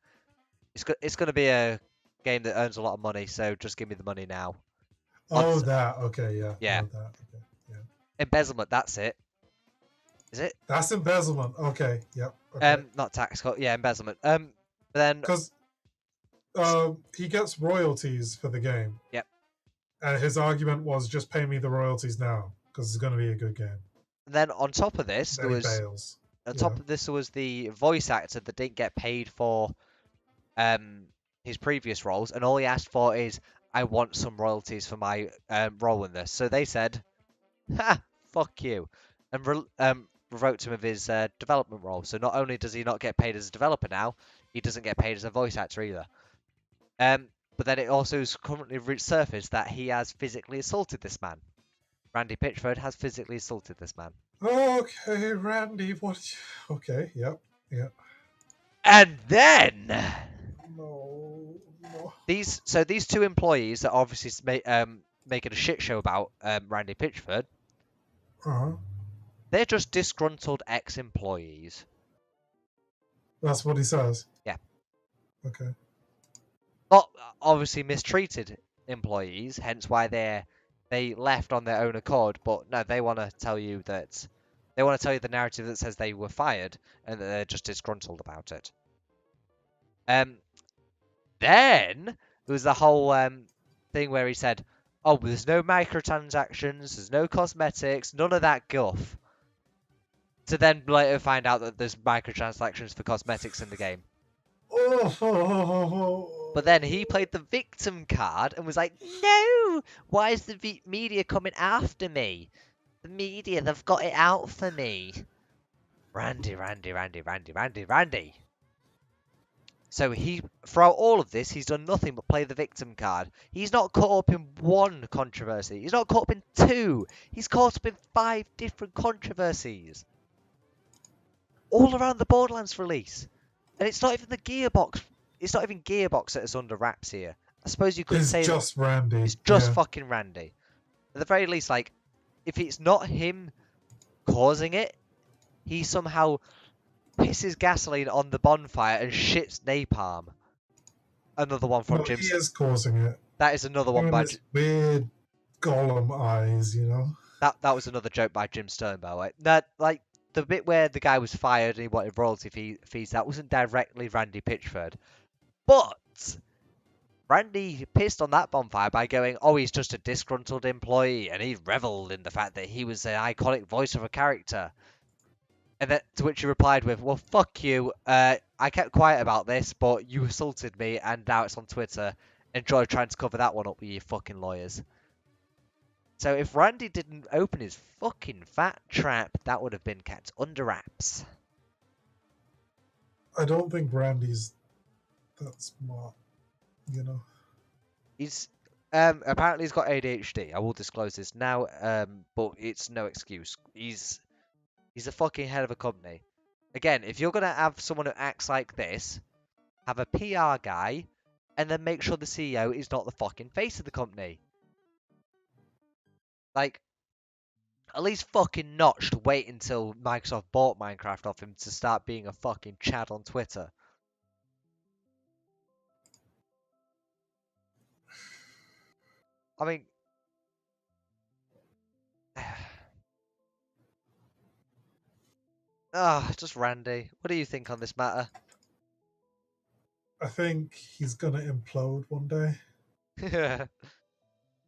it's going to be a game that earns a lot of money, so just give me the money now. Oh, that. Okay, yeah. Yeah. Oh, that. Okay, yeah. Embezzlement, that's it. Is it? That's embezzlement. Okay. Yep. Okay. Not tax cut. Yeah, embezzlement. But then, Because he gets royalties for the game, yep. and his argument was just pay me the royalties now because it's going to be a good game. And then on top of this, Then he bails. on Yeah. top of this, there was the voice actor that didn't get paid for um his previous roles, and all he asked for is, I want some royalties for my role in this. So they said, ha, fuck you, and revoked him of his development role. So not only does he not get paid as a developer now, he doesn't get paid as a voice actor either. But then it also is currently resurfaced that he has physically assaulted this man. Randy Pitchford has physically assaulted this man. Okay, Randy. What? Okay. Yep. Yep. And then No. No. these two employees that obviously making a shit show about Randy Pitchford, Uh-huh. they're just disgruntled ex-employees. That's what he says. Yeah. Okay. Not obviously mistreated employees, hence why they left on their own accord. But no, they want to tell you the narrative that says they were fired and that they're just disgruntled about it. Then there was the whole thing where he said, "Oh, there's no microtransactions, there's no cosmetics, none of that guff." To then later find out that there's microtransactions for cosmetics in the game. Oh. But then he played the victim card and was like, "No, why is the media coming after me? The media, they've got it out for me." Randy. So throughout all of this, he's done nothing but play the victim card. He's not caught up in one controversy. He's not caught up in two. He's caught up in 5 different controversies. All around the Borderlands release. And it's not even the Gearbox. It's not even Gearbox that is under wraps here. I suppose you could say It's just Randy. it's just fucking Randy. At the very least, like, if it's not him causing it, he somehow pisses gasoline on the bonfire and shits napalm. Another one from No, Jim. he is causing it. That is another one by his weird golem eyes, you know. that was another joke by Jim Stone, by the way. That, like, the bit where the guy was fired and he wanted royalty fees, that wasn't directly Randy Pitchford, but Randy pissed on that bonfire by going, "Oh, he's just a disgruntled employee," and he reveled in the fact that he was an iconic voice of a character. And then, to which he replied with, "Well, fuck you. I kept quiet about this, but you assaulted me, and now it's on Twitter. Enjoy trying to cover that one up with your fucking lawyers." So if Randy didn't open his fucking fat trap, that would have been kept under wraps. I don't think Randy's that smart, you know. He's apparently he's got ADHD. I will disclose this now, but it's no excuse. He's a fucking head of a company. Again, if you're gonna have someone who acts like this, have a PR guy, and then make sure the CEO is not the fucking face of the company. Like, at least fucking notched wait until Microsoft bought Minecraft off him to start being a fucking Chad on Twitter. I mean, just Randy. What do you think on this matter? I think he's gonna implode one day.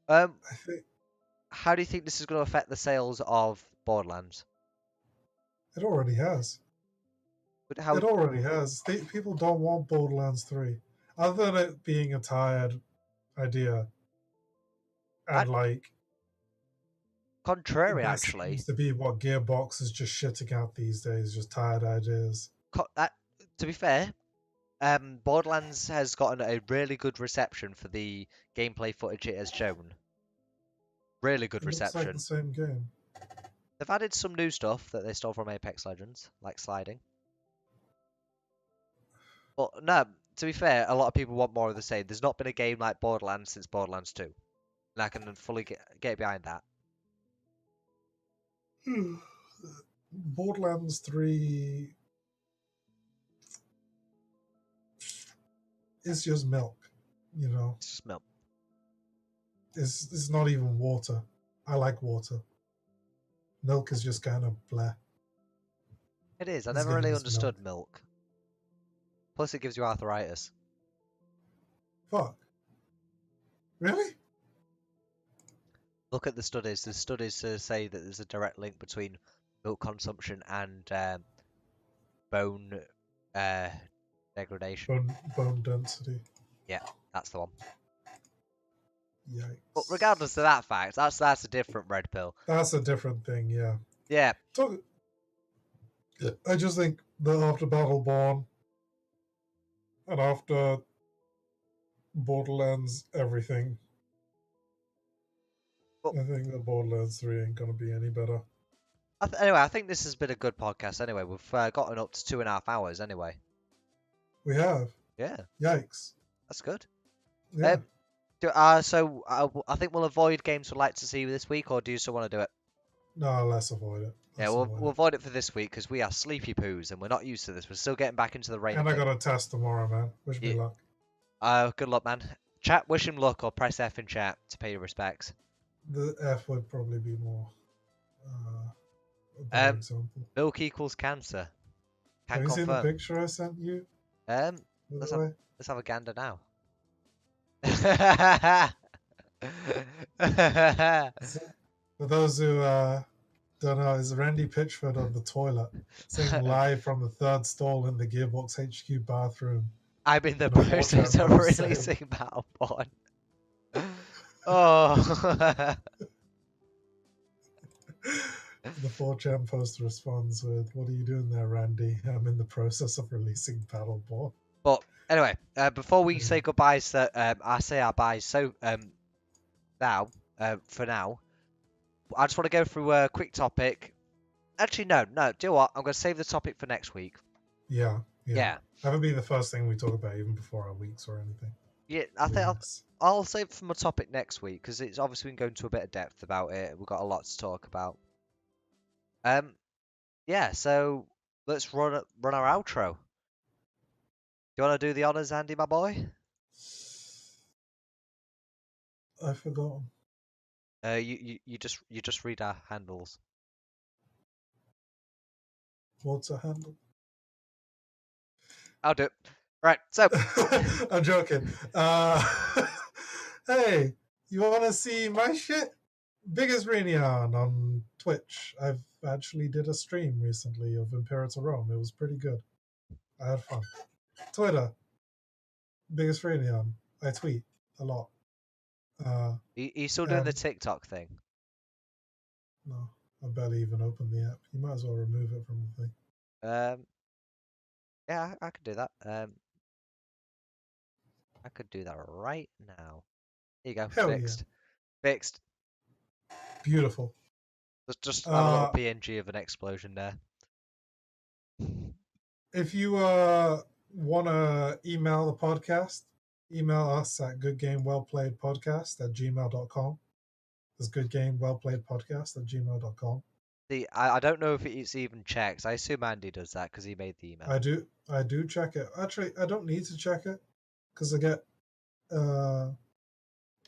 I think how do you think this is going to affect the sales of Borderlands? it already has. But how? It already has. People don't want Borderlands 3. Other than it being a tired idea. And like Contrary, that actually. seems to be what Gearbox is just shitting out these days, just tired ideas. To be fair, Borderlands has gotten a really good reception for the gameplay footage it has shown. Really good It looks like the reception. same game. They've added some new stuff that they stole from Apex Legends, like sliding. But no, to be fair, a lot of people want more of the same. There's not been a game like Borderlands since Borderlands 2. And I can fully get behind that. Borderlands 3 is just milk, you know. It's just milk. It's not even water. I like water. Milk is just kind of bleh. It is. I This never game really is understood milk. Plus, it gives you arthritis. Fuck. Really? Look at the studies. The studies say that there's a direct link between milk consumption and bone degradation. Bone density. Yeah, that's the one. Yikes. But regardless of that fact, that's a different red pill. That's a different thing, yeah. Yeah. I just think that after Battleborn and after Borderlands everything, Well, I think that Borderlands 3 ain't gonna be any better. anyway, I think this has been a good podcast. Anyway, we've gotten up to 2.5 hours. Anyway. We have. Yeah. Yikes. That's good. Yeah. So I think we'll avoid games we'd like to see this week, or do you still want to do it? No, let's avoid it. Yeah, we'll avoid it for this week because we are sleepy poos and we're not used to this. We're still getting back into the rain. And I got a test tomorrow, man. Wish me luck. Good luck, man. Chat, wish him luck, or press F in chat to pay your respects. The F would probably be more. A better example. Milk equals cancer. Have you seen the picture I sent you? Let's have a gander now. For those who don't know, is Randy Pitchford on the toilet, saying live from the third stall in the Gearbox HQ bathroom. I'm in the process of releasing Battleborn. Oh. The 4chan post responds with, "What are you doing there, Randy? I'm in the process of releasing Battleborn." But anyway, before we say goodbyes, I say our byes. So now, for now, I just want to go through a quick topic. Actually, no. Do you know what? I'm going to save the topic for next week. Yeah. That would be the first thing we talk about, even before our weeks or anything. Yeah, I think I'll save it for my topic next week because it's obviously been going into a bit of depth about it. We've got a lot to talk about. Yeah. So let's run our outro. Do you want to do the honors, Andy, my boy? I forgot. You just read our handles. What's a handle? I'll do it. Right, so I'm joking. Hey, you want to see my shit? Biggest Rainion on Twitch. I've actually did a stream recently of Imperator Rome. It was pretty good. I had fun. Twitter. Biggest Rainion. I tweet a lot. you still doing the TikTok thing? No, I barely even opened the app. You might as well remove it from the thing. Yeah, I could do that. I could do that right now. There you go. Hell Fixed. Yeah. Fixed. Beautiful. Just have a little PNG of an explosion there. If you want to email the podcast, email us at goodgamewellplayedpodcast@gmail.com. That's goodgamewellplayedpodcast@gmail.com. See, I don't know if it's even checked. I assume Andy does that because he made the email. I do check it. Actually, I don't need to check it because I get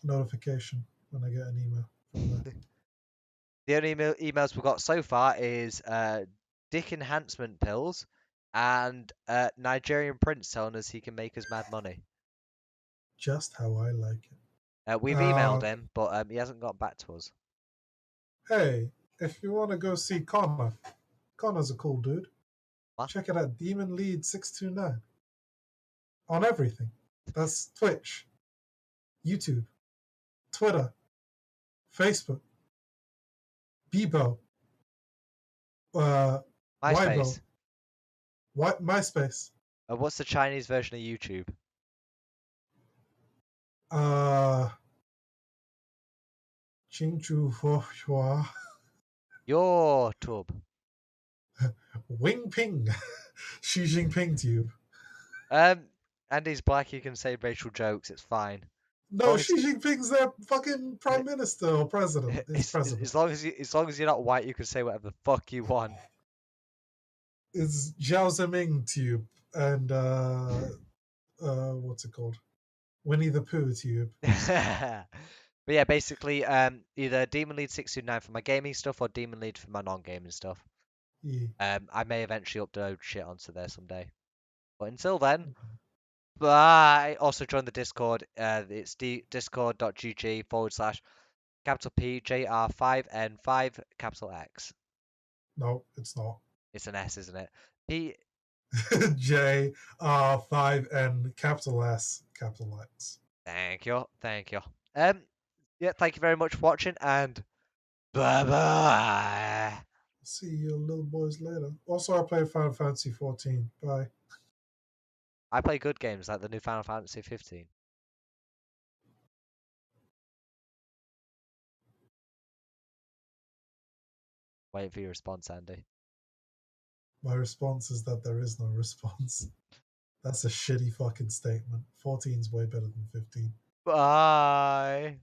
notification when I get an email from there. The only emails we've got so far is dick enhancement pills and Nigerian prince telling us he can make us mad money. Just how I like it. We've emailed him, but he hasn't got back to us. Hey, if you want to go see Connor's a cool dude. What? Check it out, Demon Lead 629 on everything. That's Twitch, YouTube, Twitter, Facebook, Bebo, MySpace. What MySpace? What's the Chinese version of YouTube? Qingzhu Hua. Your tub. Wing Ping. Xi Jinping tube. Andy's black, you can say racial jokes, it's fine. No, Xi Jinping's their fucking prime minister or president. As long as you're not white, you can say whatever the fuck you want. It's Zhao Zeming tube and what's it called? Winnie the Pooh tube. But yeah, basically, either Demon Lead 629 for my gaming stuff or Demon Lead for my non-gaming stuff. Yeah. I may eventually upload shit onto there someday. But until then, bye. Also join the Discord. It's discord.gg/PJR5N5 No, it's not. It's an S, isn't it? P. JR5N capital S capital X. Thank you. Yeah, thank you very much for watching, and bye bye. See you little boys later. Also, I played Final Fantasy 14. Bye. I play good games like the new Final Fantasy 15. Waiting for your response, Andy. My response is that there is no response. That's a shitty fucking statement. 14's way better than 15. Bye.